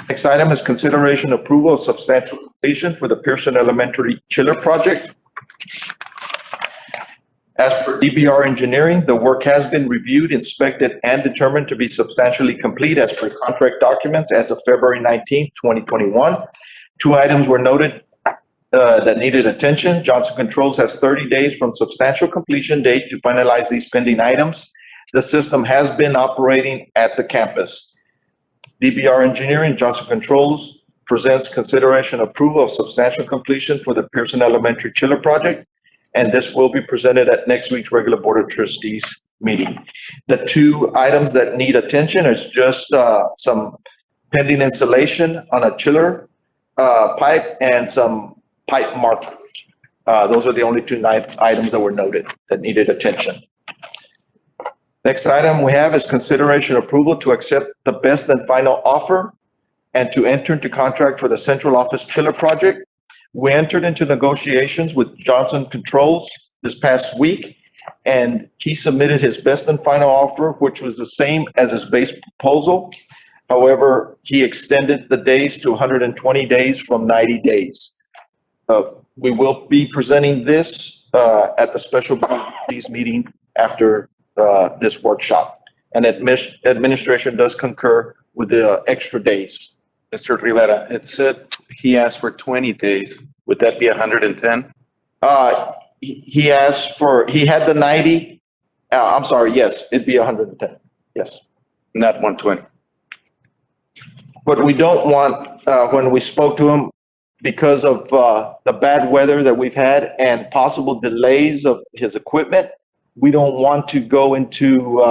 I: Next item is consideration approval of substantial completion for the Pearson Elementary chiller project. As per DBR Engineering, the work has been reviewed, inspected, and determined to be substantially complete as per contract documents as of February 19th, 2021. 2 items were noted that needed attention. Johnson Controls has 30 days from substantial completion date to finalize these pending items. The system has been operating at the campus. DBR Engineering, Johnson Controls presents consideration approval of substantial completion for the Pearson Elementary chiller project, and this will be presented at next week's regular Board of Trustees meeting. The 2 items that need attention is just some pending installation on a chiller pipe and some pipe markers. Those are the only 2 items that were noted that needed attention. Next item we have is consideration approval to accept the best and final offer and to enter into contract for the central office chiller project. We entered into negotiations with Johnson Controls this past week, and he submitted his best and final offer, which was the same as his base proposal. However, he extended the days to 120 days from 90 days. We will be presenting this at the special Board of Trustees meeting after this workshop. And administration does concur with the extra days.
D: Mr. Rivera, it said he asked for 20 days. Would that be 110?
I: He asked for, he had the 90. I'm sorry, yes, it'd be 110. Yes.
D: Not 120.
I: But we don't want, when we spoke to him, because of the bad weather that we've had and possible delays of his equipment, we don't want to go into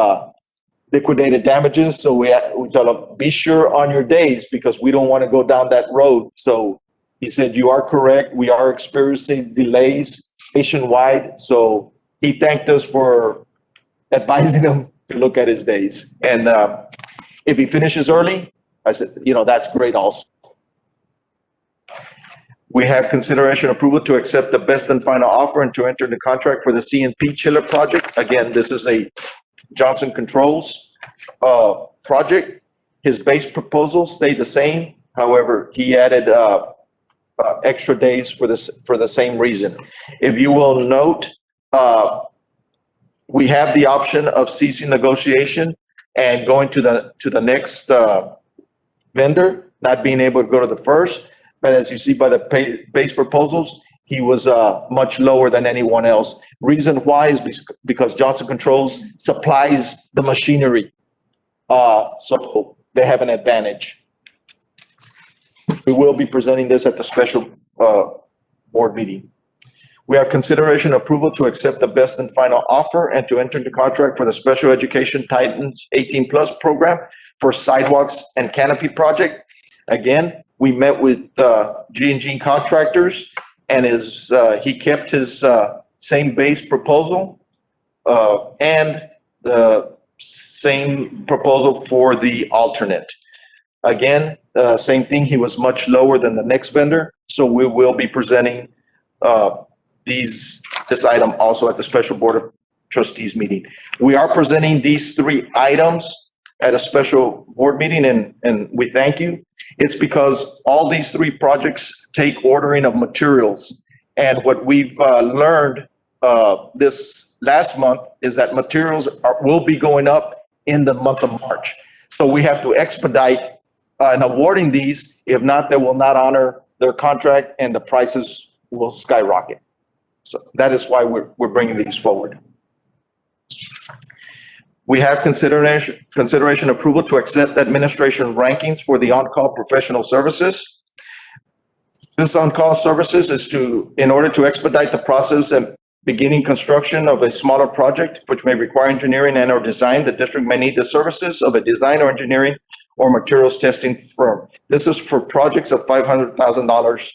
I: liquidated damages. So we tell him, be sure on your days, because we don't want to go down that road. So he said, you are correct. We are experiencing delays nationwide. So he thanked us for advising him to look at his days. And if he finishes early, I said, that's great also. We have consideration approval to accept the best and final offer and to enter the contract for the CNP chiller project. Again, this is a Johnson Controls project. His base proposal stayed the same. However, he added extra days for the same reason. If you will note, we have the option of ceasing negotiation and going to the next vendor, not being able to go to the first. But as you see by the base proposals, he was much lower than anyone else. Reason why is because Johnson Controls supplies the machinery. So they have an advantage. We will be presenting this at the special board meeting. We have consideration approval to accept the best and final offer and to enter into contract for the Special Education Titans 18 Plus program for sidewalks and canopy project. Again, we met with G&G Contractors and he kept his same base proposal and the same proposal for the alternate. Again, same thing, he was much lower than the next vendor, so we will be presenting this item also at the special board of trustees meeting. We are presenting these 3 items at a special board meeting and we thank you. It's because all these 3 projects take ordering of materials. And what we've learned this last month is that materials will be going up in the month of March. So we have to expedite in awarding these. If not, they will not honor their contract and the prices will skyrocket. So that is why we're bringing these forward. We have consideration approval to accept administration rankings for the on-call professional services. This on-call services is in order to expedite the process and beginning construction of a smaller project, which may require engineering and or design, the district may need the services of a design or engineering or materials testing firm. This is for projects of $500,000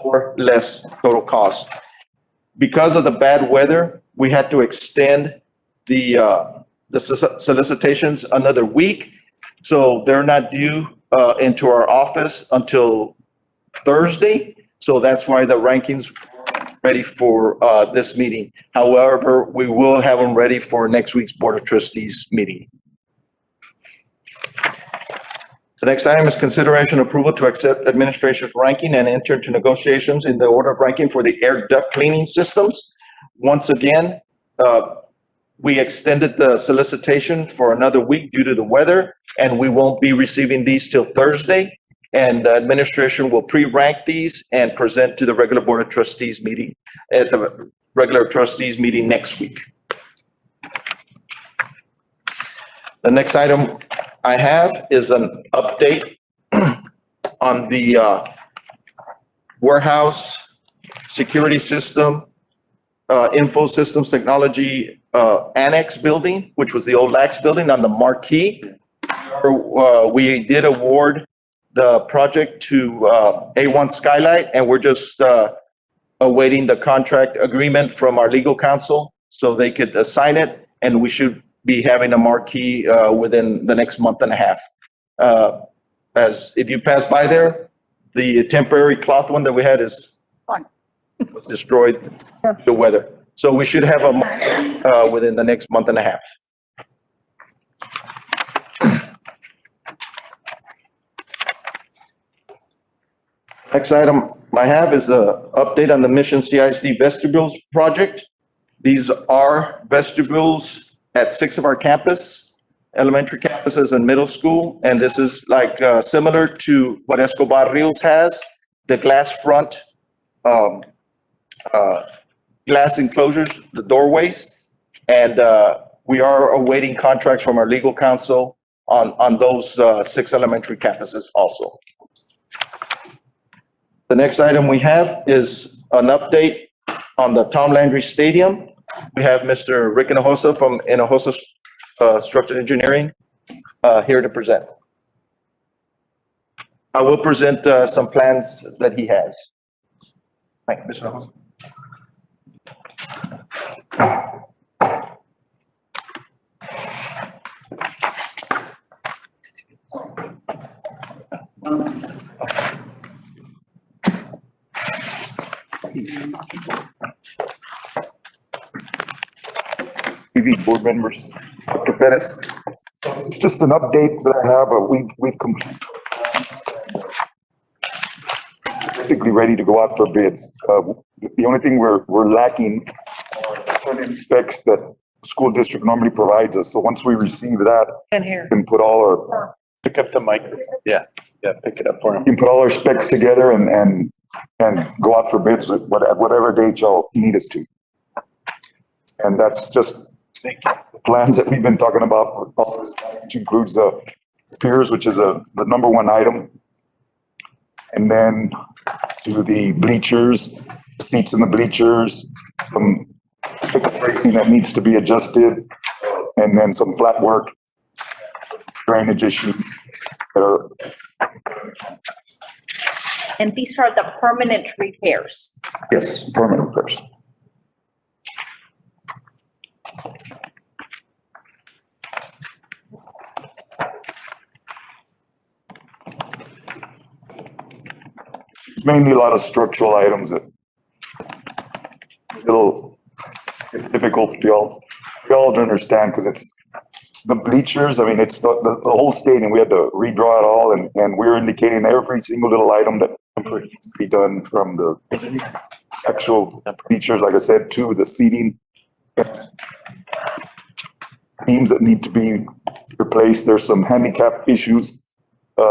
I: or less total cost. Because of the bad weather, we had to extend the solicitations another week. So they're not due into our office until Thursday. So that's why the rankings are ready for this meeting. However, we will have them ready for next week's Board of Trustees meeting. The next item is consideration approval to accept administration's ranking and enter into negotiations in the order of ranking for the air duct cleaning systems. Once again, we extended the solicitation for another week due to the weather, and we won't be receiving these till Thursday. And administration will pre-rank these and present to the regular Board of Trustees meeting at the regular trustees meeting next week. The next item I have is an update on the warehouse security system, info systems technology annex building, which was the old LAX building on the marquee. We did award the project to A1 Skylight, and we're just awaiting the contract agreement from our legal counsel so they could sign it, and we should be having a marquee within the next month and a half. As if you pass by there, the temporary cloth one that we had was destroyed due to weather. So we should have a within the next month and a half. Next item I have is an update on the Mission CISD Vestibules project. These are vestibules at 6 of our campus, elementary campuses and middle school. And this is like similar to what Escobar Rios has, the glass front, glass enclosures, the doorways. And we are awaiting contracts from our legal counsel on those 6 elementary campuses also. The next item we have is an update on the Tom Landry Stadium. We have Mr. Rick Hinojosa from Hinojosa Structural Engineering here to present. I will present some plans that he has. Thank you, Mr. Hinojosa.
J: TV board members, Dr. Pettis. It's just an update that I have. We've completed. Basically ready to go out for bids. The only thing we're lacking are certain specs that school district normally provides us. So once we receive that,
H: And here.
J: we can put all our,
D: Pick up the mic. Yeah, pick it up for him.
J: we can put all our specs together and go out for bids at whatever date y'all need us to. And that's just the plans that we've been talking about for all this, which includes the piers, which is the number one item. And then do the bleachers, seats in the bleachers, some bracing that needs to be adjusted, and then some flat work, drainage issues that are,
C: And these are the permanent repairs.
J: yes, permanent repairs. It's mainly a lot of structural items that it's difficult to we all understand because it's the bleachers. I mean, it's the whole stadium. We had to redraw it all and we're indicating every single little item that needs to be done from the actual bleachers, like I said, to the seating beams that need to be replaced. There's some handicap issues. We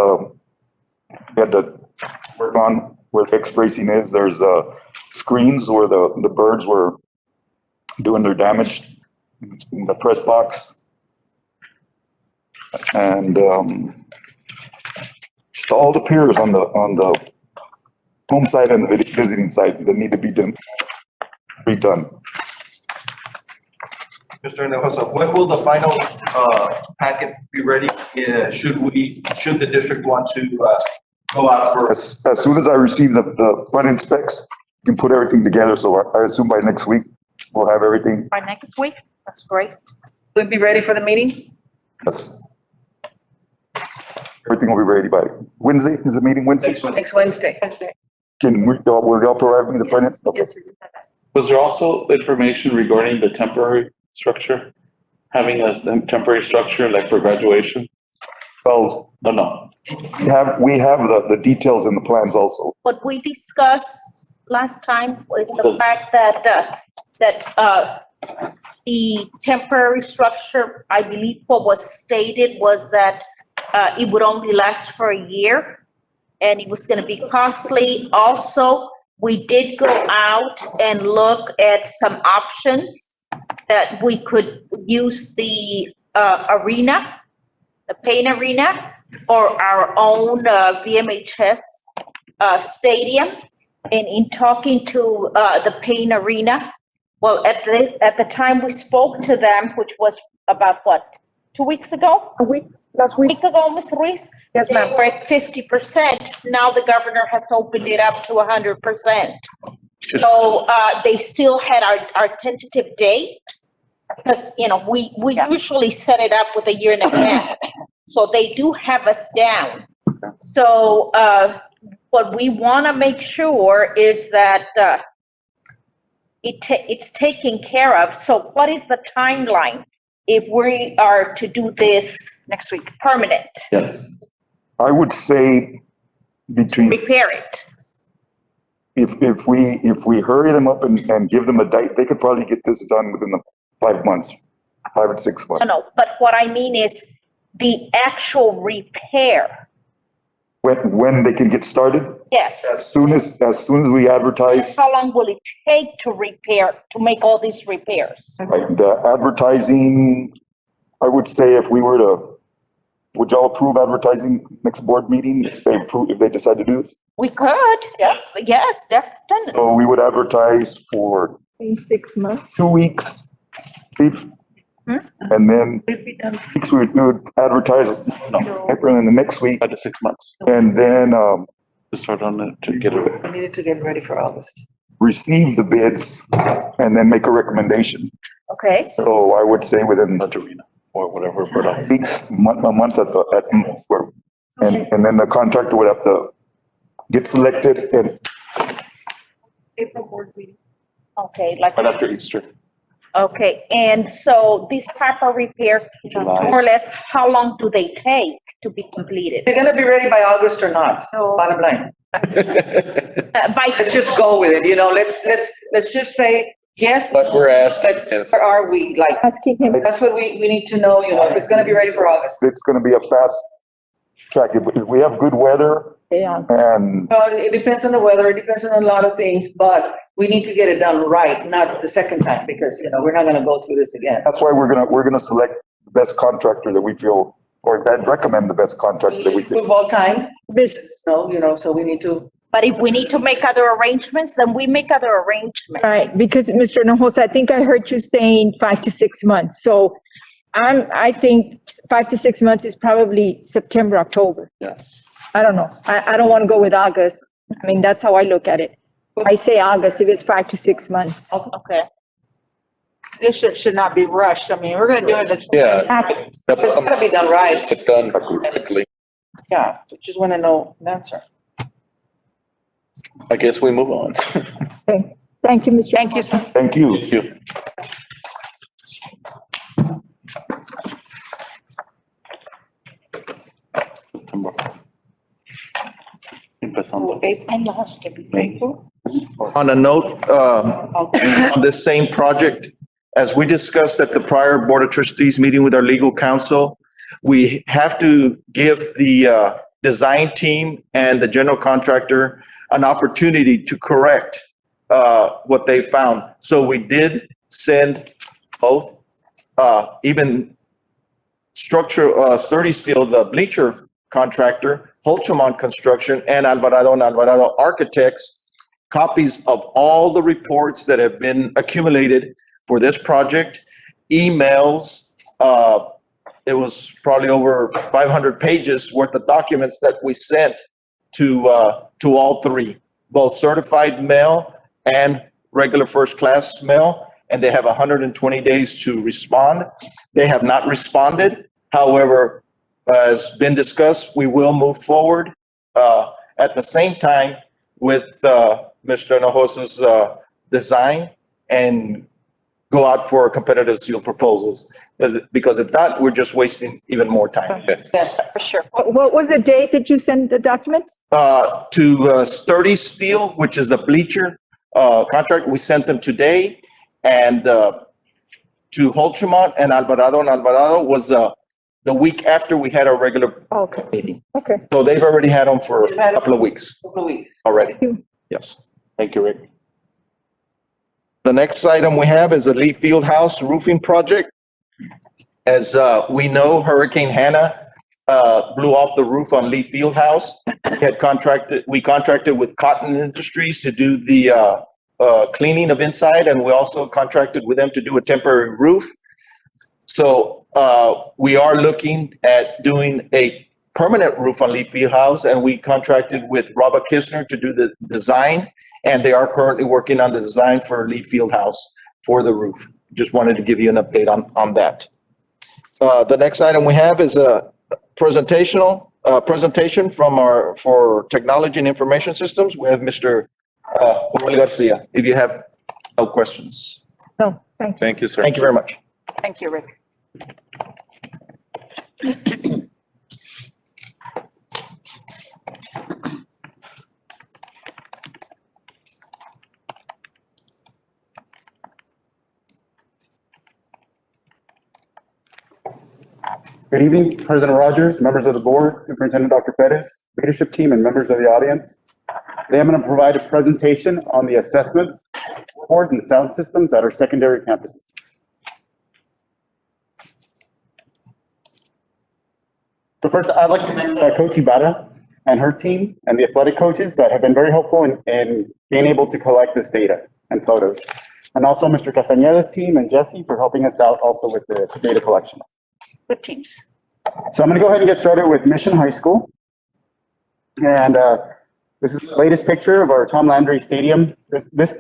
J: had to work on where the X-bracing is. There's screens where the birds were doing their damage in the press box. And just all the piers on the home side and the visiting side that need to be redone.
I: Mr. Hinojosa, when will the final packet be ready? Should the district want to go out for?
J: As soon as I receive the front end specs, you can put everything together. So I assume by next week, we'll have everything.
C: By next week? That's great.
H: We'll be ready for the meeting?
J: Yes. Everything will be ready by Wednesday. Is the meeting Wednesday?
H: Next Wednesday.
J: Will y'all provide me the front end? Okay.
B: Was there also information regarding the temporary structure? Having a temporary structure like for graduation?
J: Well,
B: No.
J: we have the details in the plans also.
C: What we discussed last time was the fact that, the temporary structure, I believe what was stated was that, it would only last for a year and it was gonna be costly. Also, we did go out and look at some options that we could use the, arena, the paint arena, or our own VMHS stadium. And in talking to the paint arena, well, at the time we spoke to them, which was about what, 2 weeks ago?
H: Last week.
C: Week ago, Ms. Ruiz?
H: Yes, ma'am.
C: They were at 50%. Now the governor has opened it up to 100%. So they still had our tentative date. Because, we usually set it up with a year in advance. So they do have us down. So what we want to make sure is that it's taken care of. So what is the timeline if we are to do this next week, permanent,
B: Yes.
J: I would say between,
C: repair it?
J: if we hurry them up and give them a date, they could probably get this done within the 5 months, 5 and 6 months.
C: No, but what I mean is the actual repair.
J: When they can get started,
C: Yes.
J: as soon as we advertise,
C: How long will it take to repair, to make all these repairs?
J: like the advertising, I would say if we were to, would y'all approve advertising next board meeting if they decide to do this?
C: We could, yes, definitely.
J: So we would advertise for
E: In 6 months.
J: 2 weeks, and then weeks we would advertise April in the next week,
B: 5 to 6 months
J: and then
B: to start on it, to get it.
H: We needed to get ready for August.
J: receive the bids and then make a recommendation.
C: Okay,
J: So I would say within
B: Arena or whatever, but
J: weeks, a month at most, and then the contractor would have to get selected and
H: April board meeting.
C: okay, like,
B: right after Easter.
C: okay, and so these type of repairs,
B: July.
C: more or less, how long do they take to be completed?
H: They're gonna be ready by August or not, bottom line.
C: By,
H: Let's just go with it, let's just say Yes.
D: What we're asking is,
H: Where are we? Like,
E: Asking him.
H: that's what we need to know, if it's gonna be ready for August.
J: It's gonna be a fast track. If we have good weather
E: Yeah.
J: and
H: It depends on the weather, it depends on a lot of things, but we need to get it done right, not the second time, because, we're not gonna go through this again.
J: that's why we're gonna select the best contractor that we feel, or that recommend the best contractor that we think.
H: Football time,
E: This,
H: no, so we need to.
C: But if we need to make other arrangements, then we make other arrangements.
E: right, because Mr. Hinojosa, I think I heard you saying 5 to 6 months. So I think 5 to 6 months is probably September, October.
D: yes.
E: I don't know. I don't want to go with August. I mean, that's how I look at it. I say August if it's 5 to 6 months.
C: Okay.
K: This should not be rushed. I mean, we're gonna do it as.
D: Yeah.
E: Exactly.
H: It's gotta be done right.
D: It's done quickly.
H: Yeah, we just wanna know an answer.
D: I guess we move on.
E: Okay. Thank you, Mr.
K: Thank you, sir.
J: Thank you.
D: Thank you. Empezando.
C: I lost everything.
I: On a note, on this same project, as we discussed at the prior Board of Trustees meeting with our legal counsel, we have to give the design team and the general contractor an opportunity to correct what they found. So we did send both, even Sturdy Steel, the bleacher contractor, Holtramont Construction, and Alvarado Architects, copies of all the reports that have been accumulated for this project, emails. It was probably over 500 pages worth of documents that we sent to all three, both certified mail and regular first class mail, and they have 120 days to respond. They have not responded. However, as been discussed, we will move forward at the same time with Mr. Hinojosa's design and go out for competitive seal proposals. Because if not, we're just wasting even more time.
D: Yes.
H: Yes, for sure.
E: What was the date that you sent the documents?
I: To Sturdy Steel, which is the bleacher contract, we sent them today. And to Holtramont and Alvarado was the week after we had our regular
E: Okay,
I: meeting.
E: okay.
I: So they've already had them for a couple of weeks
H: Couple of weeks.
I: already. Yes. Thank you, Rick. The next item we have is the Lee Fieldhouse roofing project. As we know, Hurricane Hannah blew off the roof on Lee Fieldhouse. We contracted with Cotton Industries to do the cleaning of inside, and we also contracted with them to do a temporary roof. So we are looking at doing a permanent roof on Lee Fieldhouse, and we contracted with Robert Kistner to do the design, and they are currently working on the design for Lee Fieldhouse for the roof. Just wanted to give you an update on that. The next item we have is a presentation for technology and information systems. We have Mr. Joel Garcia, if you have no questions.
E: No, thank you.
D: Thank you, sir.
I: Thank you very much.
K: Thank you, Rick.
L: Good evening, President Rogers, members of the board, Superintendent Dr. Perez, leadership team, and members of the audience. Today, I'm going to provide a presentation on the assessment board and sound systems at our secondary campuses. So first, I'd like to thank Coach Ibarra and her team and the athletic coaches that have been very helpful in being able to collect this data and photos. And also Mr. Castañeda's team and Jesse for helping us out also with the data collection.
K: Good teams.
L: So I'm going to go ahead and get started with Mission High School. And this is the latest picture of our Tom Landry Stadium. This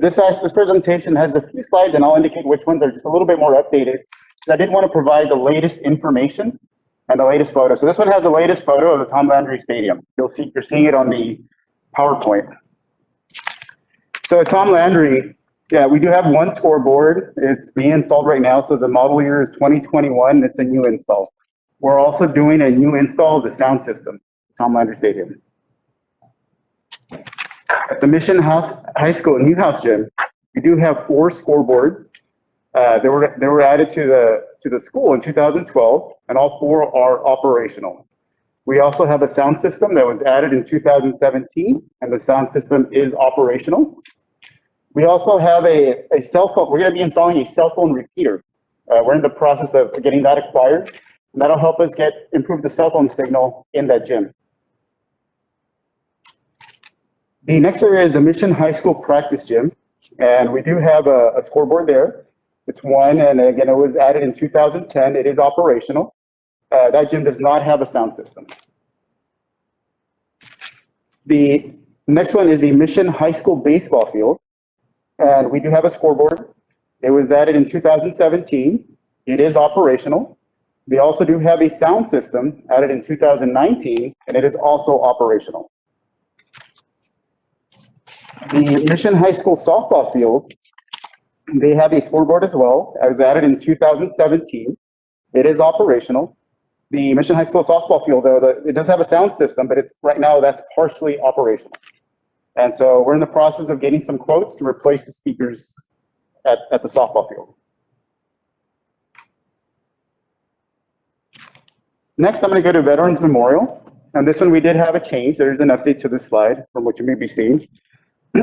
L: presentation has a few slides, and I'll indicate which ones are just a little bit more updated, because I did want to provide the latest information and the latest photo. So this one has the latest photo of the Tom Landry Stadium. You're seeing it on the PowerPoint. So at Tom Landry, yeah, we do have one scoreboard. It's being installed right now. So the model year is 2021. It's a new install. We're also doing a new install of the sound system, Tom Landry Stadium. At the Mission High School Newhouse Gym, We do have 4 scoreboards. They were added to the school in 2012, and all 4 are operational. We also have a sound system that was added in 2017, and the sound system is operational. We also have a cell phone. We're going to be installing a cell phone repeater. We're in the process of getting that acquired, and that'll help us improve the cell phone signal in that gym. The next area is the Mission High School practice gym, and we do have a scoreboard there. It's one, and again, it was added in 2010. It is operational. That gym does not have a sound system. The next one is the Mission High School baseball field, and we do have a scoreboard. It was added in 2017. It is operational. They also do have a sound system added in 2019, and it is also operational. The Mission High School softball field, they have a scoreboard as well. It was added in 2017. It is operational. The Mission High School softball field, though, it does have a sound system, but right now that's partially operational. And so we're in the process of getting some quotes to replace the speakers at the softball field. Next, I'm going to go to Veterans Memorial. And this one, we did have a change. There's an update to this slide from what you may be seeing.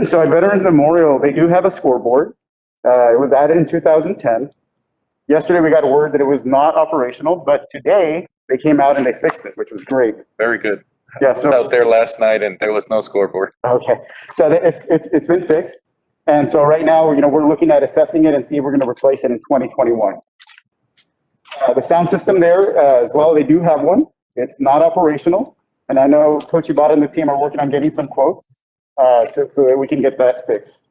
L: So at Veterans Memorial, they do have a scoreboard. It was added in 2010. Yesterday, we got word that it was not operational, but today they came out and they fixed it, which was great.
D: Very good.
L: Yeah,
D: I was out there last night and there was no scoreboard.
L: Okay, so it's been fixed. And so right now, we're looking at assessing it and see if we're going to replace it in 2021. The sound system there as well, they do have one. It's not operational. And I know Coach Ibarra and the team are working on getting some quotes so that we can get that fixed.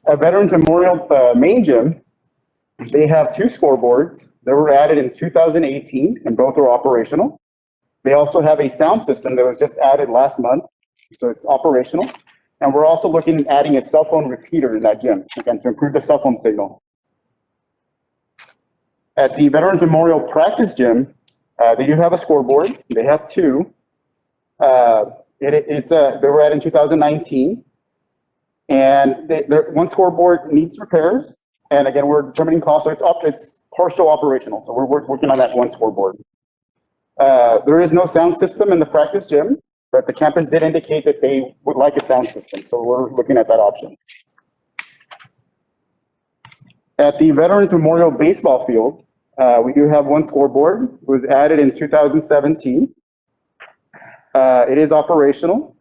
L: At Veterans Memorial main gym, they have 2 scoreboards. They were added in 2018 and both are operational. They also have a sound system that was just added last month, so it's operational. And we're also looking at adding a cell phone repeater in that gym, again, to improve the cell phone signal. At the Veterans Memorial practice gym, they do have a scoreboard. They have 2. They were added in 2019. And one scoreboard needs repairs. And again, we're determining costs, so it's partial operational. So we're working on that one scoreboard. There is no sound system in the practice gym, but the campus did indicate that they would like a sound system. So we're looking at that option. At the Veterans Memorial baseball field, we do have one scoreboard. It was added in 2017. It is operational.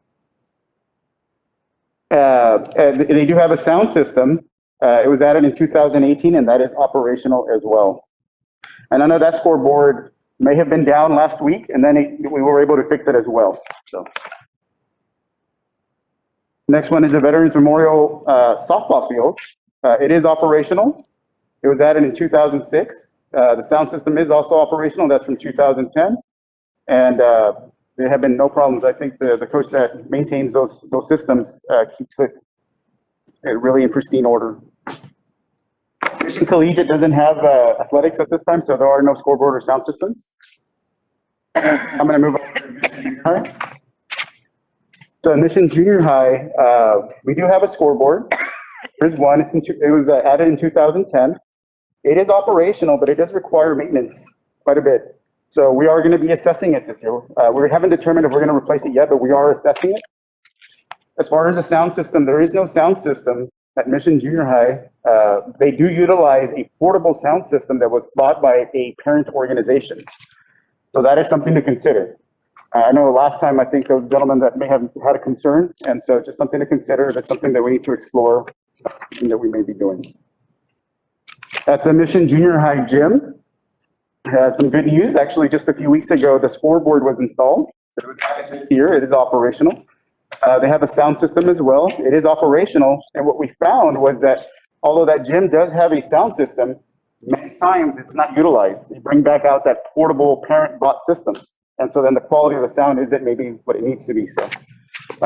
L: And they do have a sound system. It was added in 2018, and that is operational as well. And I know that scoreboard may have been down last week, and then we were able to fix it as well. So, next one is the Veterans Memorial softball field. It is operational. It was added in 2006. The sound system is also operational. That's from 2010, and there have been no problems. I think the coach that maintains those systems keeps it really in pristine order. Mission Collegiate doesn't have athletics at this time, so there are no scoreboard or sound systems. I'm going to move on to Mission Junior High. So Mission Junior High, we do have a scoreboard. There's one. It was added in 2010. It is operational, but it does require maintenance quite a bit. So we are going to be assessing it this year. We haven't determined if we're going to replace it yet, but we are assessing it. As far as the sound system, there is no sound system at Mission Junior High. They do utilize a portable sound system that was bought by a parent organization. So that is something to consider. I know last time, I think there was a gentleman that may have had a concern, and so just something to consider. That's something that we need to explore and that we may be doing. At the Mission Junior High gym, some good news. Actually, just a few weeks ago, the scoreboard was installed. It was added this year. It is operational. They have a sound system as well. It is operational. And what we found was that although that gym does have a sound system, many times it's not utilized. They bring back out that portable parent-bought system. And so then the quality of the sound isn't maybe what it needs to be. So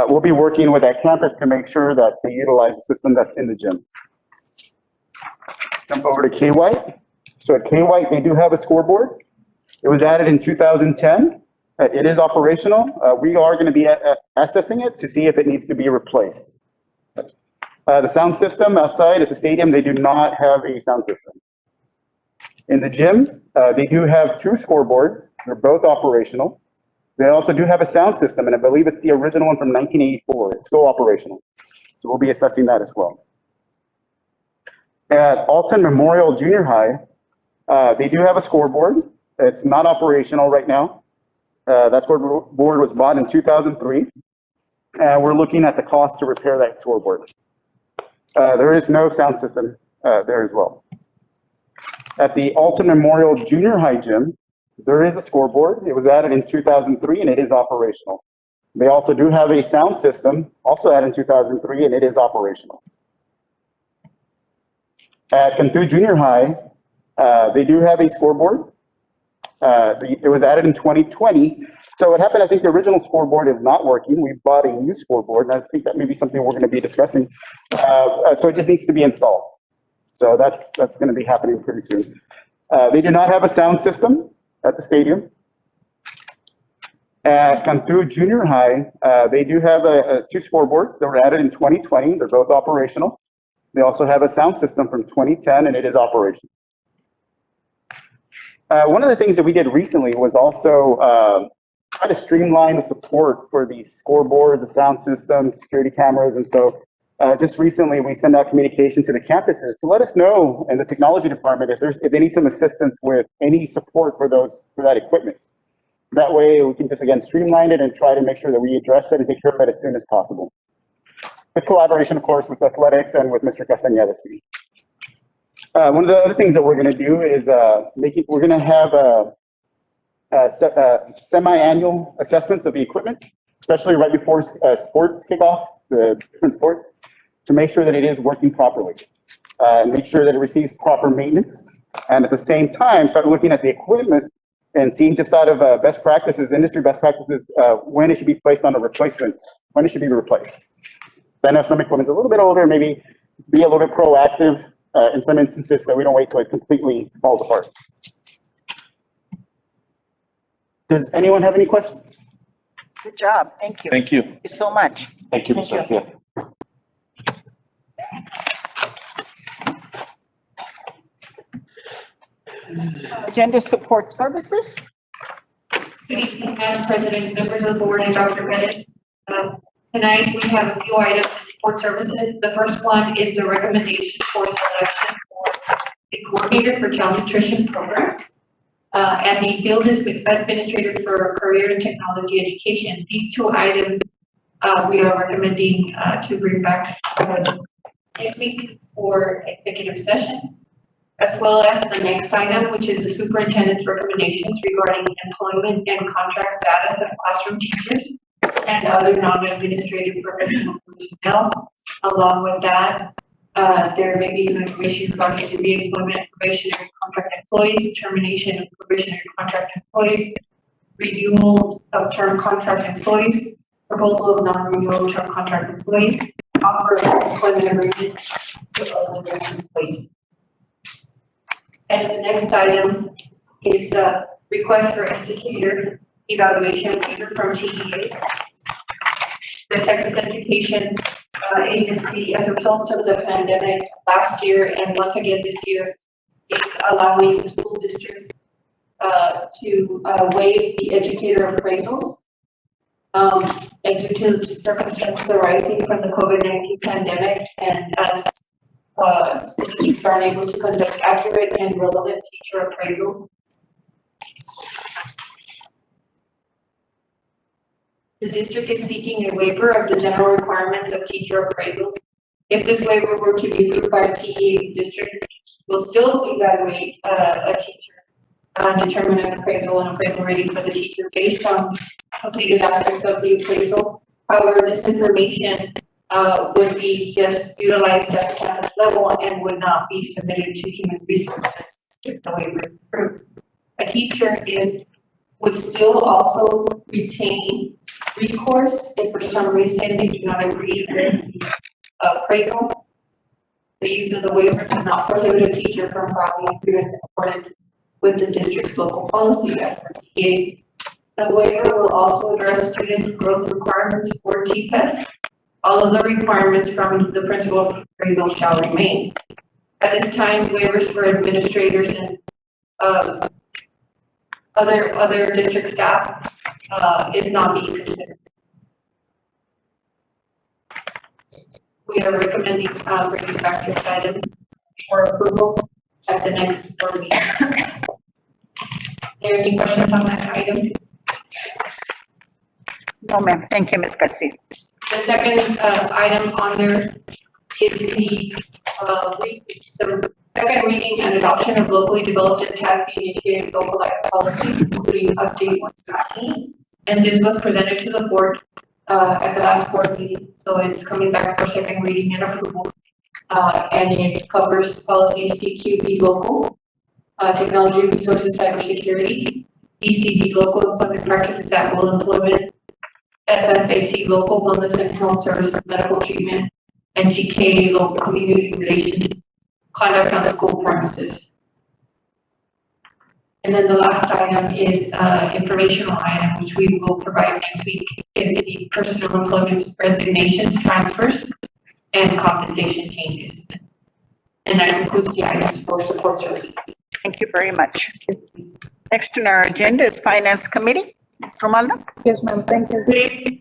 L: we'll be working with that campus to make sure that they utilize the system that's in the gym. Jump over to K-White. So at K-White, they do have a scoreboard. It was added in 2010. It is operational. We are going to be assessing it to see if it needs to be replaced. The sound system outside at the stadium, they do not have a sound system. In the gym, they do have 2 scoreboards. They're both operational. They also do have a sound system, and I believe it's the original one from 1984. It's still operational. So we'll be assessing that as well. At Alton Memorial Junior High, they do have a scoreboard. It's not operational right now. That scoreboard was bought in 2003. We're looking at the cost to repair that scoreboard. There is no sound system there as well. At the Alton Memorial Junior High gym, there is a scoreboard. It was added in 2003 and it is operational. They also do have a sound system, also added in 2003, and it is operational. At Cantu Junior High, they do have a scoreboard. It was added in 2020. So what happened, I think the original scoreboard is not working. We bought a new scoreboard, and I think that may be something we're going to be discussing. So it just needs to be installed. So that's going to be happening pretty soon. They do not have a sound system at the stadium. At Cantu Junior High, they do have 2 scoreboards that were added in 2020. They're both operational. They also have a sound system from 2010, and it is operational. One of the things that we did recently was also try to streamline the support for the scoreboard, the sound system, security cameras. And so just recently, we sent out communication to the campuses to let us know in the technology department if they need some assistance with any support for that equipment. That way, we can just, again, streamline it and try to make sure that we address it and take care of it as soon as possible. With collaboration, of course, with athletics and with Mr. Castañeda. One of the other things that we're going to do is we're going to have semi-annual assessments of the equipment, especially right before sports kick off, the different sports, to make sure that it is working properly. Make sure that it receives proper maintenance. And at the same time, start looking at the equipment and seeing just out of best practices, industry best practices, when it should be placed on a replacement, when it should be replaced. I know some equipment's a little bit older, maybe be a little bit proactive in some instances so we don't wait till it completely falls apart. Does anyone have any questions?
A: Good job. Thank you.
D: Thank you.
A: Thank you so much.
L: Thank you, Ms.
A: Thank you.
L: Garcia.
A: Agenda support services.
M: Good evening, Madam President, members of the board, and Dr. Bennett. Tonight, we have a few items in support services. The first one is the recommendation for selection for the coordinator for child nutrition program and the field administrator for career and technology education. These 2 items we are recommending to bring back next week for executive session, as well as the next item, which is the superintendent's recommendations regarding employment and contract status of classroom teachers and other non-administrative professional personnel. Along with that, there may be some information regarding the reemployment of probationary contract employees, termination of probationary contract employees, renewal of term contract employees, proposal of non-renewal term contract employees, offer of employment agreement to other employees. And the next item is the request for educator evaluation waiver from TEA. The Texas Education Agency, as a result of the pandemic last year and once again this year, is allowing school districts to waive the educator appraisals. And due to the circumstances arising from the COVID-19 pandemic, and as school districts are unable to conduct accurate and relevant teacher appraisals, the district is seeking a waiver of the general requirements of teacher appraisals. If this waiver were to be approved by TEA, the district will still evaluate a teacher, determine an appraisal and appraisal rating for the teacher based on completed aspects of the appraisal. However, this information would be just utilized at the campus level and would not be submitted to human resources if the waiver is approved. A teacher would still also retain recourse if for some reason they do not agree with the appraisal. The use of the waiver does not prohibit a teacher from filing grievance according with the district's local policy as per TEA. The waiver will also address student growth requirements for TPES All of the requirements from the principal appraisal shall remain. At this time, waivers for administrators and other district staff is not being considered. We are recommending bringing back this item for approval at the next board meeting. Are there any questions on that item?
A: No, ma'am. Thank you, Ms. Garcia.
M: The second item on there is the second reading and adoption of locally developed and TASB initiated localized policies, including update 116. And this was presented to the board at the last board meeting, so it's coming back for second reading and approval. And it covers policies CQB local, technology resources, cybersecurity, ECD local employment practices at will employment, FFAC local wellness and health services, medical treatment, and GK local community relations, conduct on school premises. And then the last item is informational item, which we will provide next week, is the personal employment resignations, transfers, and compensation changes. And that includes the items for support services.
A: Thank you very much. Next on our agenda is Finance Committee. Ms. Romaldo?
N: Yes, ma'am, thank you. Good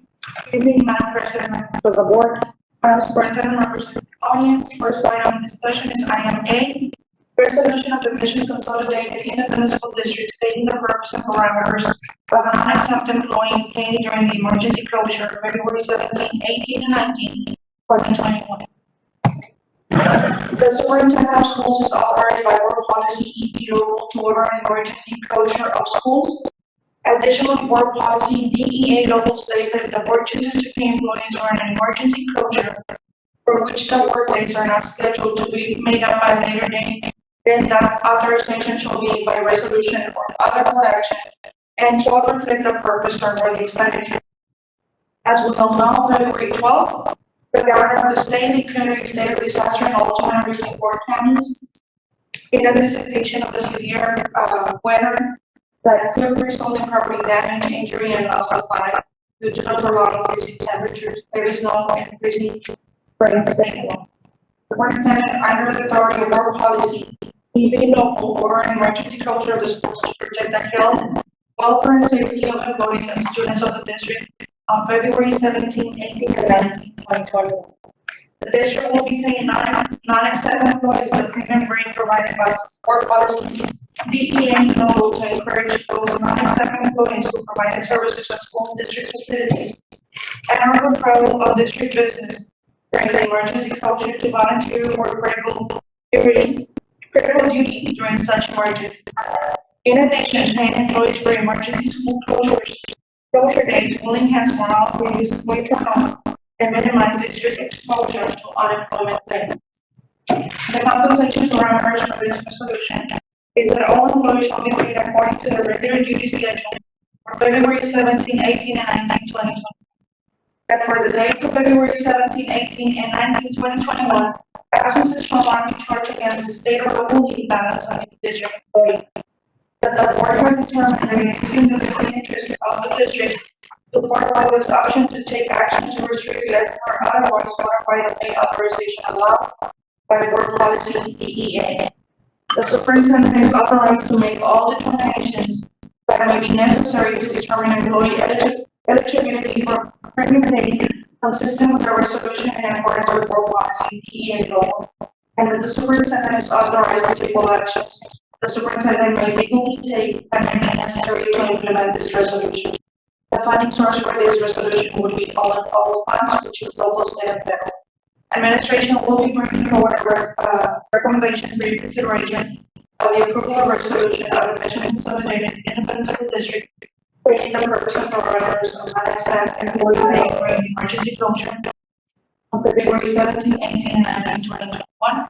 N: evening, Madam President, members of the board, Madam Superintendent, members of the audience. First item of discussion is item A, resolution of the Mission Consolidated Independent School District stating the purpose and parameters of an unaccepted employee paid during the emergency closure of February 17, 18, and 19, 2021. The superintendent of schools is authorized by board policy EP local to order an emergency closure of schools. Additionally, board policy DEA local states that if the board chooses to pay employees during an emergency closure for which the work days are not scheduled to be made up by a later date, then that authorization shall be by resolution or other board action and shall reflect the purpose or the expenditure. As we all know, February 12th, the governor of the state declared a state of disaster in all 254 counties in anticipation of the severe weather that could result in property damage, injury, and loss of life due to the prolonged increasing temperatures. There is no increasing rain statement. The superintendent, under the authority of board policy, EB local or an emergency closure of the schools to protect the health, welfare, and safety of employees and students of the district on February 17, 18, and 19, 2021. The district will be paying non-exempt employees the premium rate provided by board policy DEA local to encourage those non-exempt employees who provide services at school district facilities and are control of district business during the emergency closure to volunteer for critical duty during such emergency. In addition, paying employees for emergency school closure days will enhance morale, reduce wage turnover, and minimize district exposure to unemployment pay. The compensation parameters for this resolution is that all employees will be paid according to the regular duty schedule for February 17, 18, and 19, 2020. That for the dates of February 17, 18, and 19, 2021, absences shall not be charged against the state or local leave balance of the district employee. That the board has determined that it is in the best interest of the district to board by its option to take action to restrict less or otherwise modify the pay authorization allowed by board policy DEA. The superintendent is authorized to make all determinations that may be necessary to determine employee eligibility for premium pay consistent with the resolution and according to board policy DEA law. And that the superintendent is authorized to take all actions the superintendent may legally take and may be necessary to implement this resolution. The funding source for this resolution would be all funds, which is local, state, and federal. Administration will be bringing forward a recommendation for your consideration of the approval of resolution of the Mission Consolidated Independent School District stating the purpose and parameters of unaccepted employee pay during the emergency closure on February 17, 18, and 19, 2021.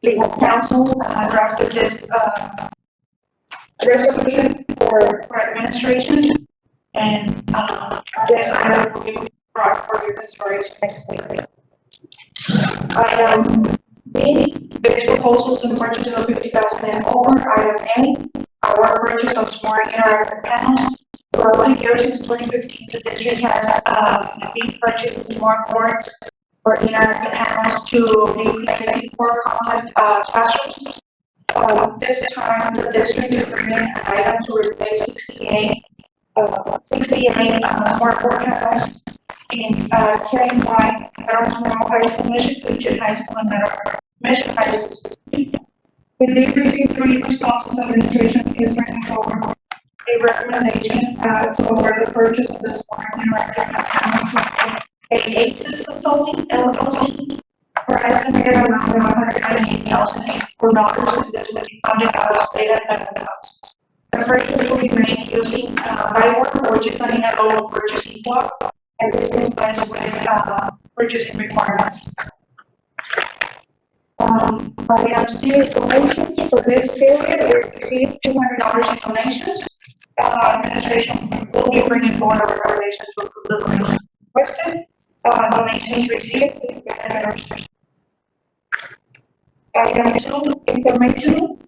N: Legal counsel drafted this resolution for administration, and yes, I have brought for your consideration next week. Item B, base proposals and purchases of 50,000 and over. Item A, our purchase of smart interactive panels. For 1 year since 2015, the district has been purchasing smart boards or interactive panels to be placed in core content classrooms. This time, the district is bringing an item to replace 68 smartboard panels in Karen White, Middle High School, Mission High School, and Mission High School. We did receive 3 responses. Administration is bringing forward a recommendation to award the purchase of this interactive ACES Consulting LLC for estimated amount of $198,004. This will be funded out of state and federal funds. The purchase will be made using IWORK, which is an local purchasing block, and this is compliance with purchasing requirements. Item C is donations. For this period, we received $200 in donations. Administration will be bringing forward a recommendation to approve the donation requested. Donations received. Item 2, information.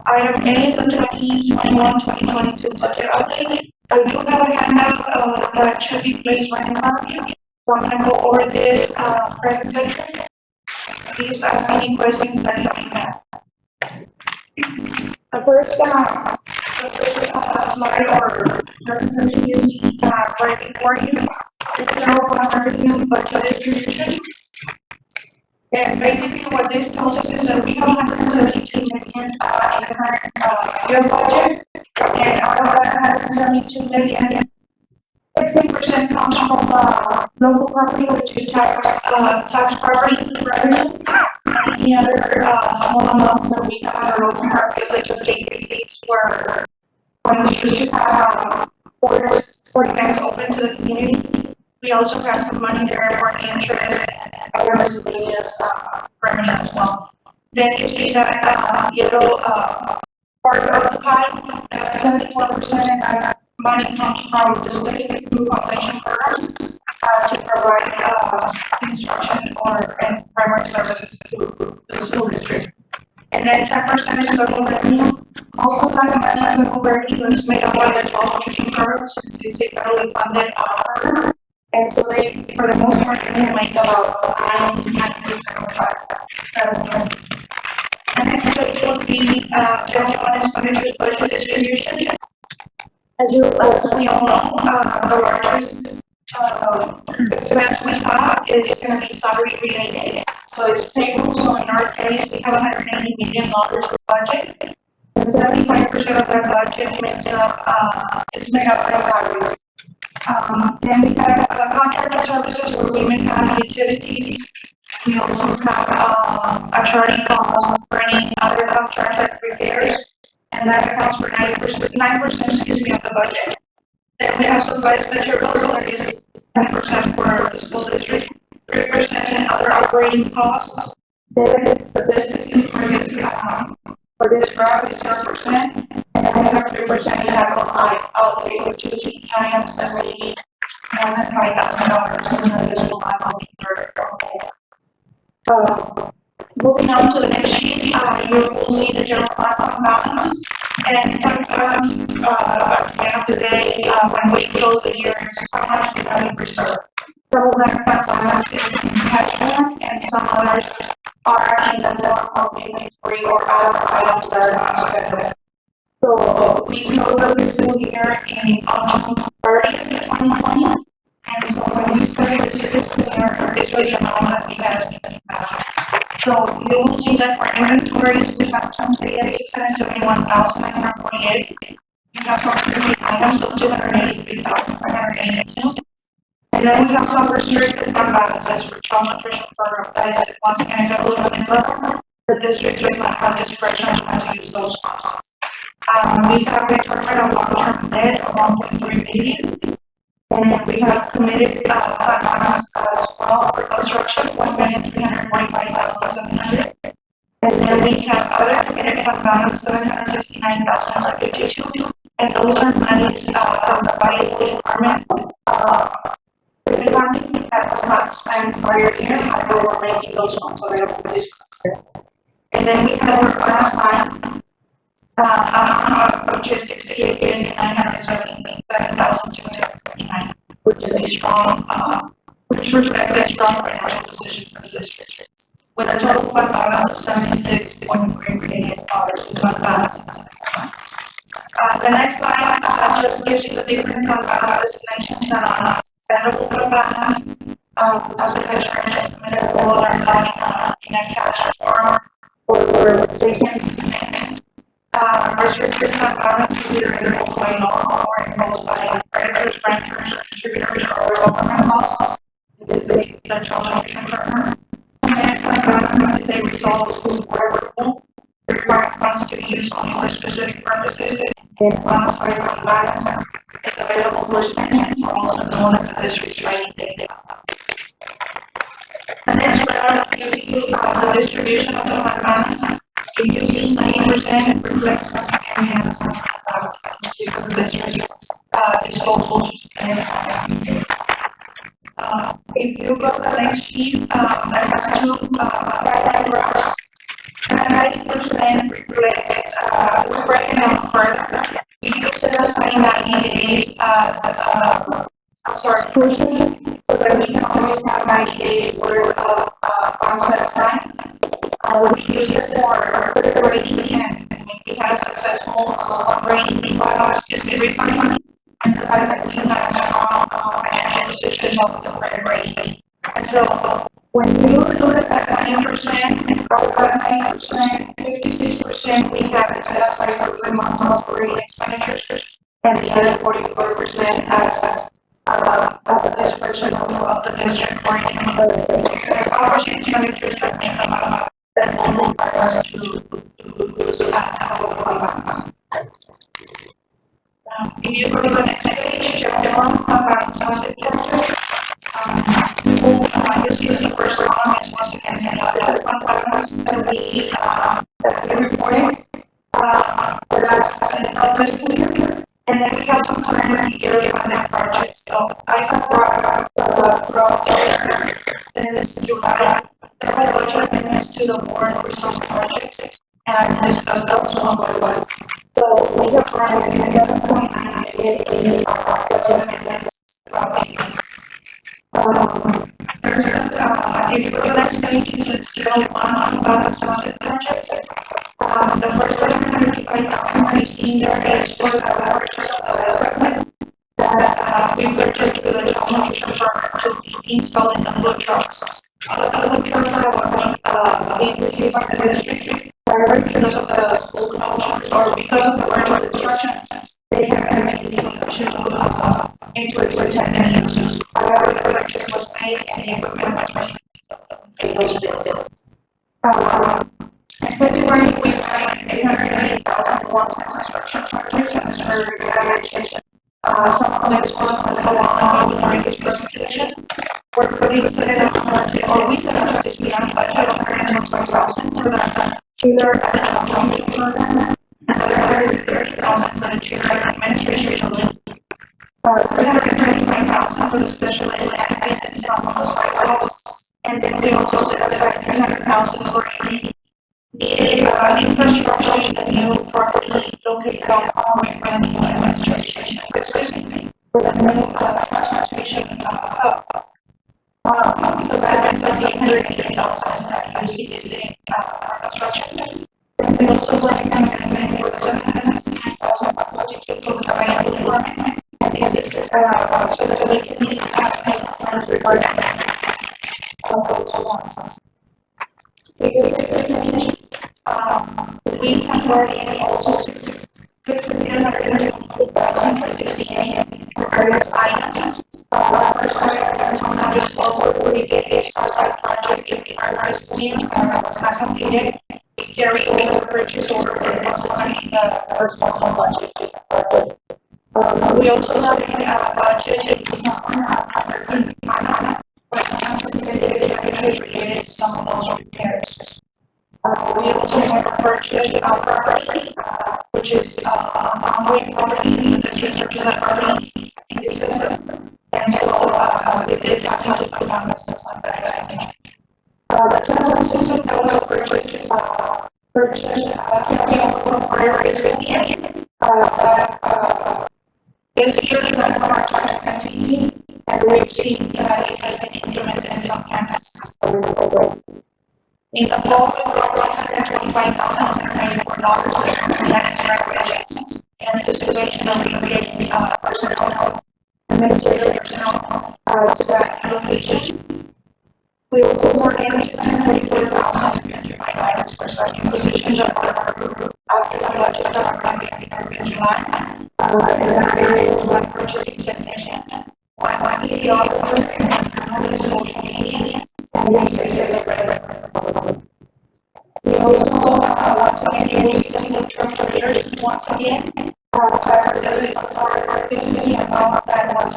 N: Item A is the 2021-2022 budget update. I do have a handout that should be placed right in front of you. So I'm going to go over this presentation. Please ask any questions that you may have. The first slide or presentation is right before you. The general fund revenue budget distribution. And basically what this tells us is that we have 172 million in the current year budget. And out of that 172 million, 60% comes from local property, which is tax property revenue. And any other small amounts that we have at our local markets, such as state receipts, where when we used to have borders for events open to the community, we also have some money there for interest and other miscellaneous revenue as well. Then you see that yellow part of the pie, that 74% money comes from the state through foundation programs to provide instruction and primary services to the school district. And then 10% is local revenue. Also, that money is local revenue is made up by the 12 teaching programs, since it's a federally funded program. And so they, for the most part, they make about 9% of that. The next step would be general fund expenditures budget distribution. As we all know, the largest expense we have is going to be salary related. So it's payroll. So in our case, we have $180 million in budget. And 75% of that budget is made up by salaries. Then we have contracted services where we may have utilities. We also have attorney costs for any other contracted repairs, and that accounts for 9% of the budget. Then we have supplies materials, that is 10% for the school district, 3% in other operating costs. Then statistics for this graph is 0%, and then we have 3% in capital outlay, which is items that we need more than $5,000 in this will moving on to the next sheet, you will see the general fund balance. And fund balance at the end of the day, when we close the year, is how much we have in reserve. Some of that fund balance is in cash form, and some others are in the form of inventory or other items that are not spent. So we close the fiscal year in June 30th, 2020. And so when we started this fiscal year, this was the amount that we had in the past. So you will see that for inventories, we have $671,948. We have some specific items of $283,582. And then we have some restricted fund balances for child nutrition program. That is the funds and availability program. The district does not have discretion on to use those funds. We have retirement of long-term debt of $1.3 billion. And we have committed fund balance as well for construction, $1,345,700. And then we have other committed fund balance, $769,052. And those are money from the Vestibule department. The funding that was not spent prior year, however, we're making those funds available this year. And then we have our unassigned which is $68,977,259, which is a strong which reflects a strong financial position for the district, with a total fund balance of $76.3 million in fund balance. The next slide just gives you the different fund balance destinations and available fund balance. As the treasurer estimated, all are not in a cash form or taken. Restricted fund balance is either enrolled by law or enrolled by creditors, renters, distributors, or government laws. It is a total term. And fund balance is a result of school board approval, requiring funds to be used only for specific purposes. And funds by fund balance is available for spending, also known as the district's rainy day. The next graph gives you the distribution of the fund balance. It uses 90% reflects because of the district's disposal. If you go to the next sheet, that has two right graphs. And 90% reflects we're breaking down further. We use it as 90 days cushion, so that we can always have 90 days worth of funds set aside. We use it for rating and we had a successful rating refund, and the fact that we have a strong financial position of the credit rating. And so when you look at that 90%, about 90%, 56%, we have it set aside for 3 months of operating expenditures, and the other 44% as the discretion of the district or operating expenditures that may come out that will require us to lose if you go to the next page, chapter 1 about the character, you'll see the first column is once again the fund balance that we reported for that fiscal year. And then we have some preliminary yearly funded projects. So I have brought in this July several budget amendments to the board for some projects, and I will discuss those one by one. So we have brought in 7.9 million budget amendments throughout the year. There's if you go to the next page, it says scale 1 balance budget projects. The first 755,000 you've seen there is for the purchase of the equipment that we purchased with the total to be installed in the food trucks. The food trucks are being received by the district because of the school closures or because of the rental construction. They have been making the option into its intended uses. However, the purchase was paid and the equipment was received. It was built. In February, we signed 880,000 for one-time construction projects and for rehabilitation. Some of this was for the long during this presentation. We're putting set up budget, or we set up this beyond budget of 125,000 for the tutor and program, and 130,000 for the tutor and administration building. 325,000 for the special ed activities and some of the sidewalks. And then we also set aside 300,000 for infrastructure in the new property located on Conway for the new administration, for the new transportation hub. So that is $880,000 that you see is in construction. And we also work on an amendment for the 760,000 budget for the financial department. And this is so that we can meet the regarding we have already also 6,300,000 for 68 for various items. First item is on the disclosure we get a start project in the primary school that was not completed. We carry over the purchase order and was in the first one budget. We also have a budget in the summer related to some of those repairs. We also have a purchase property, which is ongoing property, the district is a property in the system. And so we did have to put on this like that. The telephone system that was purchased for prior safety. This year, the contract has continued, and we've seen it has been involved in $125,194 and its recommendations in anticipation of alleviating personnel, administrative personnel, to that allocation. We also work in $244,055 for such positions of our group after the budget program in July. And that area is one purchasing technician, one media officer, and one social media. And we say we also, once again, able to the translators once again. However, this is for this is about that once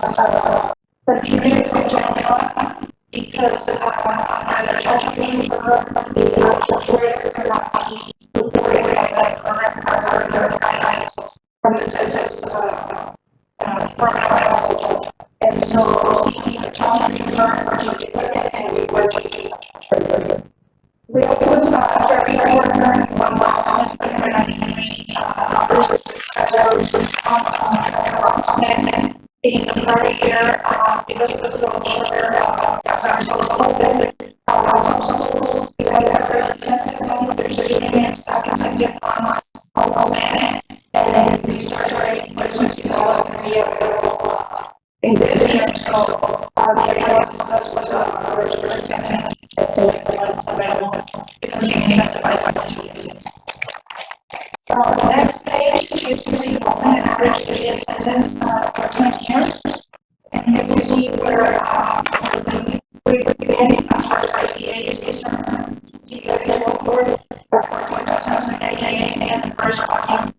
N: continuing from July because the judge being for the translator cannot be supported by that program as our guidelines from the Texas program. And so the challenges are purchased equipment and we were to we also very important from $1,393 as a spend in the prior year because of the closure as our social COVID. We had very extensive conversations, extensive funds, and we started $60 per year in this year. So the idea of this was available because you incentivize students. The next page is the enrollment and average daily attendance for 10 years. And you can see where we began as far as IDA is concerned. The annual board for 2018 and the first one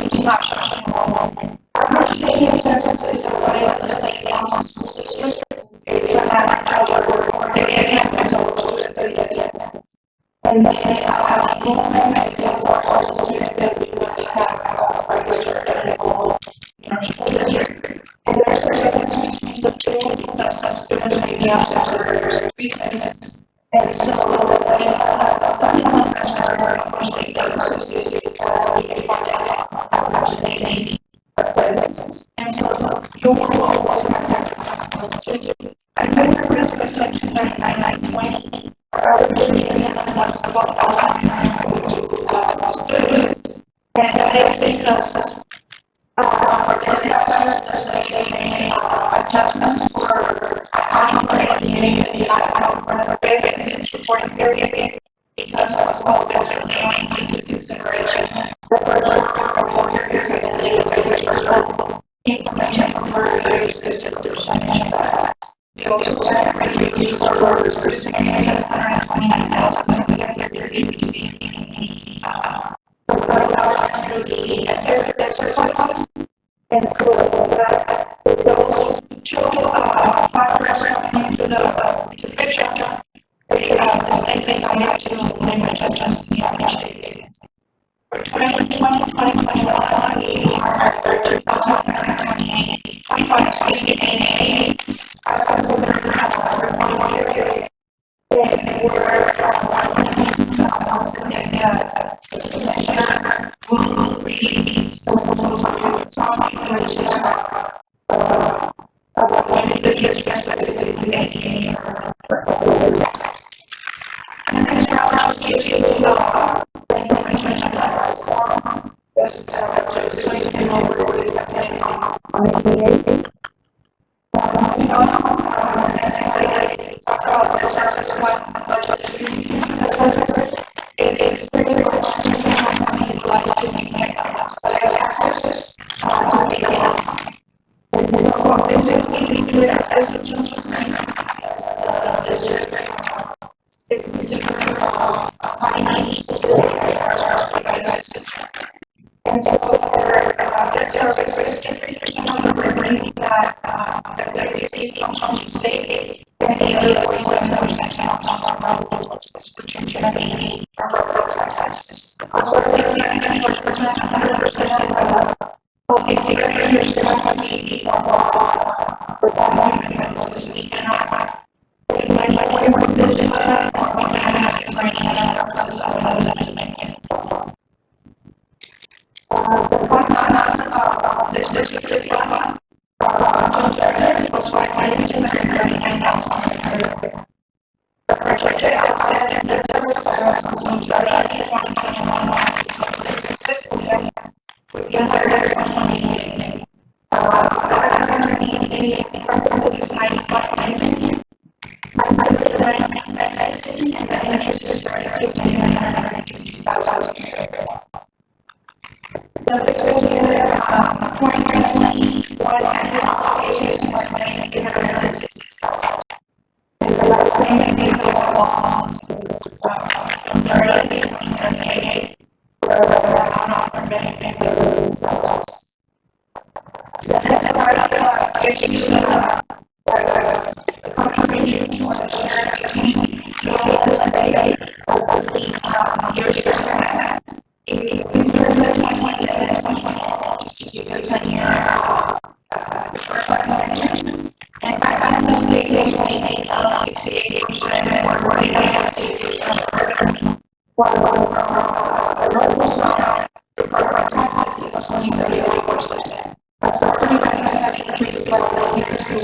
N: it's not showing enrollment. Average daily attendance is the way that the state council school district. It's an average of 30 attendance over 30 attendance. And then enrollment is the four students that we would have registered and enrolled in our school district. And there's a difference between the two because the students may be absent for reasons. And so the funding members are mostly services we can find out how much they need. And so your role was I remember read the section 9920. Our attendance was about 1,000 students. And that is because adjustments for reporting period because of all this going into consideration. The first information for various system percentage of that. We also have reviews for resources and and so those two factors into the picture, the state decided to limit adjust the average daily. For 2020-2021, we are at 13,928.568 as of the period. And we're will release about when the year's the next round just gives you the information about it's pretty much and so that service is remembering that there is a function state and the other reasons that we can count on our which generally are taxes. Of course, it's 100% of experience that can be for this particular one, was $5,239,000. The projected outstanding service federal system starting in 2021 fiscal year would be $128 million. $188 million is 91 million. And the interest is $32,960,000. The fiscal year 2021 annual obligation is $1,866,000. And the last payment due to our loans $38,838 for a amount of $1,000,000. The next slide gives you the contribution to the share between the years past. If we start with 2020 and 2021, just to give you a 10-year and I have the state is 68% or 48%. The local side, the property taxes is 20-38%. Property values has increased slightly between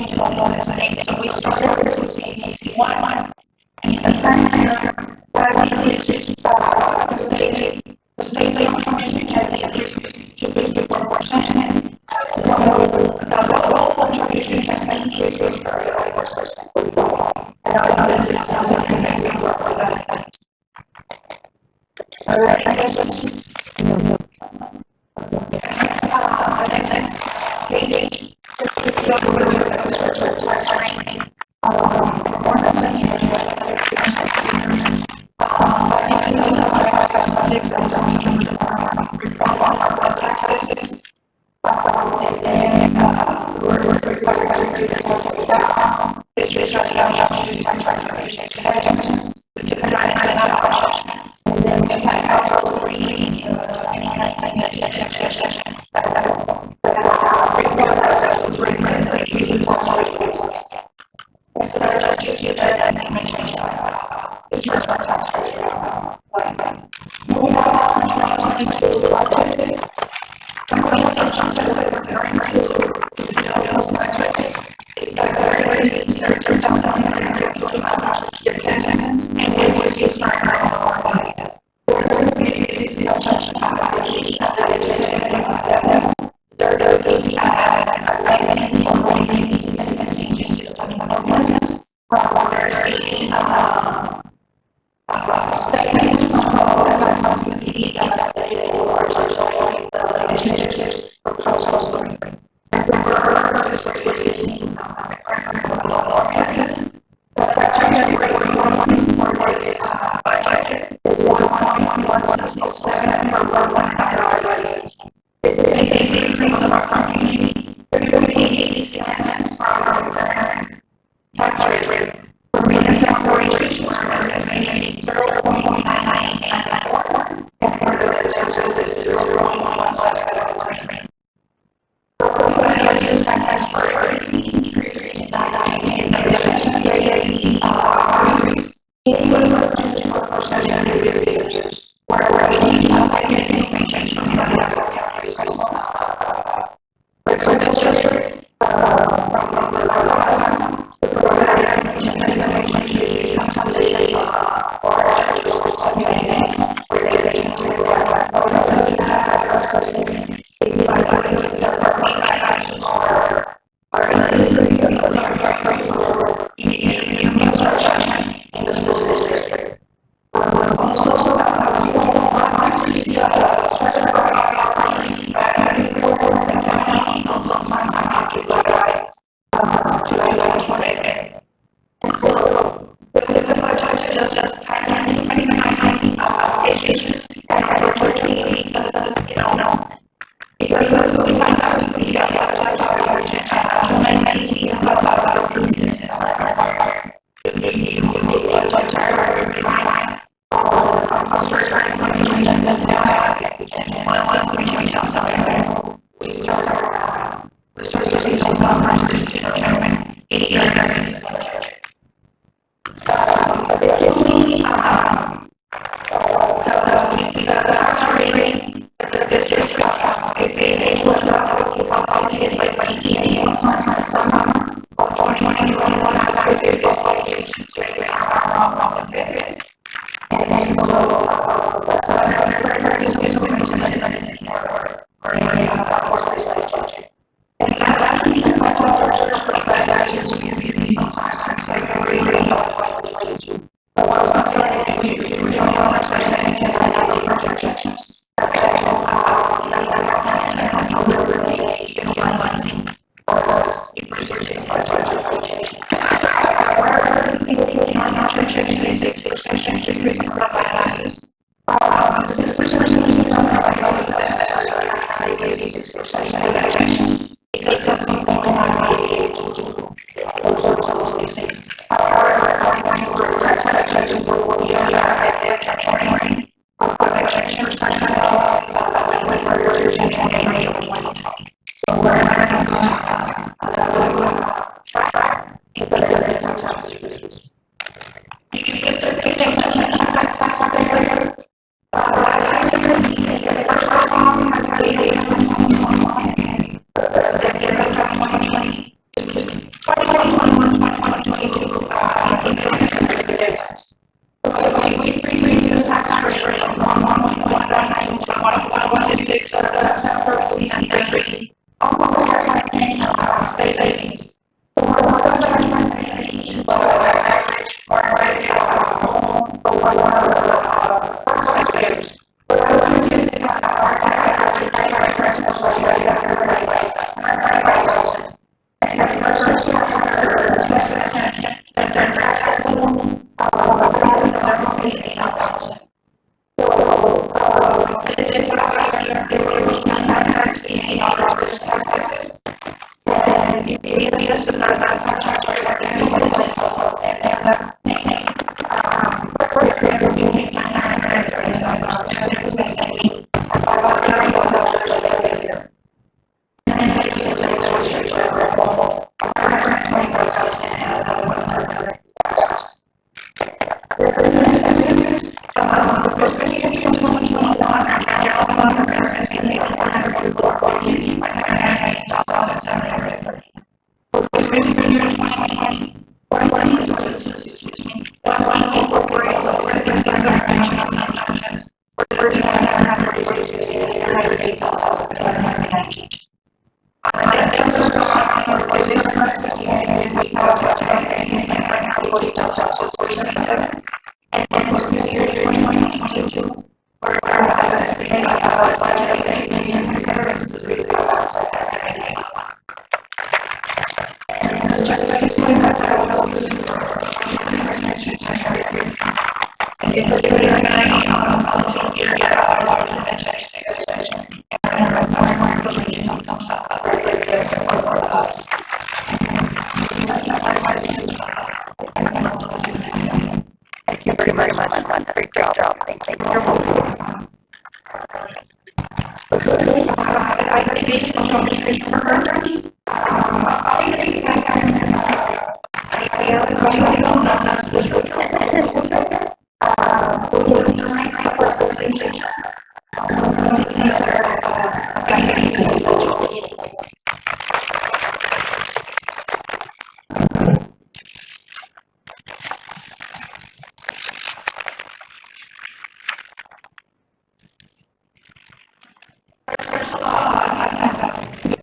N: 21 and 8. So we started with 61. And in the current year, the state contribution has increased to 54%. The local contribution has increased to 38%. Now, this is something that we work with that. All right, I guess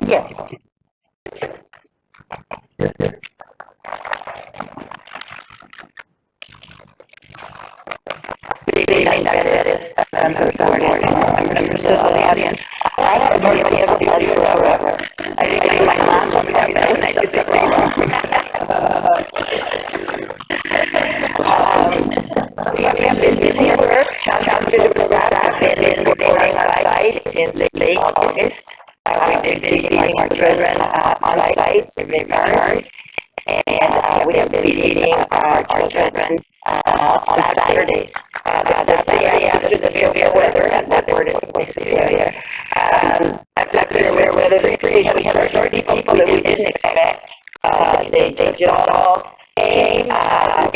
F: Yes. Good evening, that is, members of the board and members of the audience. I have been able to tell you forever. I think my mom told me that when I was sick. We have been busy at work, child physical staff have been reporting on site since late August. We've been feeding our children on site, they've returned. And we have been feeding our children on Saturdays. That's the day after the severe weather, and that word is supposed to be severe. After the severe weather, we had 30 people that we didn't expect. They just all came.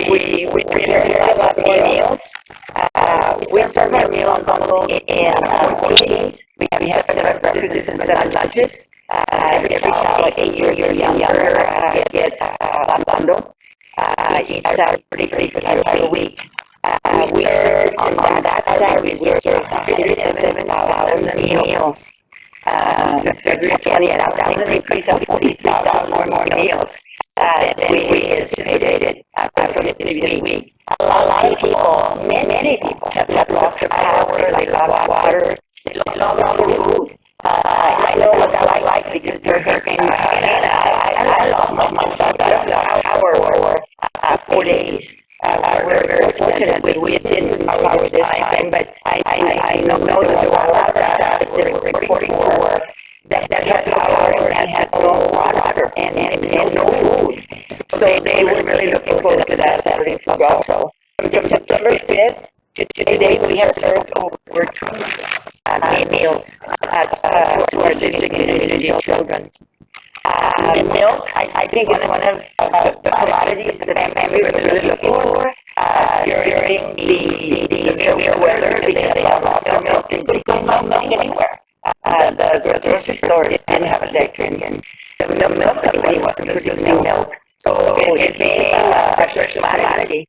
F: We prepared a lot of meals. We served our meal on bundle in 14. We have 7 breakfasts and 7 lunches. Every child 8 years and younger gets a bundle. Each Saturday for the entire week. We served on that Saturday, we served 107,000 meals. February 20th, that was an increase of 43,000 more meals.
O: than we anticipated from the previous week. A lot of people, many people have lost their power, they lost water, they lost food. I know what that's like because they're hurricane, and I lost my phone, without power for 4 days. We're very fortunate we didn't lose power this time, but I know that there were a lot of staff that were reporting for work that had power and had no water and no food. So they were really looking forward to that Saturday food also. From September 5th to today, we have served over 200 meals to our district children. Milk, I think, is one of the commodities that families are really looking for during the severe weather because they have lost their milk and they couldn't find milk anywhere. The grocery stores didn't have electric and the milk company wasn't producing milk. So it became a precious commodity.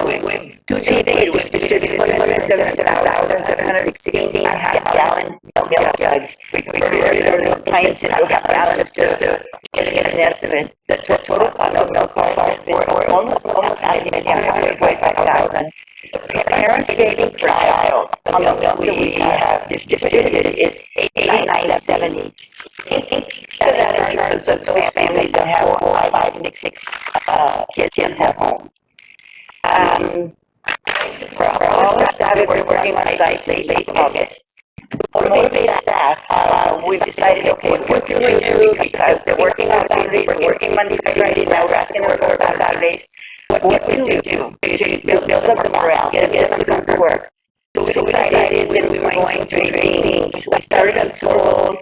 O: With today, we've distributed 177,716 half-gallon milk jugs. We ordered milk pints and half-gallons just to get an estimate. The total cost of milk so far has been almost 145,000. The parent saving per child on the milk that we have distributed is $89.70. Think of that in terms of those families that have 4, 5, 6 kids at home. For all our staff, we're working on sites late August. To motivate staff, we've decided, okay, what can we do because they're working on Saturdays, they're working Monday through Friday, now we're asking them to work on Saturdays. What can we do to build up the morale, get them to come to work? So we decided that we were going to training. We started on school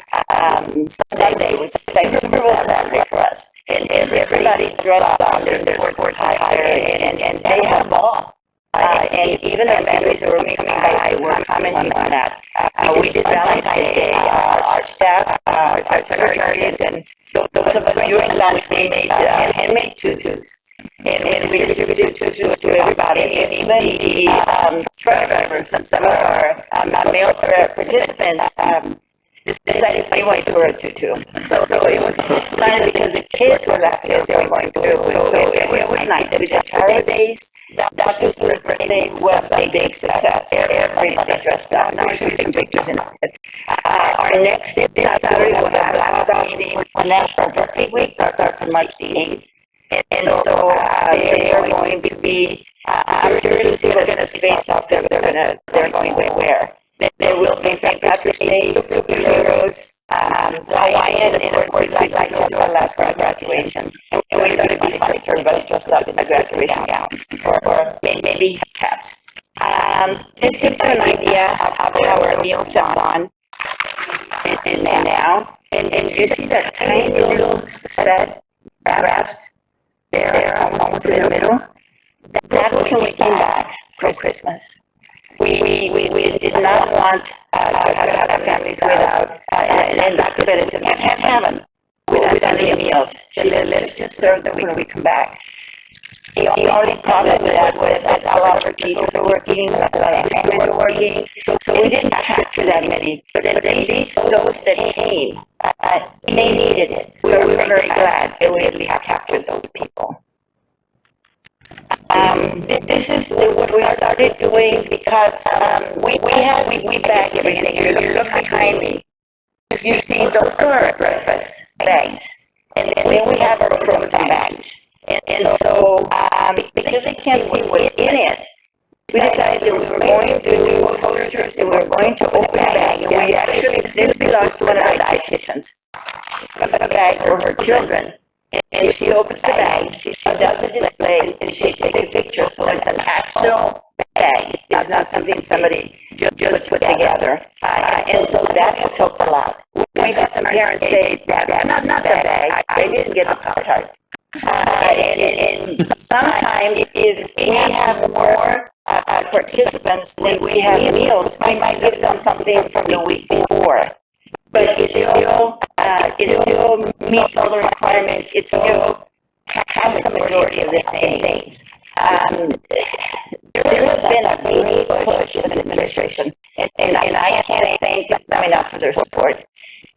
O: Sunday, it was like Super Bowl Saturday for us. And everybody dressed up, there's sports attire, and they had a ball. And even the families that were coming by were commenting on that. We did Valentine's Day, our staff, our secretaries, and those of us during lunch, we made handmade tutus. And we distributed tutus to everybody, and even the truck drivers and some of our male participants decided they wanted to wear a tutu. So it was fun because the kids were laughing as they were going through. So it was nice. We did Charlie Days. Dr. Stewart's birthday was a big success. Everybody dressed up. Now we're shooting some pictures in it. Our next this Saturday we'll have Blast Off Team for National Birthday Week that starts on March the 8th. And so they are going to be, I'm curious to see what kind of space outfits they're going to wear. There will be St. Patrick's Day, superheroes, Hawaiian, and of course, I'd like to have a last graduation. And we thought it'd be funny if everybody's dressed up in the graduation gowns, or maybe caps. This gives you an idea of how our meals have gone and now. And you see that tiny little set raft there, almost in the middle? That was when we came back for Christmas. We did not want to have our families without, and Dr. Bennett said, we can't have them without any meals. She said, let's just serve them when we come back. The only problem with that was that a lot of our teachers were working, a lot of families were working, so we didn't capture that many. But at least those that came, they needed it. So we were very glad that we at least captured those people. This is what we started doing because we bag everything. You look behind me, you see those are our breakfast bags, and then we have our frozen bags. And so because they can't see what's in it, we decided that we were going to do posters, that we were going to open a bag, and we actually, this belongs to one of our dietitians, a bag for her children. And she opens the bag, she does a display, and she takes a picture, so it's an actual bag. It's not something somebody just put together. And so that has helped a lot. We've had some parents say, that's not the bag, they didn't get the Pop-Tart. And sometimes if we have more participants than we have meals, we might give them something from the week before. But it still meets all the requirements. It still has the majority of the same things. There has been a great push in the administration, and I can't thank them enough for their support.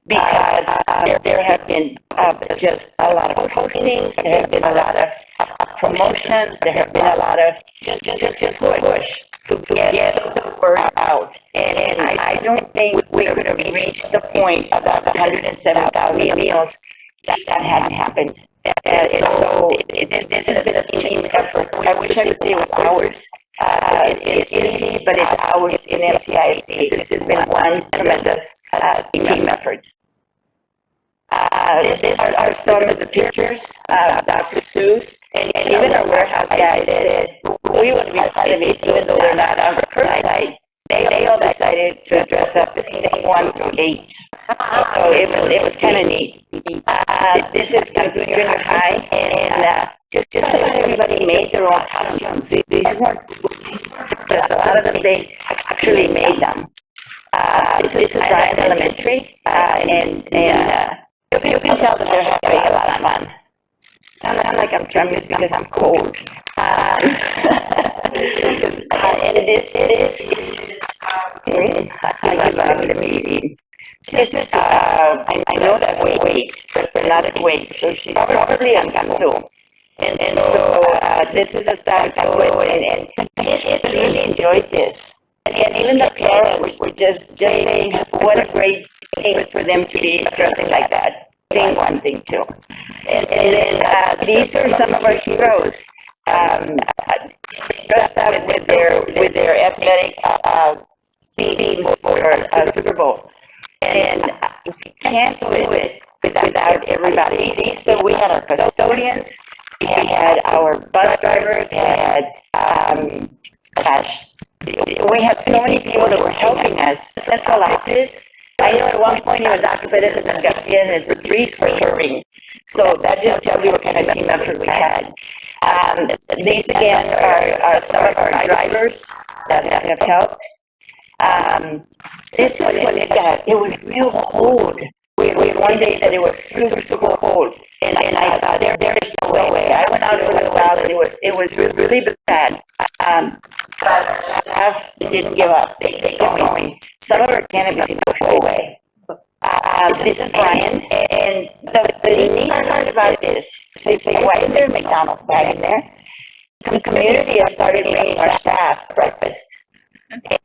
O: because there have been just a lot of postings, there have been a lot of promotions, there have been a lot of just push to get the word out. And I don't think we could have reached the point of the 107,000 meals that hadn't happened. And so this has been a team effort. I wish I could say it was ours. It's easy, but it's ours in CISD. This has been one tremendous team effort. These are some of the pictures. Dr. Seuss and even our warehouse guys said we would be part of it, even though they're not on the curbside. They all decided to dress up as 1 through 8. So it was kind of neat. This is kind of junior high, and just about everybody made their own costumes. These weren't just a lot of them. They actually made them. This is Bryan Elementary, and you can tell that they're having a lot of fun. Sounds like I'm trembling because I'm cold. And this is, I know that's weights, but we're not at weights, so she's probably on flu. And so this is a start and kids really enjoyed this. And even the parents were just saying what a great thing for them to be dressing like that. Thing one, thing two. And then these are some of our heroes. Dressed up with their athletic themes for Super Bowl. And we can't do it without everybody. So we had our custodians, we had our bus drivers, we had, we had so many people that were helping us. Central office, I know at one point even Dr. Perez and Ms. Garcia and Ms. Ruiz were serving. So that just tells you what kind of team effort we had. These again are some of our drivers that have helped. This is when it was real cold. We had one day that it was super cold. And I thought there's no way. I went out for a little while and it was really bad. But our staff didn't give up. They kept going. Some of our cannabis didn't go away. This is Brian, and the neat part about this, they say, why is there a McDonald's bag in there? The community has started bringing our staff breakfast,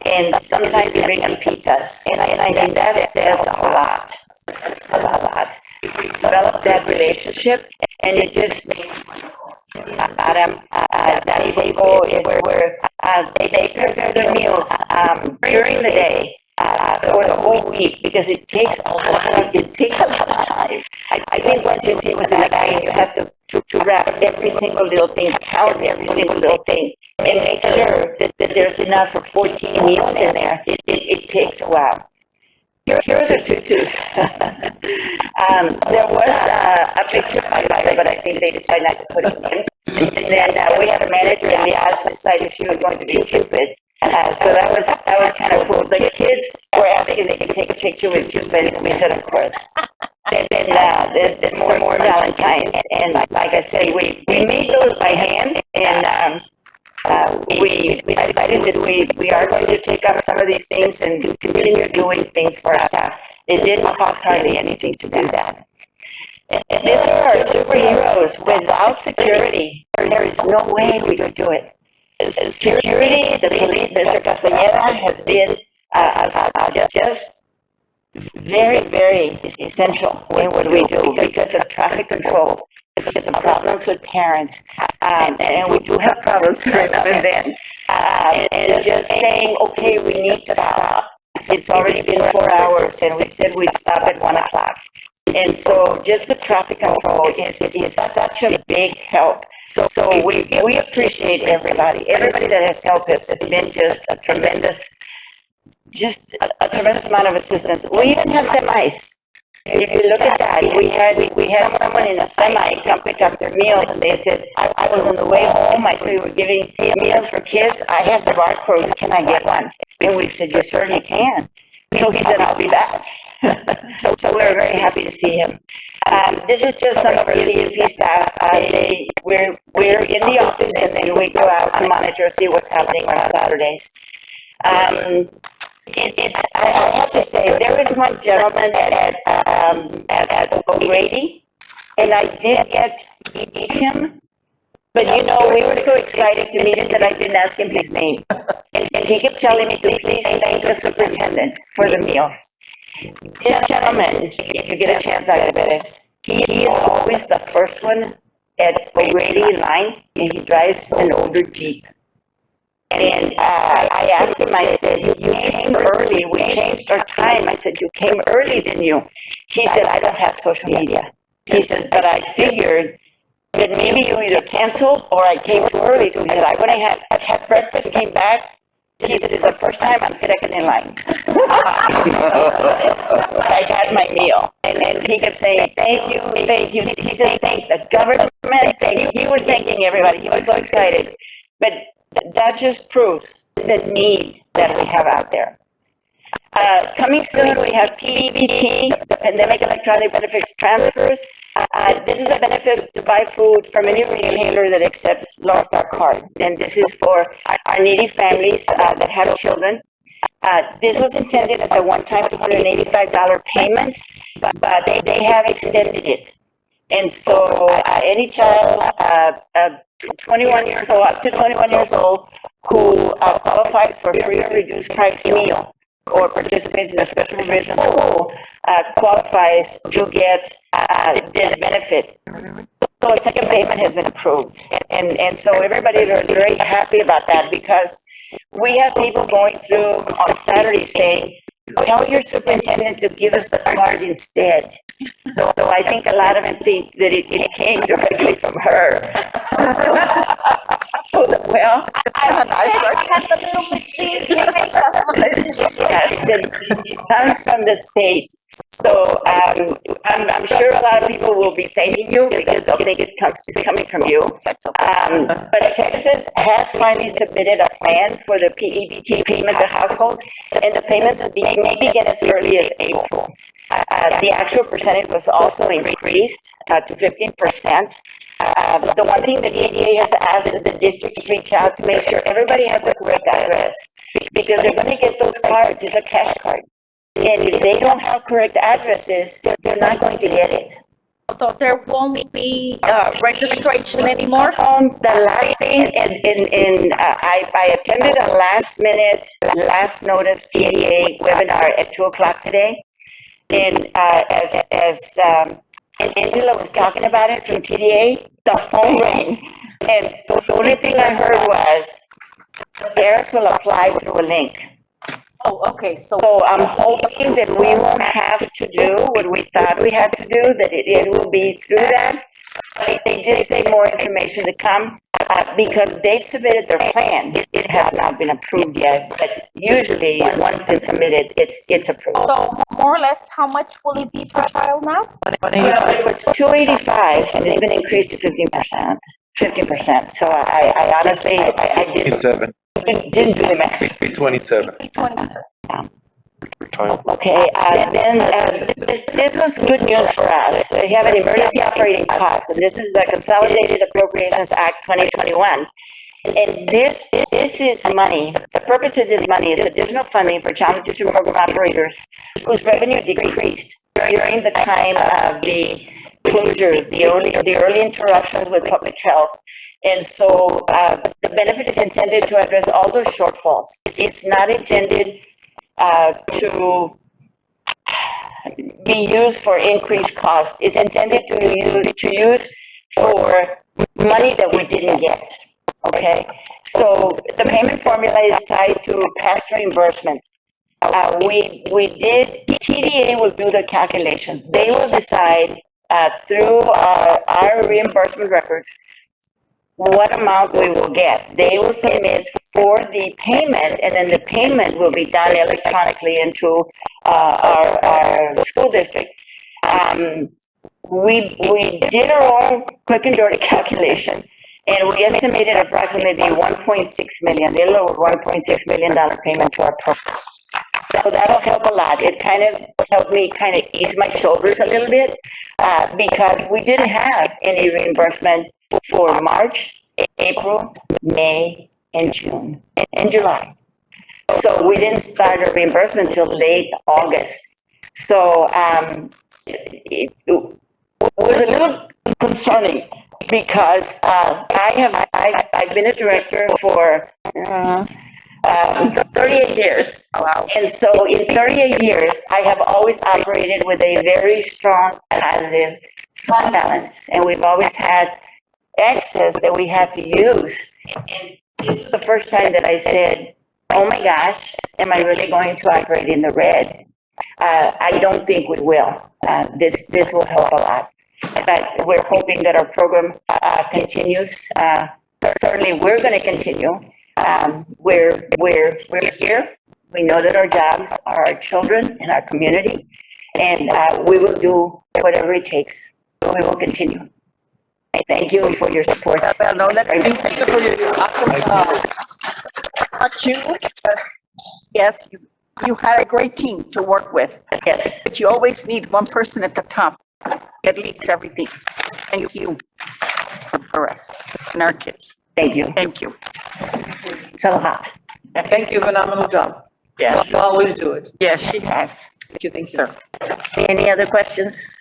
O: and sometimes they bring them pizzas, and I think that says a lot. We developed that relationship, and it just makes that table is where they prepare their meals during the day. For the whole week, because it takes a lot of time. I think once you see it was in the bag, you have to wrap every single little thing, count every single little thing, and make sure that there's enough for 14 meals in there. It takes a while. Here are the tutus. There was a picture of my daughter, but I think they decided not to put it in. And then we had a manager, and we asked if she was going to be Cupid. So that was kind of cool. The kids were asking if they could take a picture with Cupid, and we said, of course. And then there's some more Valentines, and like I said, we made those by hand, and we decided that we are going to take up some of these things and continue doing things for our staff. It didn't cost hardly anything to do that. And these are our superheroes. Without security, there is no way we could do it. Security, the police, Mr. Castañeda has been just very essential in what we do because of traffic control, because of problems with parents, and we do have problems every now and then. And just saying, okay, we need to stop. It's already been 4 hours, and we said we'd stop at 1 o'clock. And so just the traffic control is such a big help. So we appreciate everybody. Everybody that has helped us has been just a tremendous amount of assistance. We even have semis. If you look at that, we had someone in a semi come pick up their meals, and they said, I was on the way home, I saw you were giving meals for kids, I have the barcodes, can I get one? And we said, you certainly can. So he said, I'll be back. So we're very happy to see him. This is just some of our CNP staff. We're in the office, and then we go out to monitor, see what's happening on Saturdays. I have to say, there was one gentleman at O'Grady, and I did get to meet him. But you know, we were so excited to meet him that I didn't ask him his name. And he kept telling me to please thank the superintendent for the meals. This gentleman, if you get a chance out of this, he is always the first one at O'Grady line, and he drives an older Jeep. And I asked him, I said, you came early, we changed our time. I said, you came early, didn't you? He said, I don't have social media. He says, but I figured that maybe you either canceled or I came too early. So he said, I went ahead, I had breakfast, came back. He said, it's the first time I'm second in line. I got my meal. And he kept saying, thank you, thank you. He said, thank the government, thank you. He was thanking everybody. He was so excited. But that just proves the need that we have out there. Coming soon, we have PEBT, the Pandemic Electronic Benefits Transfers. This is a benefit to buy food from any retailer that accepts Lost Star card. And this is for our needy families that have children. This was intended as a one-time $285 payment, but they have extended it. And so any child 21 years old, up to 21 years old, who qualifies for free or reduced price meal or participates in a special provision school qualifies to get this benefit. So a second payment has been approved. And so everybody is very happy about that, because we have people going through on Saturday saying, tell your superintendent to give us the card instead. So I think a lot of them think that it came directly from her. Well, I had the little machine. Yeah, it comes from the state. So I'm sure a lot of people will be thanking you because they'll think it's coming from you. But Texas has finally submitted a plan for the PEBT payment to households, and the payments will may begin as early as April. The actual percentage was also increased to 15%. The one thing the TDA has asked is the districts reach out to make sure everybody has the correct address, because they're going to get those cards. It's a cash card. And if they don't have correct addresses, they're not going to get it.
C: So there won't be registration anymore?
O: The last thing, I attended a last minute, last notice TDA webinar at 2:00 today. And as Angela was talking about it from TDA, the phone rang. And the only thing I heard was, parents will apply through a link.
C: Oh, okay. So
O: I'm hoping that we won't have to do what we thought we had to do, that it will be through that. They did say more information to come because they've submitted their plan. It has not been approved yet, but usually once it's submitted, it's approved.
C: So more or less, how much will it be per child now?
O: Well, it was $285 and it's been increased to 15%. 15%. So I honestly, I didn't do the math.
D: 27.
O: Okay, then this was good news for us. We have an emergency operating cost, and this is the Consolidated Appropriations Act 2021. And this is money. The purpose of this money is additional funding for child nutrition program operators whose revenue decreased during the time of the closures, the early interruptions with public health. And so the benefit is intended to address all those shortfalls. It's not intended to be used for increased cost. It's intended to use for money that we didn't get. Okay, so the payment formula is tied to past reimbursement. TDA will do the calculations. They will decide through our reimbursement records what amount we will get. They will submit for the payment, and then the payment will be done electronically into our school district. We did our own quick and dirty calculation, and we estimated approximately 1.6 million, a little over $1.6 million payment to our program. So that'll help a lot. It kind of helped me kind of ease my shoulders a little bit because we didn't have any reimbursement for March, April, May, and June, and July. So we didn't start a reimbursement until late August. So it was a little concerning because I've been a director for 38 years. Wow. And so in 38 years, I have always operated with a very strong positive fund balance. And we've always had excess that we had to use. And this is the first time that I said, oh my gosh, am I really going to operate in the red? I don't think we will. This will help a lot. But we're hoping that our program continues. Certainly, we're going to continue. We're here. We know that our jobs are our children and our community, and we will do whatever it takes. We will continue. Thank you for your support.
A: Thank you for your awesome, yes, you had a great team to work with.
O: Yes.
A: But you always need one person at the top that leads everything. Thank you for us and our kids.
O: Thank you.
A: Thank you.
O: It's a lot.
H: Thank you, phenomenal job.
A: Yes.
H: You always do it.
A: Yes, she has.
H: Thank you.
O: Any other questions?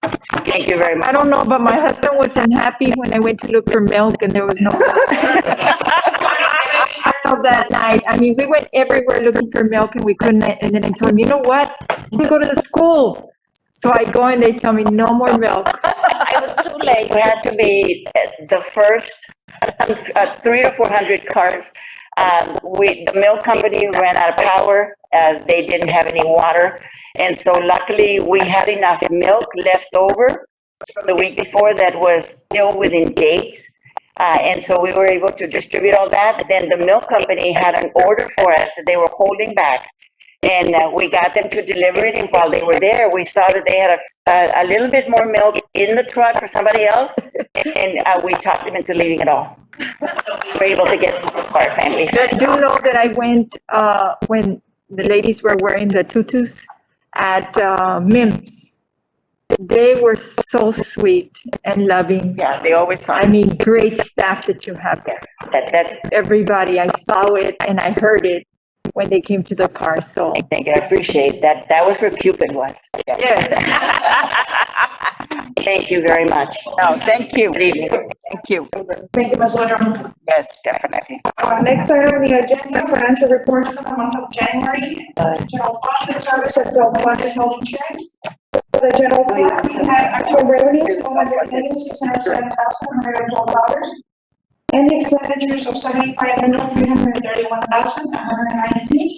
O: Thank you very much.
E: I don't know, but my husband wasn't happy when I went to look for milk and there was no. That night, I mean, we went everywhere looking for milk and we couldn't, and then I told him, you know what? You can go to the school. So I go and they tell me no more milk.
O: I was too late. We had to be the first 300 to 400 cars. The milk company ran out of power. They didn't have any water. And so luckily we had enough milk left over from the week before that was still within dates. And so we were able to distribute all that. Then the milk company had an order for us that they were holding back. And we got them to deliver it. And while they were there, we saw that they had a little bit more milk in the truck for somebody else. And we talked them into leaving it all. We were able to get for our families.
E: I do know that I went, when the ladies were wearing the tutus at MIMS. They were so sweet and loving.
A: Yeah, they always are.
E: I mean, great staff that you have.
O: Yes, that's
E: everybody. I saw it and I heard it when they came to the car. So
O: thank you. I appreciate that. That was where Cupid was.
E: yes.
O: Thank you very much.
A: No, thank you.
O: Good evening.
A: Thank you.
N: Thank you, Ms. Woodrum.
A: Yes, definitely.
N: Next item on the agenda, financial report for the month of January. General fund service and self-funded health insurance. For the general fund, we had actual revenues of $1,607,112. And expenditures of $75,331,119.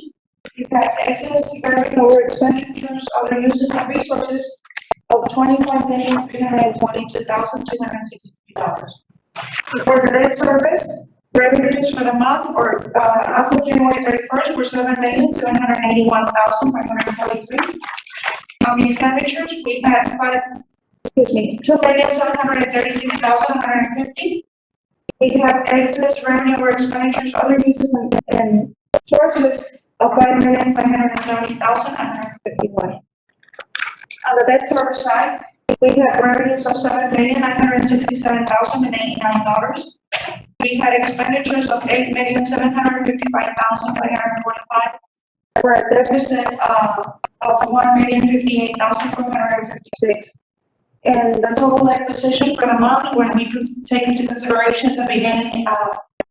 N: You have excess revenue over expenditures, other uses and resources of $25,322,263. For the debt service, revenues for the month or as of January 31st were $7,281,543. On the expenditures, we had $2,736,150. We have excess revenue or expenditures, other uses and sources of $5,570,151. On the debt service side, we have revenues of $7,967,089. We had expenditures of $8,755,545 for a deficit of $1,058,456. And the total net position for the month, when we could take into consideration the beginning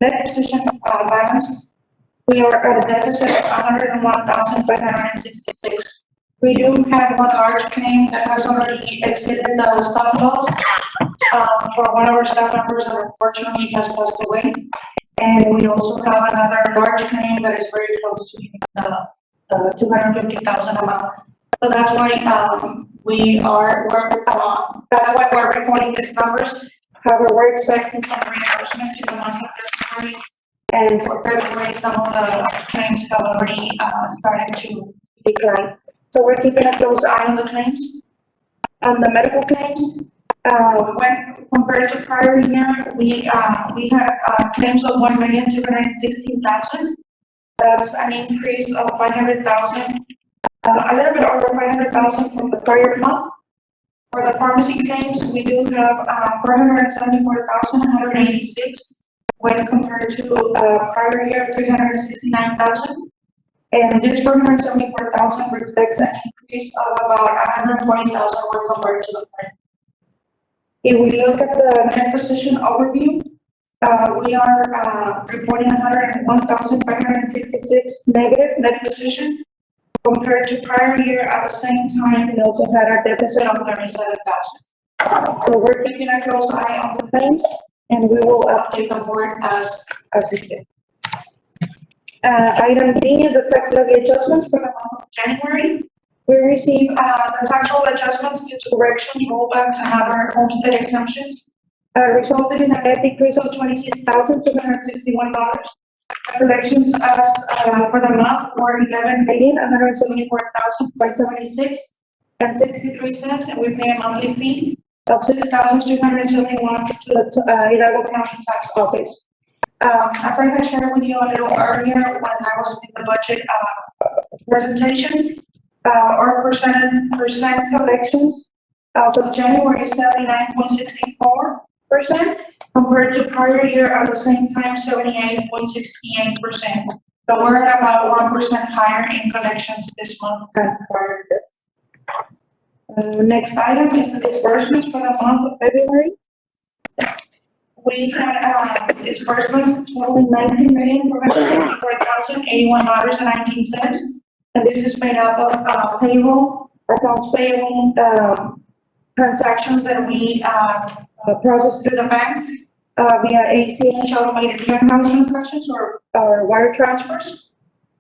N: net position balance, we are at a deficit of $101,566. We do have one large claim that has already exceeded the stop loss for one of our staff members that unfortunately has passed away. And we also have another large claim that is very close to the $250,000 amount. So that's why that's why we're reporting these numbers. However, we're expecting some reimbursements in the month of February. And for February, some of the claims have already started to decline. So we're keeping a close eye on the claims. On the medical claims, when compared to prior year, we have claims of $1,216,000. That's an increase of $500,000. A little bit over $500,000 from the prior month. For the pharmacy claims, we do have $474,186, when compared to, prior year, 369,000. And this 474,000 reflects an increase of about 120,000 when compared to the plan. If we look at the net position overview, we are, reporting 101,566 negative net position compared to prior year at the same time. We also had a deficit of 37,000. So we're keeping a close eye on the claims, and we will update the board as needed. Item D is the tax levy adjustments for the month of January. We received, the tax roll adjustments due to corrections, rollbacks, and other homestead exemptions, resulted in a net decrease of $26,261. Collections for the month were 11,174,576.63, and we pay a monthly fee of $6,371 to the Hidalgo County Tax Office. As I had shared with you a little earlier when I was in the budget presentation, our percent collections as of January is 79.64%, compared to prior year at the same time, 78.68%. So we're at about 1% higher in collections this month than prior year. Next item is the disbursements for the month of February. We had disbursements totaling $19,464,081.19. And this is made up of payroll, accounts payable, transactions that we process through the bank via ACH, automated clearinghouse transactions, or wire transfers,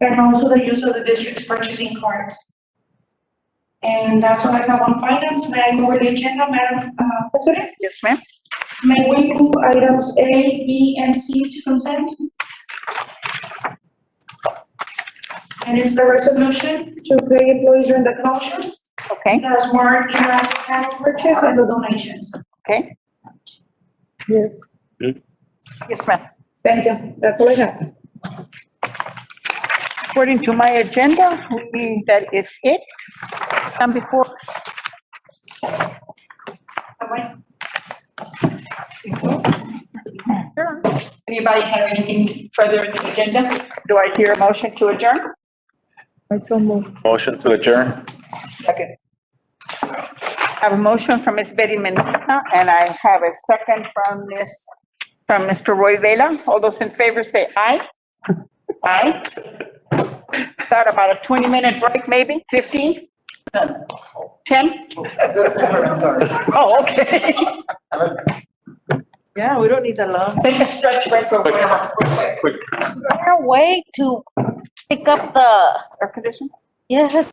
N: and also the use of the district's purchasing cards. And that's all I have on finance. May I go over the agenda, Madam President?
A: Yes, ma'am.
N: May we move items A, B, and C to consent? And it's the resolution to pay employees during the closure.
A: Okay.
N: That's marked in the cash purchase and the donations.
A: Okay.
E: Yes.
A: Yes, ma'am.
N: Thank you. That's all I have.
A: According to my agenda, that is it. And before. Anybody have anything further in the agenda? Do I hear a motion to adjourn?
E: I so move.
D: Motion to adjourn.
A: Second. I have a motion from Ms. Betty Mendoza, and I have a second from Mr. Roy Vela. All those in favor say aye. Aye. Thought about a 20-minute break, maybe, 15? 10? Oh, okay.
H: Yeah, we don't need that long.
A: Take a stretch break or whatever.
C: Is there a way to pick up the
A: Air conditioning?
C: yes,